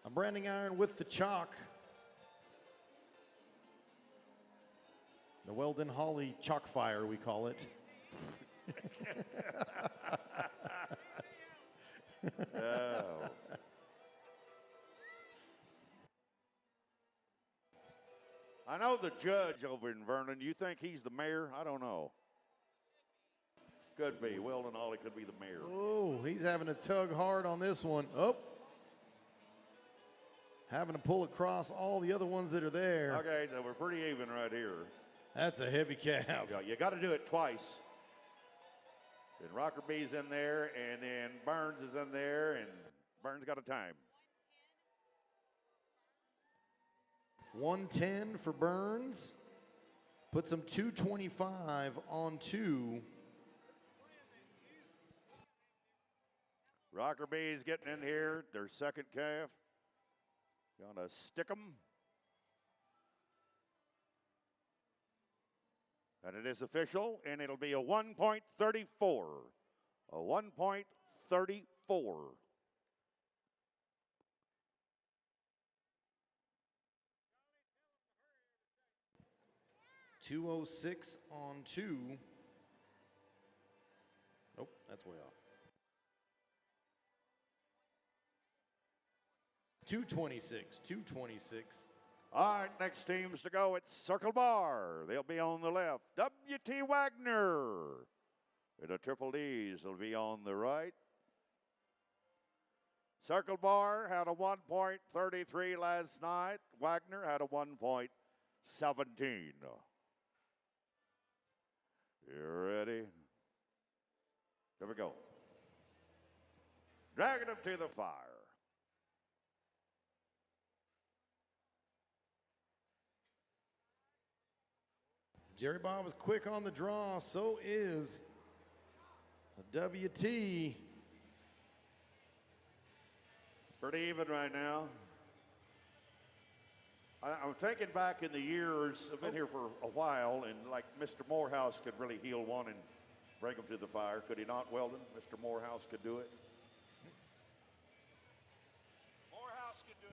a branding iron with the chalk. The Weldon Hawley chalk fire, we call it. Oh. I know the judge over in Vernon. You think he's the mayor? I don't know. Could be. Weldon Hawley could be the mayor. Oh, he's having to tug hard on this one. Oh. Having to pull across all the other ones that are there. Okay, so we're pretty even right here. That's a heavy calf. You got to do it twice. Then Rocker B's in there, and then Burns is in there, and Burns got a time. 110 for Burns. Puts him 225 on 2. Rocker B's getting in here, their second calf. Gonna stick them. And it is official, and it'll be a 1.34. A 1.34. .206 on 2. Nope, that's way off. 226, 226. All right, next teams to go. It's Circle Bar. They'll be on the left. W.T. Wagner. And the Triple D's will be on the right. Circle Bar had a 1.33 last night. Wagner had a 1.17. You ready? Here we go. Dragging them to the fire. Jerry Bob was quick on the draw. So is WT. Pretty even right now. I'm thinking back in the years, I've been here for a while, and like Mr. Morehouse could really heal one and bring them to the fire. Could he not, Weldon? Mr. Morehouse could do it. Morehouse could do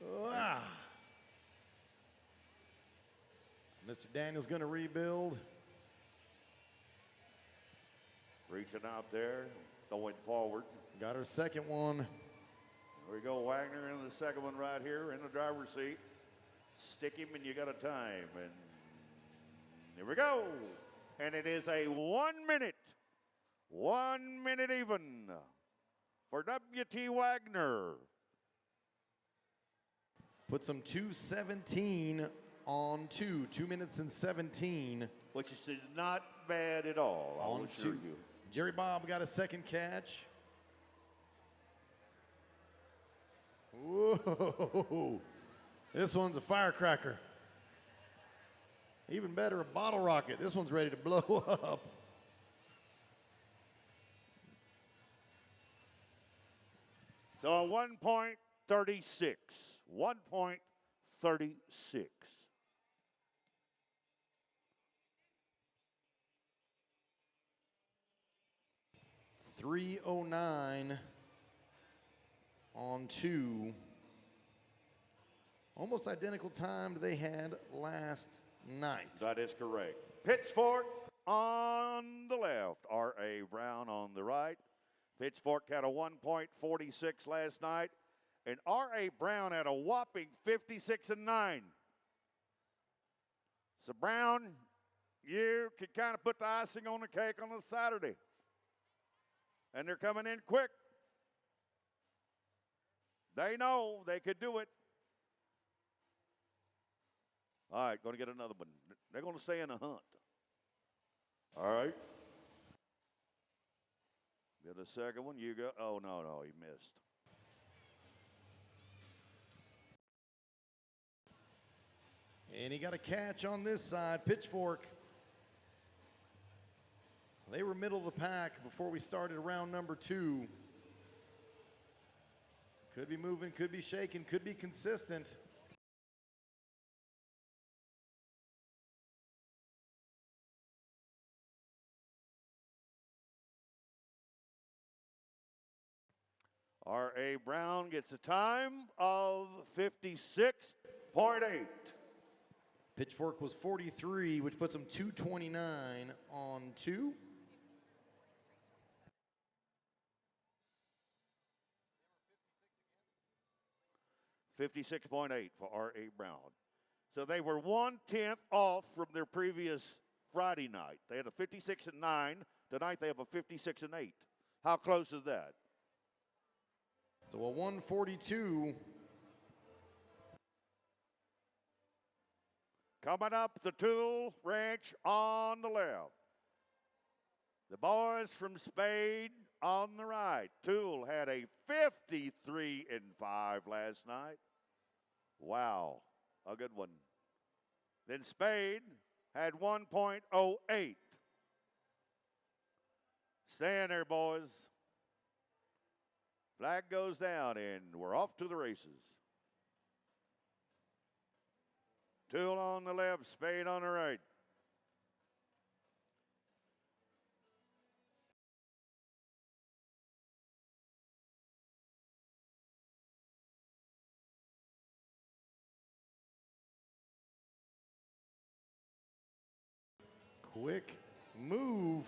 it. Ah. Mr. Daniel's going to rebuild. Reaching out there, going forward. Got her second one. There we go, Wagner in the second one right here in the driver's seat. Stick him and you got a time. And here we go. And it is a 1 minute. 1 minute even for W.T. Wagner. Puts them 2:17 on 2. 2 minutes and 17. Which is not bad at all, I'll assure you. Jerry Bob got a second catch. Whoa. This one's a firecracker. Even better, a bottle rocket. This one's ready to blow up. So 1.36. 1.36. It's 3:09 on 2. Almost identical time they had last night. That is correct. Pitchfork on the left, R.A. Brown on the right. Pitchfork had a 1.46 last night, and R.A. Brown had a whopping 56-9. So Brown, you could kind of put the icing on the cake on a Saturday. And they're coming in quick. They know they could do it. All right, going to get another one. They're going to stay in the hunt. All right. Get a second one. You go. Oh, no, he missed. And he got a catch on this side. Pitchfork. They were middle of the pack before we started round number 2. Could be moving, could be shaking, could be consistent. R.A. Brown gets a time of 56.8. Pitchfork was 43, which puts him 2:29 on 2. $56.8 for R.A. Brown. So they were 1/10 off from their previous Friday night. They had a 56-9. Tonight they have a 56-8. How close is that? So a 142. Coming up, the Tool Ranch on the left. The boys from Spade on the right. Tool had a 53-5 last night. Wow, a good one. Then Spade had 1.08. Stay in there, boys. Flag goes down, and we're off to the races. Tool on the left, Spade on the right. Quick move.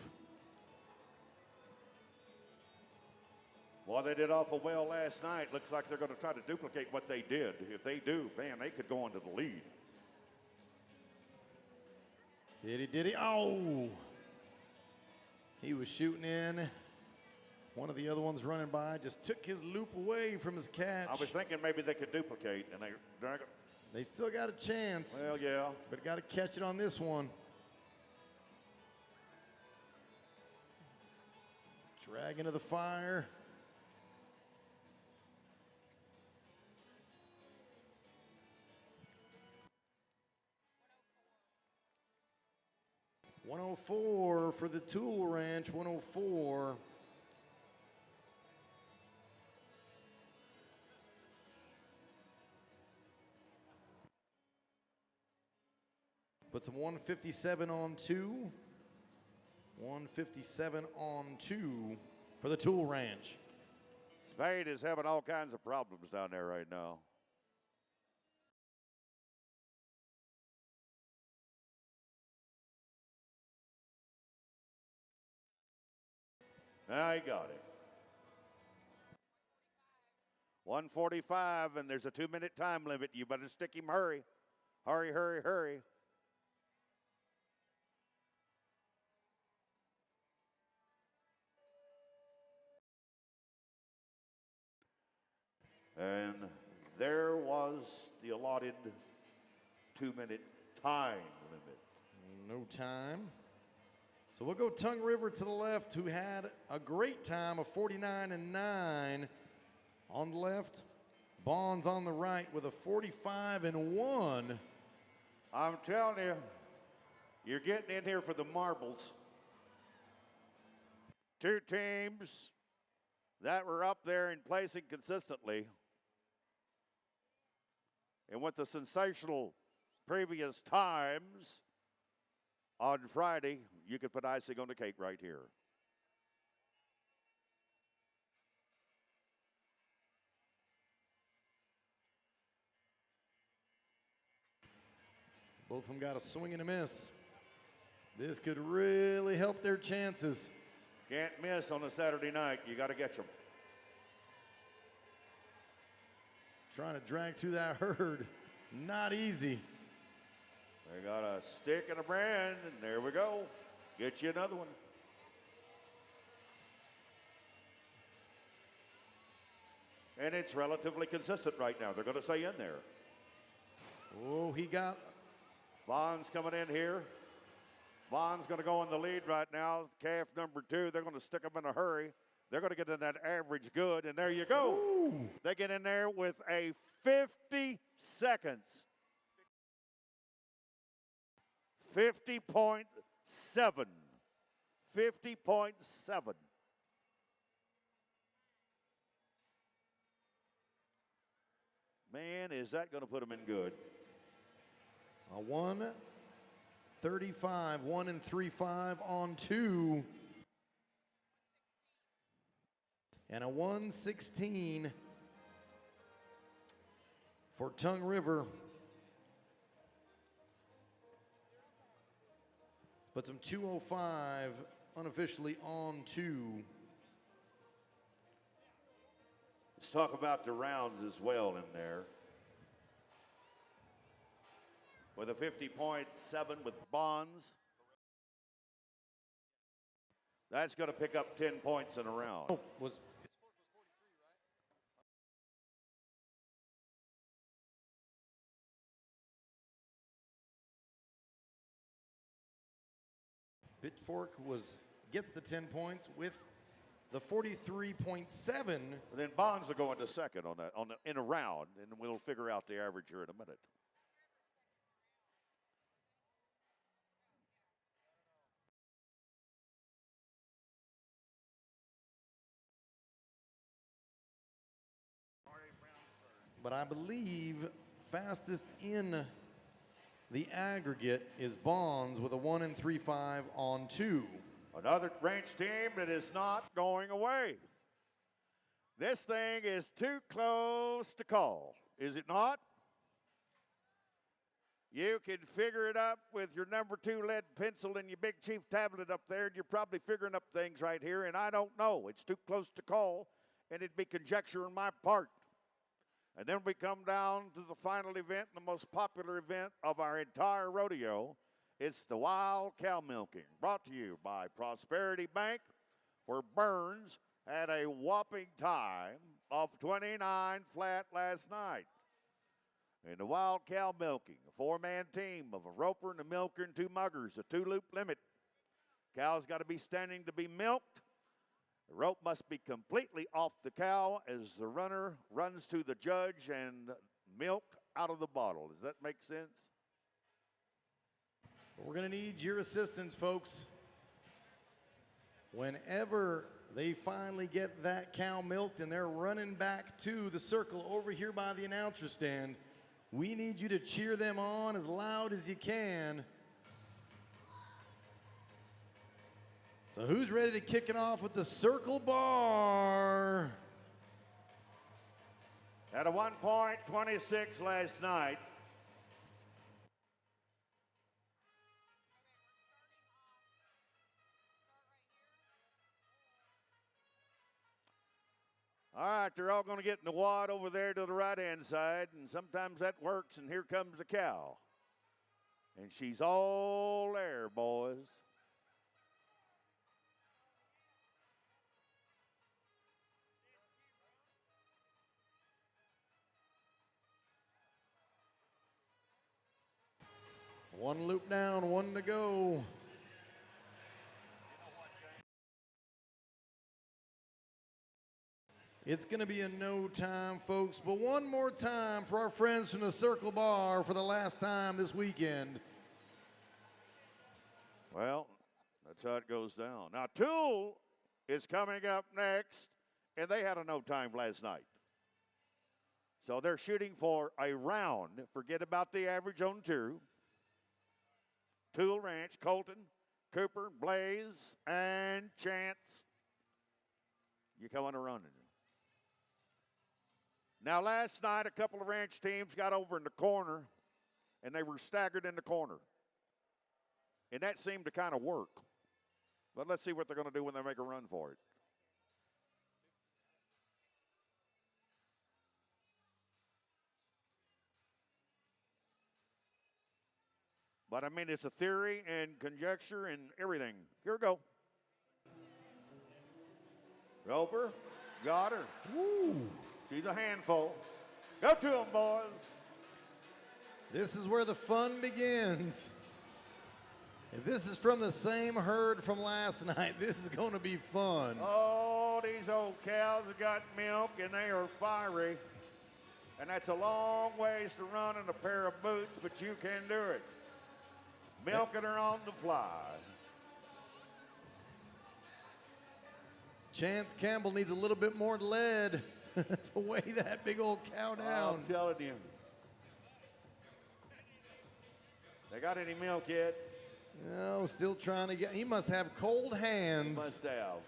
Well, they did awful well last night. Looks like they're going to try to duplicate what they did. If they do, man, they could go into the lead. Did he? Oh! He was shooting in. One of the other ones running by just took his loop away from his catch. I was thinking maybe they could duplicate, and They still got a chance. Well, yeah. But got to catch it on this one. Drag into the fire. $104 for the Tool Ranch, 104. Puts them 157 on 2. 157 on 2 for the Tool Ranch. Spade is having all kinds of problems down there right now. Now he got it. 145, and there's a 2-minute time limit. You better stick him. Hurry. Hurry, hurry, hurry. And there was the allotted 2-minute time limit. No time. So we'll go Tongue River to the left, who had a great time of 49-9 on the left. Bonds on the right with a 45-1. I'm telling you, you're getting in here for the marbles. Two teams that were up there and placing consistently. And with the sensational previous times on Friday, you could put icing on the cake right here. Both of them got a swing and a miss. This could really help their chances. Can't miss on a Saturday night. You got to get them. Trying to drag through that herd. Not easy. They got a stick and a brand, and there we go. Get you another one. And it's relatively consistent right now. They're going to stay in there. Oh, he got... Bond's coming in here. Bond's going to go in the lead right now. Calf number 2, they're going to stick them in a hurry. They're going to get in that average good, and there you go. Ooh. They get in there with a 50 seconds. 50.7. 50.7. Man, is that going to put them in good? A 1:35, 1 and 3/5 on 2. And a 1:16 for Tongue River. But some 2:05 unofficially on 2. Let's talk about the rounds as well in there. With a 50.7 with Bonds. That's going to pick up 10 points in a round. Oh, was Pitchfork gets the 10 points with the 43.7. And then Bonds will go into second in a round, and we'll figure out the average here in a minute. But I believe fastest in the aggregate is Bonds with a 1 and 3/5 on 2. Another ranch team that is not going away. This thing is too close to call, is it not? You can figure it up with your number 2 lead pencil and your Big Chief tablet up there, and you're probably figuring up things right here, and I don't know. It's too close to call, and it'd be conjecture on my part. And then we come down to the final event, the most popular event of our entire rodeo. It's the wild cow milking, brought to you by Prosperity Bank, where Burns had a whopping time of 29 flat last night. And the wild cow milking, a 4-man team of a roper and a milker and 2 muggers, a 2-loop limit. Cow's got to be standing to be milked. The rope must be completely off the cow as the runner runs to the judge and milk out of the bottle. Does that make sense? We're going to need your assistance, folks. Whenever they finally get that cow milked and they're running back to the circle over here by the announcer stand, we need you to cheer them on as loud as you can So who's ready to kick it off with the circle bar? At a 1.26 last night. All right, they're all going to get in the wad over there to the right-hand side, and sometimes that works, and here comes the cow. And she's all there, boys. One loop down, one to go. It's going to be in no time, folks, but one more time for our friends from the Circle Bar for the last time this weekend. Well, that's how it goes down. Now, Tool is coming up next, and they had a no time last night. So they're shooting for a round. Forget about the average on two. Tool Ranch, Colton, Cooper, Blaze, and Chance. You coming a running. Now, last night, a couple of ranch teams got over in the corner, and they were staggered in the corner. And that seemed to kind of work. But let's see what they're going to do when they make a run for it. But, I mean, it's a theory and conjecture and everything. Here we go. Roper, got her. Woo! She's a handful. Go to them, boys. This is where the fun begins. If this is from the same herd from last night, this is going to be fun. Oh, these old cows have got milk, and they are fiery. And that's a long ways to run in a pair of boots, but you can do it. Milking her on the fly. Chance Campbell needs a little bit more lead to weigh that big old cow down. I'm telling you. They got any milk yet? No, still trying to get. He must have cold hands. Must have.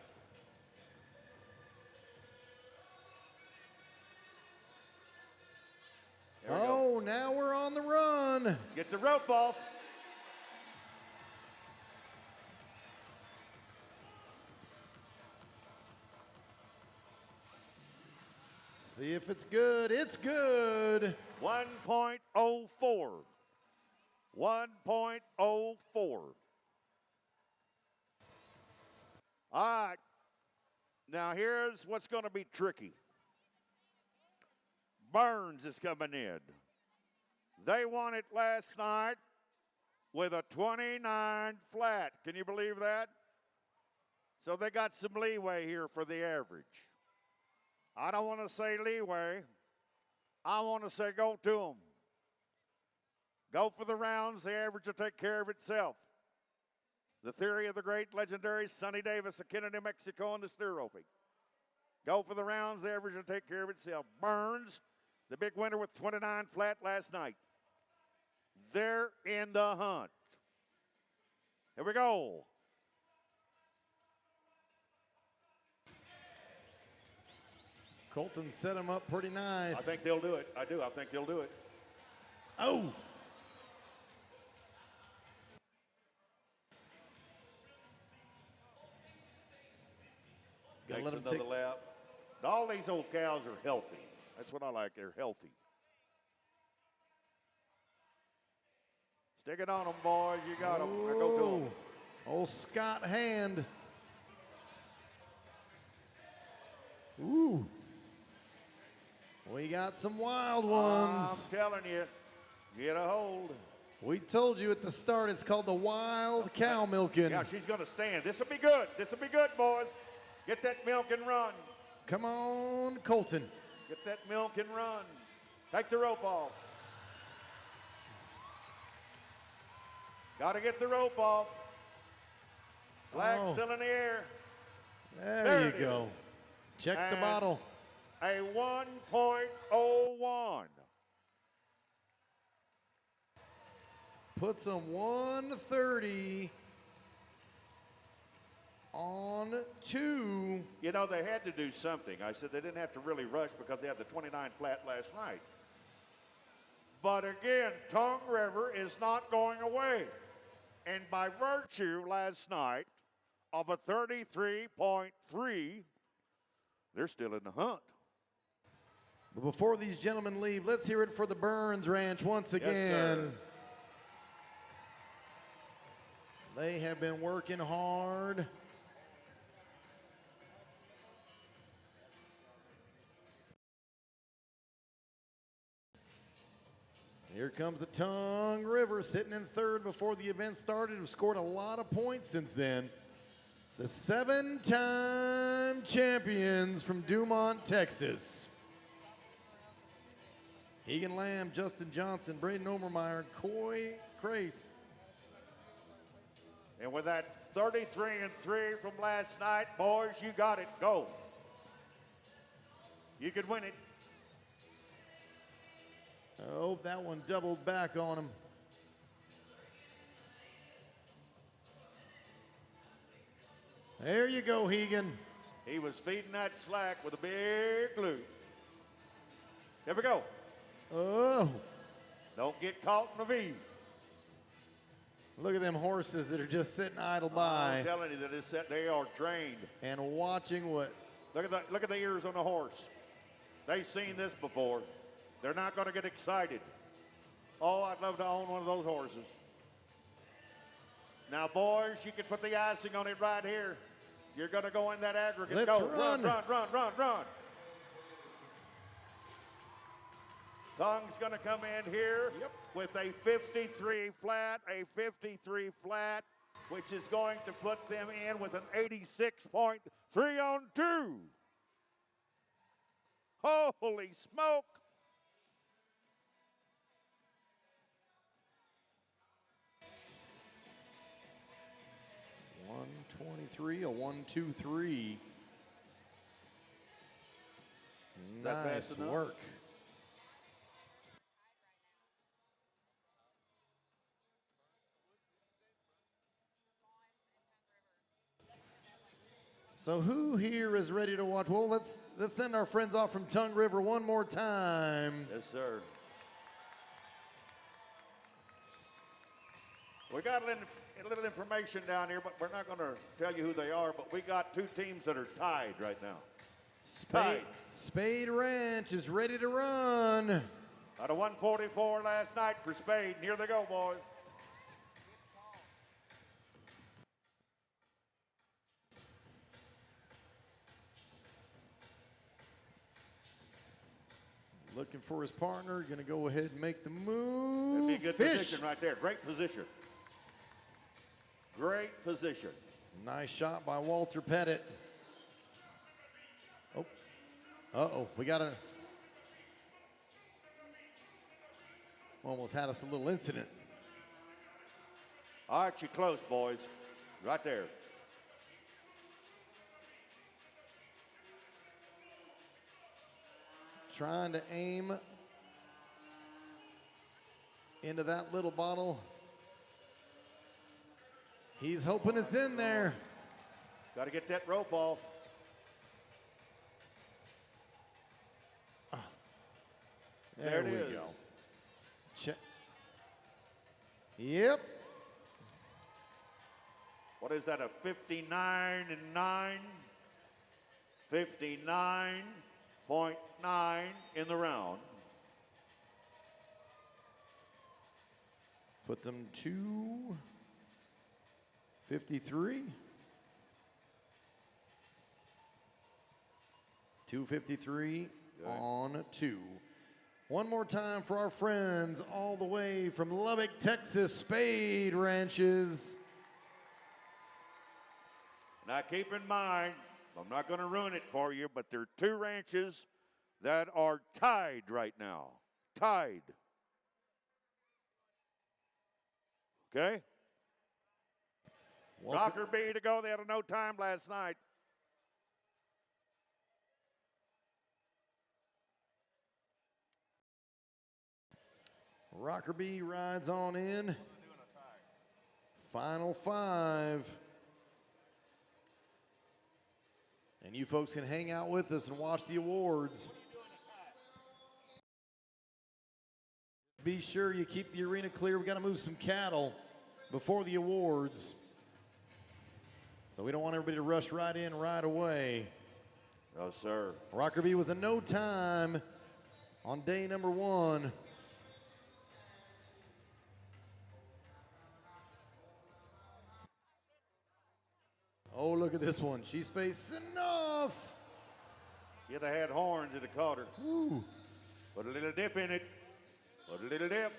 Oh, now we're on the run. Get the rope off. See if it's good. It's good. 1.04. 1.04. All right. Now here's what's going to be tricky. Burns is coming in. They won it last night with a 29 flat. Can you believe that? So they got some leeway here for the average. I don't want to say leeway. I want to say go to them. Go for the rounds. The average will take care of itself. The theory of the great legendary Sonny Davis of Kenner, New Mexico, and the steer roping. Go for the rounds. The average will take care of itself. Burns, the big winner with 29 flat last night. They're in the hunt. Here we go. Colton set him up pretty nice. I think they'll do it. I do. I think they'll do it. Oh. Takes let him another take- lap. All these old cows are healthy. That's what I like. They're healthy. Stick it on them, boys. You got them. Now go to them. Old Scott Hand. Ooh. We got some wild ones. I'm telling you, get a hold. We told you at the start it's called the wild cow milking. Yeah, she's going to stand. This will be good. This will be good, boys. Get that milk and run. Come on, Colton. Get that milk and run. Take the rope off. Got to get the rope off. Flag still in the air. There you it go. Check the And bottle. A 1.01. Puts them 130 on 2. You know, they had to do something. I said they didn't have to really rush because they had the 29 flat last night. But again, Tongue River is not going away. And by virtue last night of a 33.3, they're still in the hunt. But before these gentlemen leave, let's hear it for the Burns Ranch once again. Yes, they have been working hard. Here comes the Tongue River sitting in third before the event started. Have scored a lot of points since then. The 7-time champions from Dumont, Texas. Egan Lamb, Justin Johnson, Braden Obermeyer, Coy Crace. And with that 33-3 from last night, boys, you got it. Go. You could win it. Oh, that one doubled back on him. There you go, Hegan. He was feeding that slack with a big loop. Here we go. Oh. Don't get caught in the V. Look at them horses that are just sitting idle by. I'm telling you that they are trained. And watching what? Look at the ears on the horse. They've seen this before. They're not going to get excited. Oh, I'd love to own one of those horses. Now, boys, you can put the icing on it right here. You're going to go in that aggregate. Let's go. run. Run. Tongue's going to come in here with a 53 flat, which is going to put them in with an 86.3 on 2. Holy smoke. A 1-2-3. Nice work. So who here is ready to watch? Well, let's send our friends off from Tongue River one more time. Yes, sir. We got a little information down here, but we're not going to tell you who they are, but we got 2 teams that are tied right now. Spade Ranch is ready to run. Out of 144 last night for Spade. And here they go, boys. Looking for his partner. Going to go ahead and make the move. That'd be a good position right there. Great position. Great position. Nice shot by Walter Pettit. Oh. Uh-oh. We got almost had us a little incident. Archie close, boys. Right there. Trying to aim into that little bottle. He's hoping it's in there. Got to get that rope off. There it we is. go. Check. Yep. What is that, a 59-9? 59.9 in the round. Puts him 253. 253 on 2. One more time for our friends all the way from Lubbock, Texas, Spade Ranches. Now keep in mind, I'm not going to ruin it for you, but there are 2 ranches that are tied right now. Tied. Okay? Rocker B to go. They had a no time last night. Rockerby rides on in. Final 5. And you folks can hang out with us and watch the awards. Be sure you keep the arena clear. We got to move some cattle before the awards. So we don't want everybody to rush right in right away. No, sir. Rockerby was a no time on day number 1. Oh, look at this one. She's facing off. You'd have had horns, it'd have caught her. Ooh. Put a little dip in it. Put a little dip.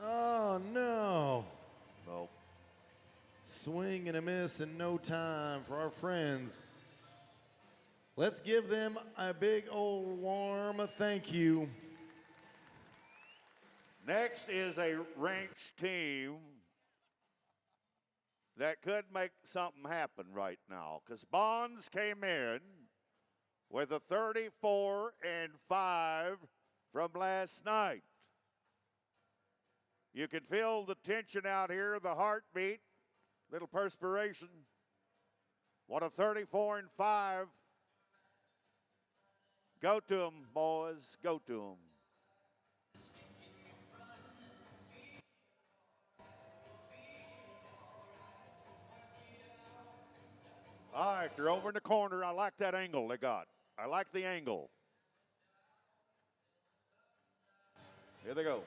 Oh, no. Nope. Swing and a miss and no time for our friends. Let's give them a big old warm thank you. Next is a ranch team that could make something happen right now, because Bonds came in with a 34-5 from last night. You can feel the tension out here, the heartbeat, little perspiration. What a 34-5. Go to them, boys. Go to them. All right, they're over in the corner. I like that angle they got. I like the angle. Here they go.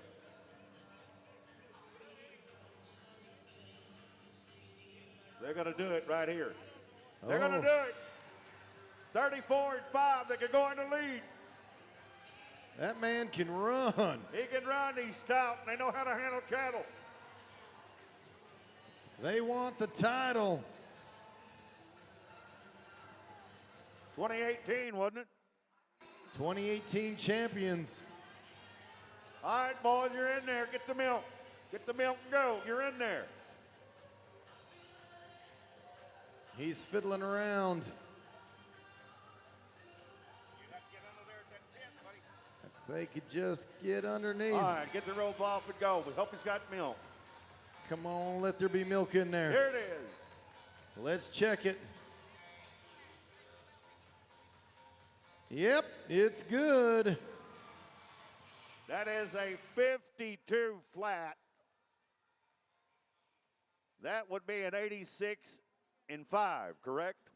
They're going to do it right here. They're going to do it. 34-5. They can go in the lead. That man can run. He can run. He's stout. And they know how to handle cattle. They want the title. 2018, wasn't it? 2018 champions. All right, boys, you're in there. Get the milk. Get the milk and go. You're in there. He's fiddling around. If they could just get underneath. All right, get the rope off and go. We hope he's got milk. Come on, let there be milk in there. Here it is. Let's check it. Yep, it's good. That is a 52 flat. That would be an 86-5, correct?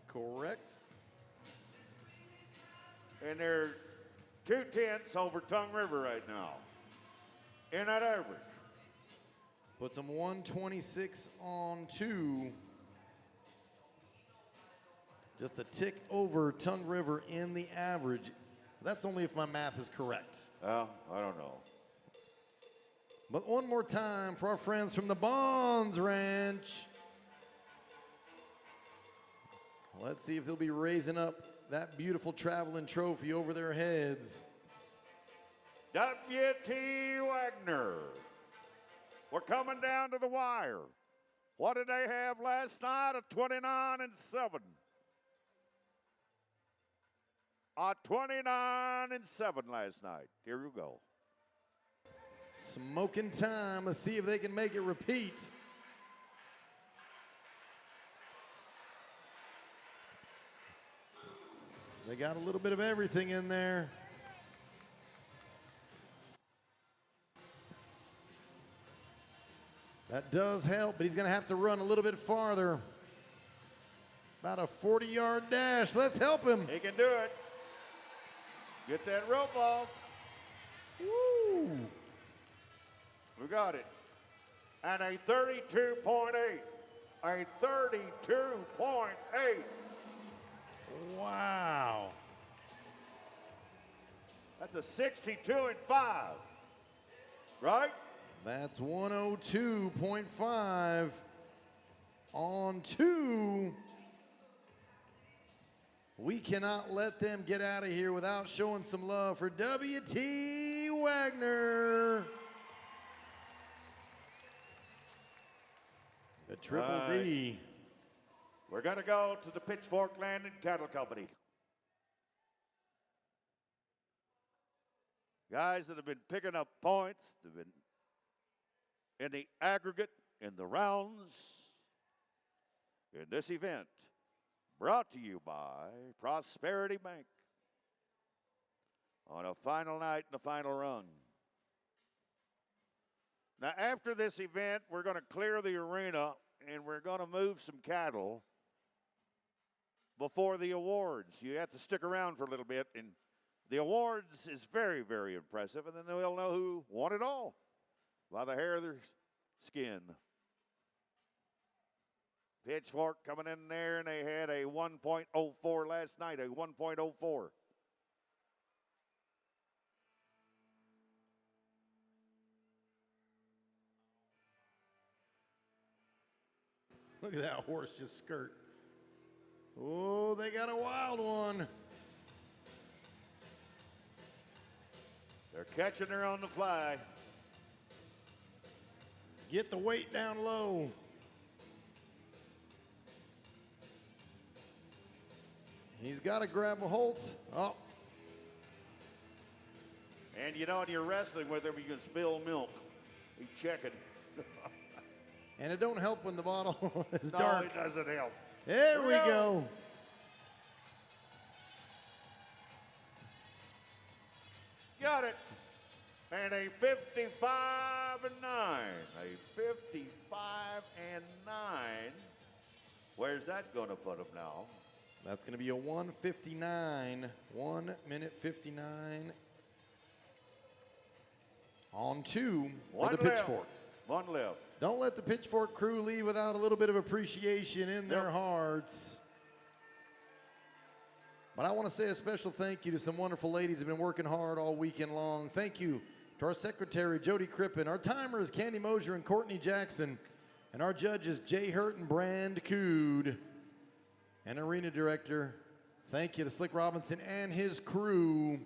Correct. And they're 2/10 over Tongue River right now in that average. Puts them 126 on 2. Just a tick over Tongue River in the average. That's only if my math is correct. Well, I don't know. But one more time for our friends from the Bonds Ranch. Let's see if they'll be raising up that beautiful traveling trophy over their heads. W.T. Wagner. We're coming down to the wire. What did they have last night? A 29-7. A 29-7 last night. Here you go. Smoking time. Let's see if they can make it repeat. They got a little bit of everything in there. That does help, but he's going to have to run a little bit farther. About a 40-yard dash. Let's help him. He can do it. Get that rope off. Woo! We got it. And a 32.8. A 32.8. Wow. That's a 62-5. Right? That's 102.5 on 2. We cannot let them get out of here without showing some love for W.T. Wagner. The Triple D. We're going to go to the Pitchfork Landing Cattle Company. Guys that have been picking up points, they've been in the aggregate in the rounds in this event, brought to you by Prosperity Bank on a final night and a final run. Now, after this event, we're going to clear the arena and we're going to move some cattle before the awards. You have to stick around for a little bit, and the awards is very, very impressive, and then they'll know who won it all by the hair of their skin. Pitchfork coming in there, and they had a 1.04 last night, a 1.04. Look at that horse just skirt. Oh, they got a wild one. They're catching her on the fly. Get the weight down low. He's got to grab a hold. Oh. And you know, when you're wrestling with him, you can spill milk. He's checking. And it don't help when the bottle is No, dark. it doesn't help. There we go. Got it. And a 55 and 9. A 55 and 9. Where's that going to put him now? That's going to be a 1:59. 1 minute 59 on 2 for One the left. Pitchfork. One left. Don't let the Pitchfork crew leave without a little bit of appreciation in their Yep. hearts. But I want to say a special thank you to some wonderful ladies who have been working hard all weekend long. Thank you to our secretary, Jody Crippen, our timers, Candy Mosier and Courtney Jackson, and our judges, Jay Hurt and Brand Cood, and arena director. Thank you to Slick Robinson and his crew.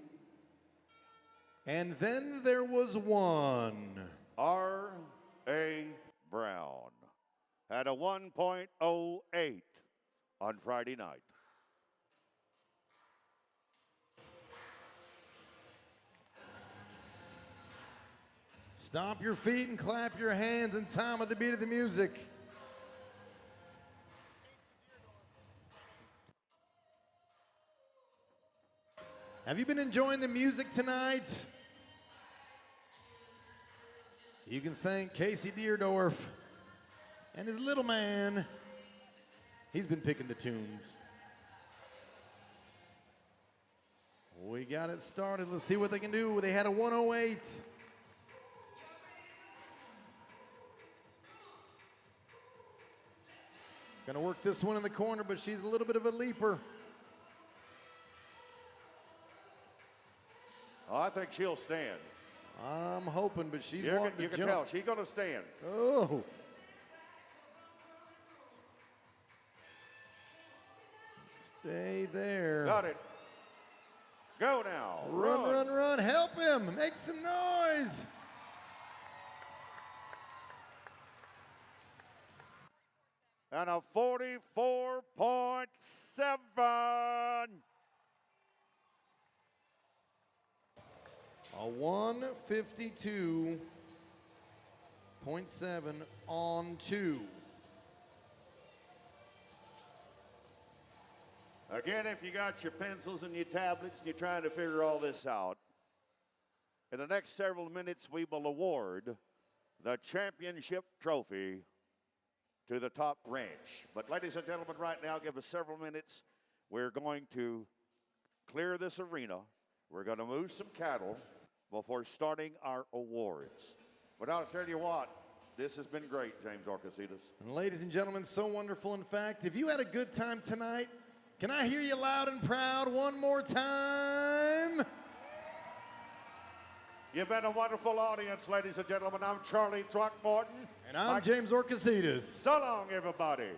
And then there was one. R.A. Brown had a 1.08 on Friday night. Stomp your feet and clap your hands in time with the beat of the music. Have you been enjoying the music tonight? You can thank Casey Deerdorf and his little man. He's been picking the tunes. We got it started. Let's see what they can do. They had a 108. Gonna work this one in the corner, but she's a little bit of a leaper. Oh, I think she'll stand. I'm hoping, but she's You wanting to can jump. tell she's going to stand. Oh. Stay there. Got it. Go now. Run, run, run. Help him. Make some noise. And a 44.7. A 152.7 on 2. Again, if you got your pencils and your tablets and you're trying to figure all this out, in the next several minutes we will award the championship trophy to the top ranch. But ladies and gentlemen, right now, give us several minutes. We're going to clear this arena. We're going to move some cattle before starting our awards. But I'll tell you what, this has been great, James Orcasitas. And ladies and gentlemen, so wonderful. In fact, if you had a good time tonight, can I hear you loud and proud one more time? You've been a wonderful audience, ladies and gentlemen. I'm Charlie Throckmorton. And I'm James Orcasitas. So long, everybody.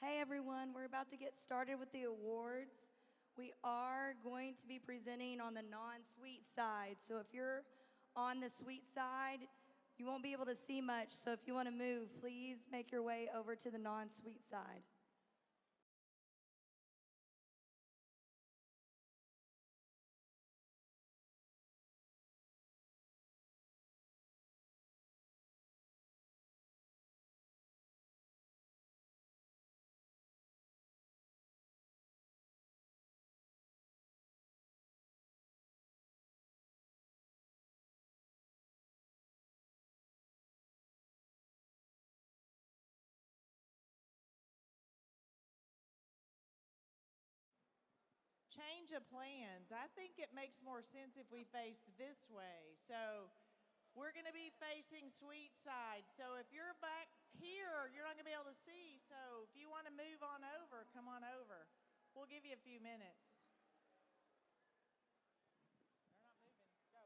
Hey everyone, we're about to get started with the awards. We are going to be presenting on the non-sweet side. So if you're on the sweet side, you won't be able to see much. So if you want to move, please make your way over to the non-sweet side. Change of plans. I think it makes more sense if we face this way. So we're going to be facing sweet side. So if you're back here, you're not going to be able to see. So if you want to move on over, come on over. We'll give you a few minutes. They're not moving. Go.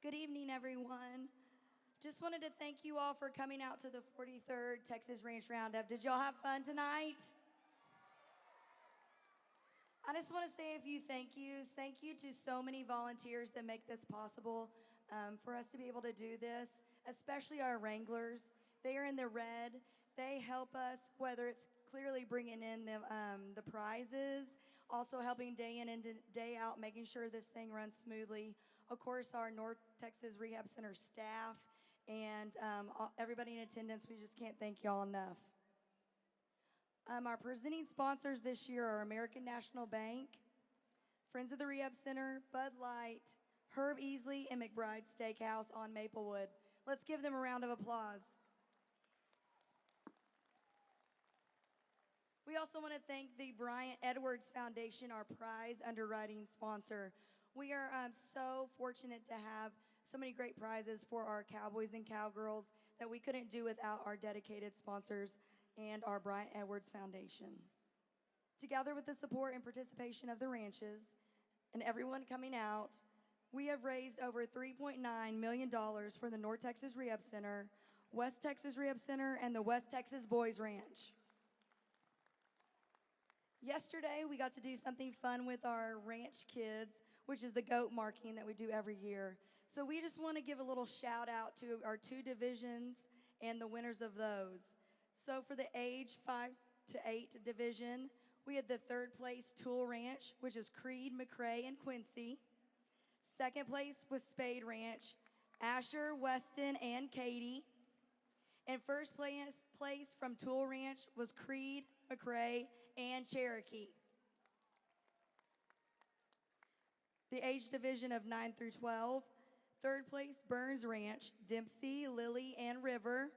Good evening, everyone. Just wanted to thank you all for coming out to the 43rd Texas Ranch Roundup. Did y'all have fun tonight? I just want to say a few thank yous. Thank you to so many volunteers that make this possible for us to be able to do this, especially our wranglers. They are in the red. They help us, whether it's clearly bringing in the prizes, also helping day in and day out, making sure this thing runs smoothly. Of course, our North Texas Rehab Center staff and everybody in attendance, we just can't thank y'all enough. Our presenting sponsors this year are American National Bank, Friends of the Rehab Center, Bud Light, Herb Easley, and McBride Steakhouse on Maplewood. Let's give them a round of applause. We also want to thank the Bryant Edwards Foundation, our prize underwriting sponsor. We are so fortunate to have so many great prizes for our cowboys and cowgirls that we couldn't do without our dedicated sponsors and our Bryant Edwards Foundation. Together with the support and participation of the ranches and everyone coming out, we have raised over $3.9 million for the North Texas Rehab Center, West Texas Rehab Center, and the West Texas Boys Ranch. Yesterday, we got to do something fun with our ranch kids, which is the goat marking that we do every year. So we just want to give a little shout out to our 2 divisions and the winners of those. So for the age 5 to 8 division, we had the 3rd place Tool Ranch, which is Creed, McCrae, and Quincy. 2nd place was Spade Ranch, Asher, Weston, and Katie. And 1st place place from Tool Ranch was Creed, McRae, and Cherokee. The age division of 9 through 12. Third place, Burns Ranch, Dempsey, Lily, and River.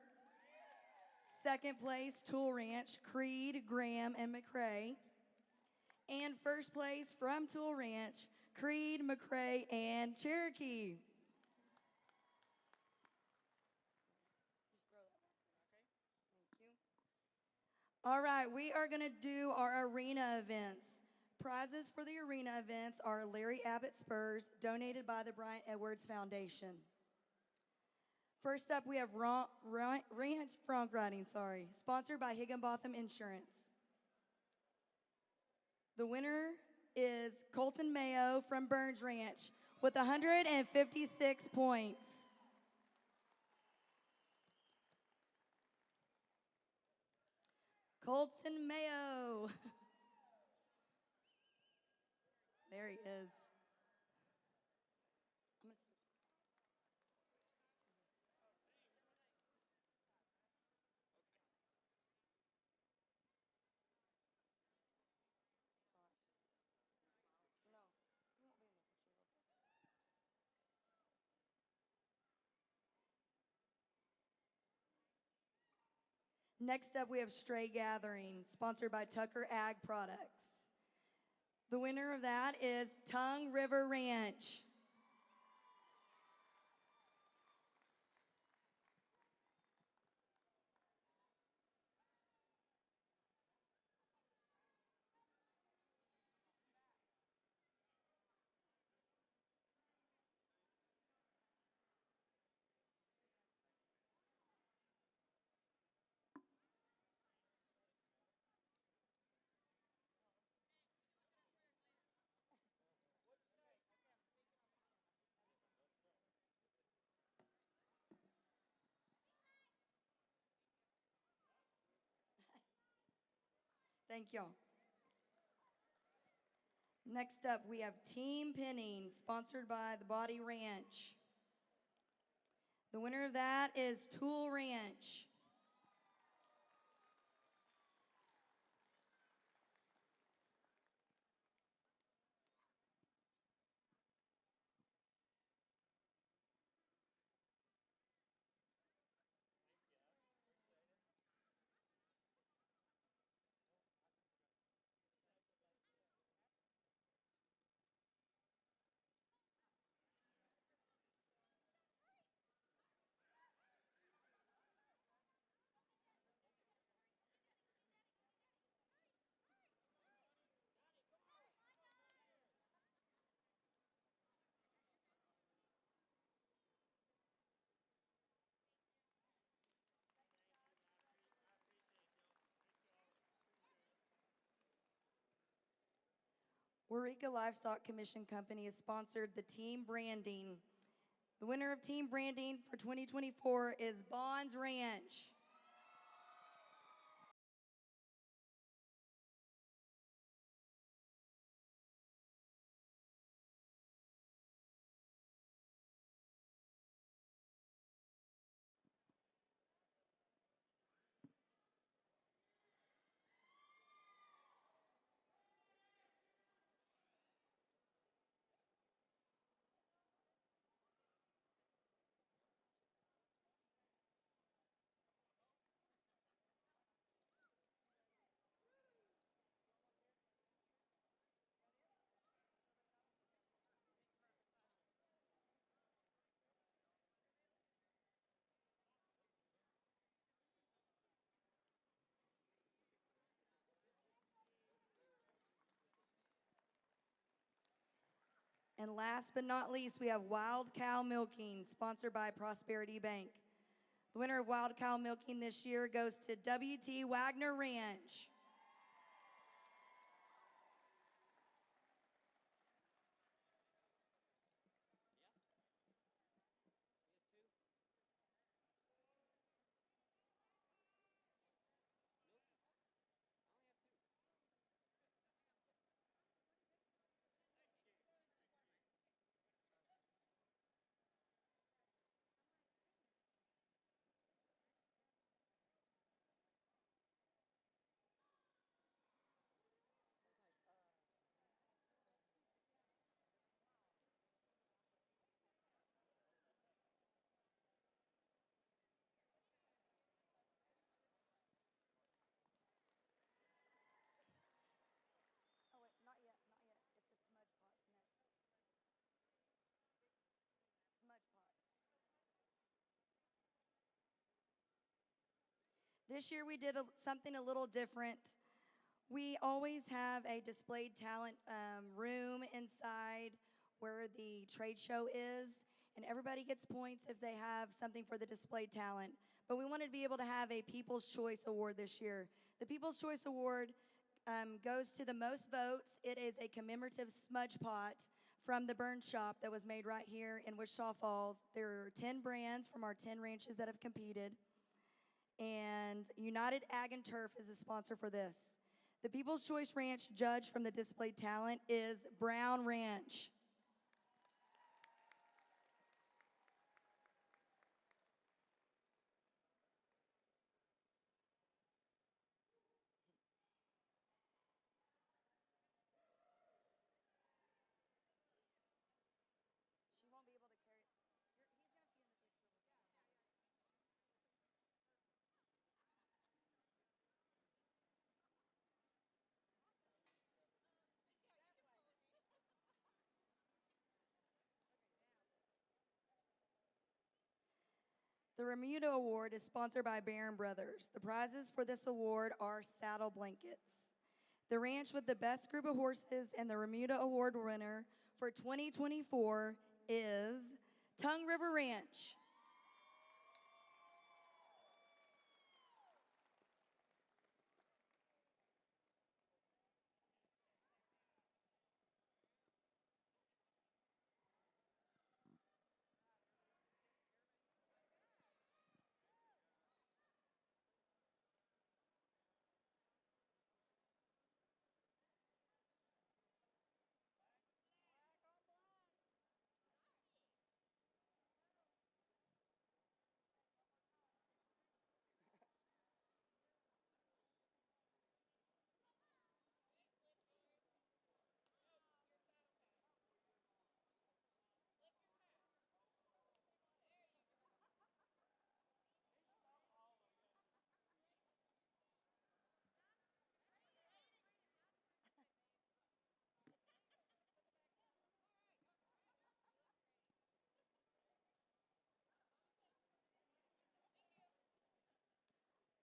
Second place, Tool Ranch, Creed, Graham, and McRae. And first place from Tool Ranch, Creed, McRae, and Cherokee. All right, we are going to do our arena events. Prizes for the arena events are Larry Abbott Spurs, donated by the Bryant Edwards Foundation. First up, we have Ranch Bronc Riding, sponsored by Higginbotham Insurance. The winner is Colton Mayo from Burns Ranch with 156 points. Colton Mayo. There he is. Next up, we have Stray Gathering, sponsored by Tucker Ag Products. The winner of that is Tongue River Ranch. Thank y'all. Next up, we have Team Pinning, sponsored by the Body Ranch. The winner of that is Tool Ranch. Waurika Livestock Commission Company has sponsored the Team Branding. The winner of Team Branding for 2024 is Bonds Ranch. And last but not least, we have Wild Cow Milking, sponsored by Prosperity Bank. The winner of Wild Cow Milking this year goes to W.T. Wagner Ranch. This year we did something a little different. We always have a displayed talent room inside where the trade show is, and everybody gets points if they have something for the displayed talent. But we wanted to be able to have a People's Choice Award this year. The People's Choice Award goes to the most votes. It is a commemorative smudge pot from the Burn Shop that was made right here in Wichita Falls. There are 10 brands from our 10 ranches that have competed. And United Ag and Turf is the sponsor for this. The People's Choice Ranch judge from the displayed talent is Brown Ranch. The Remuda Award is sponsored by Barron Brothers. The prizes for this award are saddle blankets. The ranch with the best group of horses and the Remuda Award winner for 2024 is Tongue River Ranch.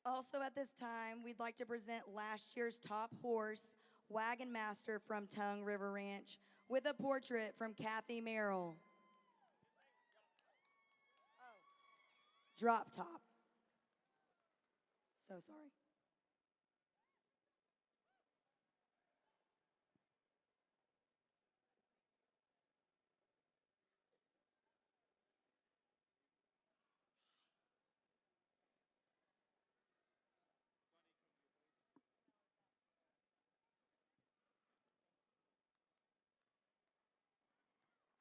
Also at this time, we'd like to present last year's top horse, Wagon Master from Tongue River Ranch, with a portrait from Kathy Merrill. Drop top. So sorry.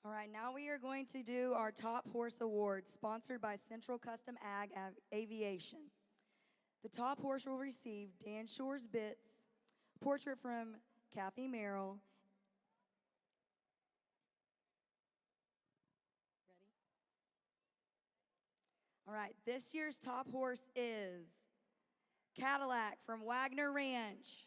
All right, now we are going to do our Top Horse Award, sponsored by Central Custom Aviation. The top horse will receive Dan Shore's Bits, portrait from Kathy Merrill. Ready? All right, this year's top horse is Cadillac from Wagner Ranch.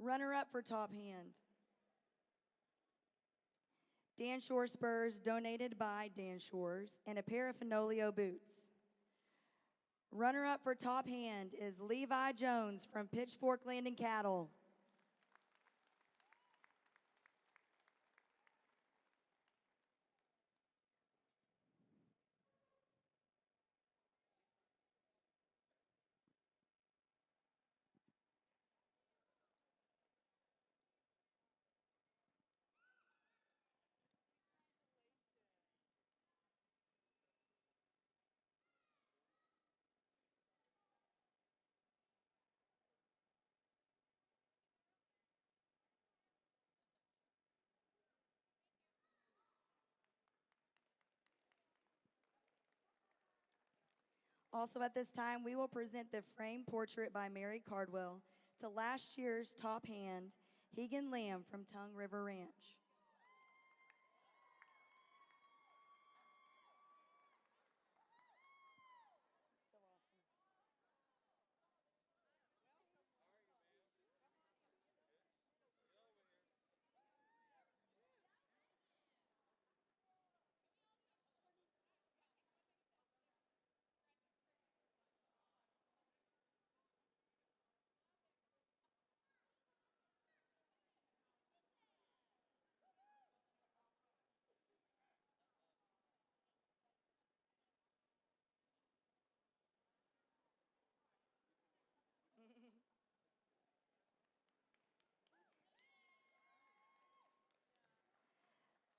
Runner-up for top hand. Dan Shore spurs donated by Dan Shores and a pair of Fenolio boots. Runner-up for top hand is Levi Jones from Pitchfork Landing Cattle. Also at this time, we will present the framed portrait by Mary Cardwell to last year's top hand, Hegan Lamb from Tongue River Ranch.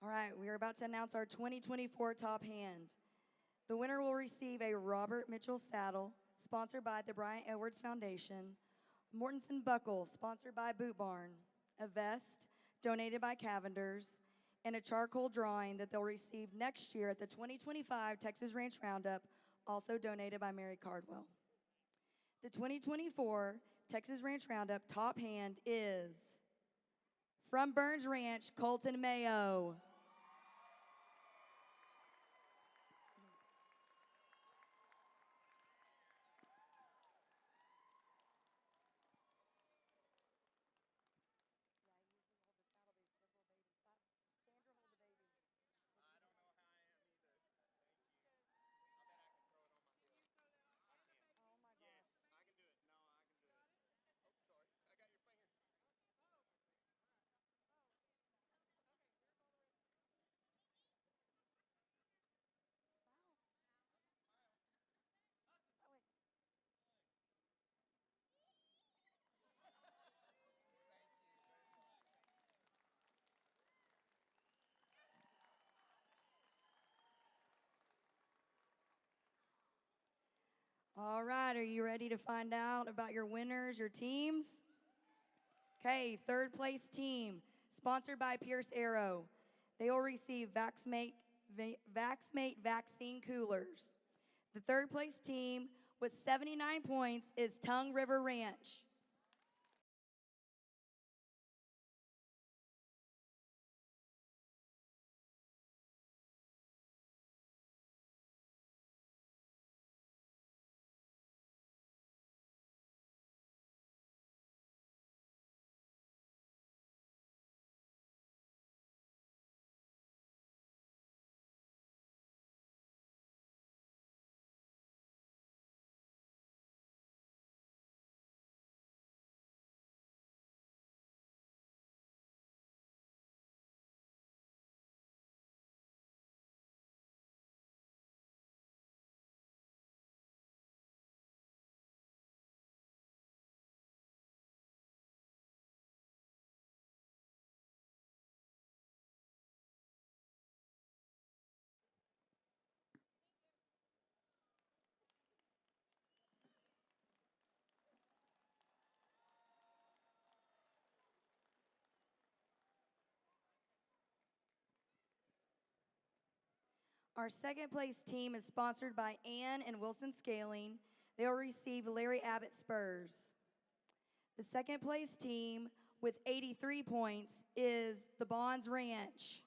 All right, we are about to announce our 2024 top hand. The winner will receive a Robert Mitchell saddle, sponsored by the Bryant Edwards Foundation, Mortensen buckle, sponsored by Boot Barn, a vest, donated by Cavenders, and a charcoal drawing that they'll receive next year at the 2025 Texas Ranch Roundup, also donated by Mary Cardwell. The 2024 Texas Ranch Roundup top hand is from Burns Ranch, Colton Mayo. All right, are you ready to find out about your winners, your teams? Okay, third place team, sponsored by Pierce Arrow. They will receive VaxMate vaccine coolers. The third place team with 79 points is Tongue River Ranch. Our second place team is sponsored by Ann and Wilson Scaling. They will receive Larry Abbott spurs. The second place team with 83 points is the Bonds Ranch.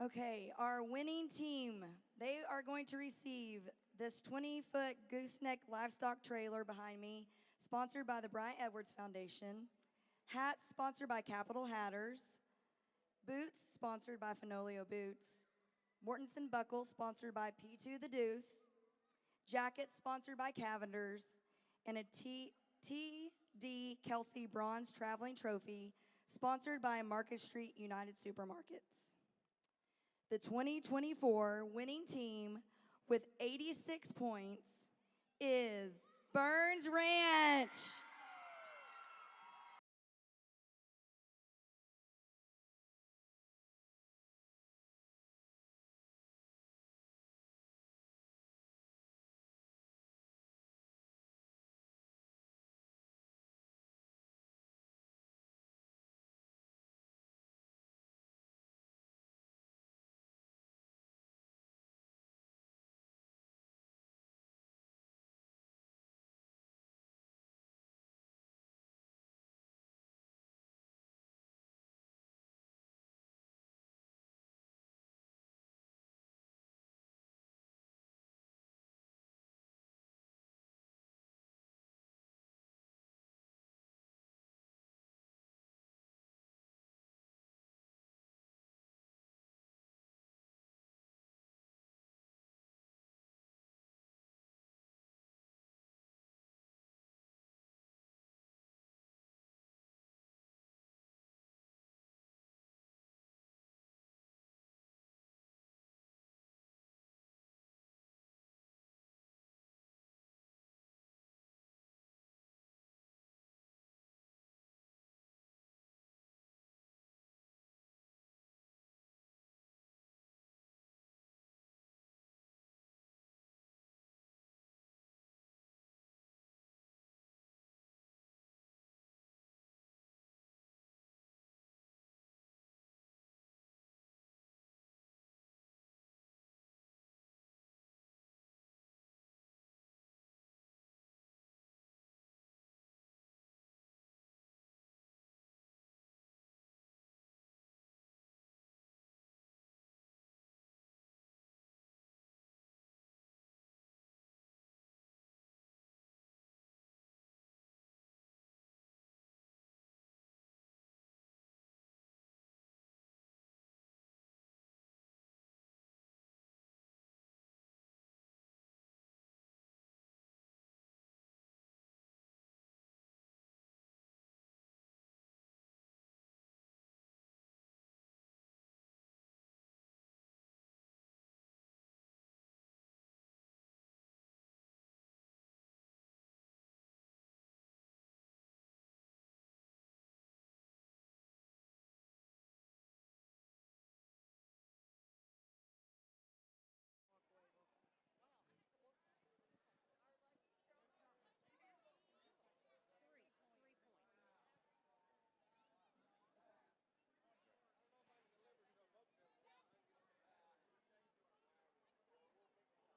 Okay, our winning team, they are going to receive This 20-foot gooseneck livestock trailer behind me, sponsored by the Bryant Edwards Foundation. Hats sponsored by Capital Hatters. Boots sponsored by Fenolio Boots. Mortensen buckles sponsored by P2 the Deuce. Jackets sponsored by Cavenders. And a T.D. Kelsey Bronze Traveling Trophy sponsored by Market Street United Supermarkets. The 2024 winning team with 86 points is Burns Ranch.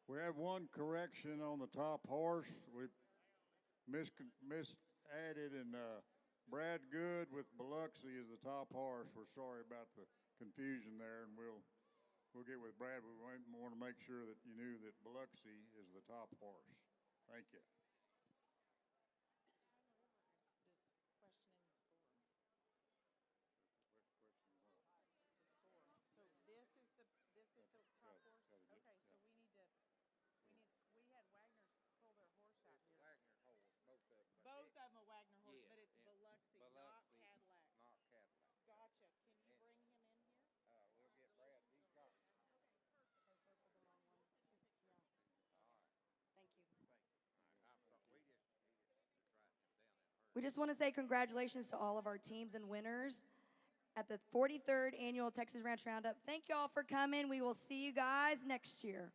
We have one correction on the top horse. We misadded, and Brad Good with Biloxi is the top horse. We're sorry about the confusion there, and we'll get with Brad. We want to make sure that you knew that Biloxi is the top horse. Thank you. Both of them a Wagner horse, but it's Biloxi, not Cadillac. Not Cadillac. Gotcha. Can you bring him in here? We'll get Brad. He's got it. I circled the wrong one. Yeah. All right. Thank you. Thank you. All right. I'm sorry. He just tried him down in her. We just want to say congratulations to all of our teams and winners at the 43rd Annual Texas Ranch Roundup. Thank you all for coming. We will see you guys next year.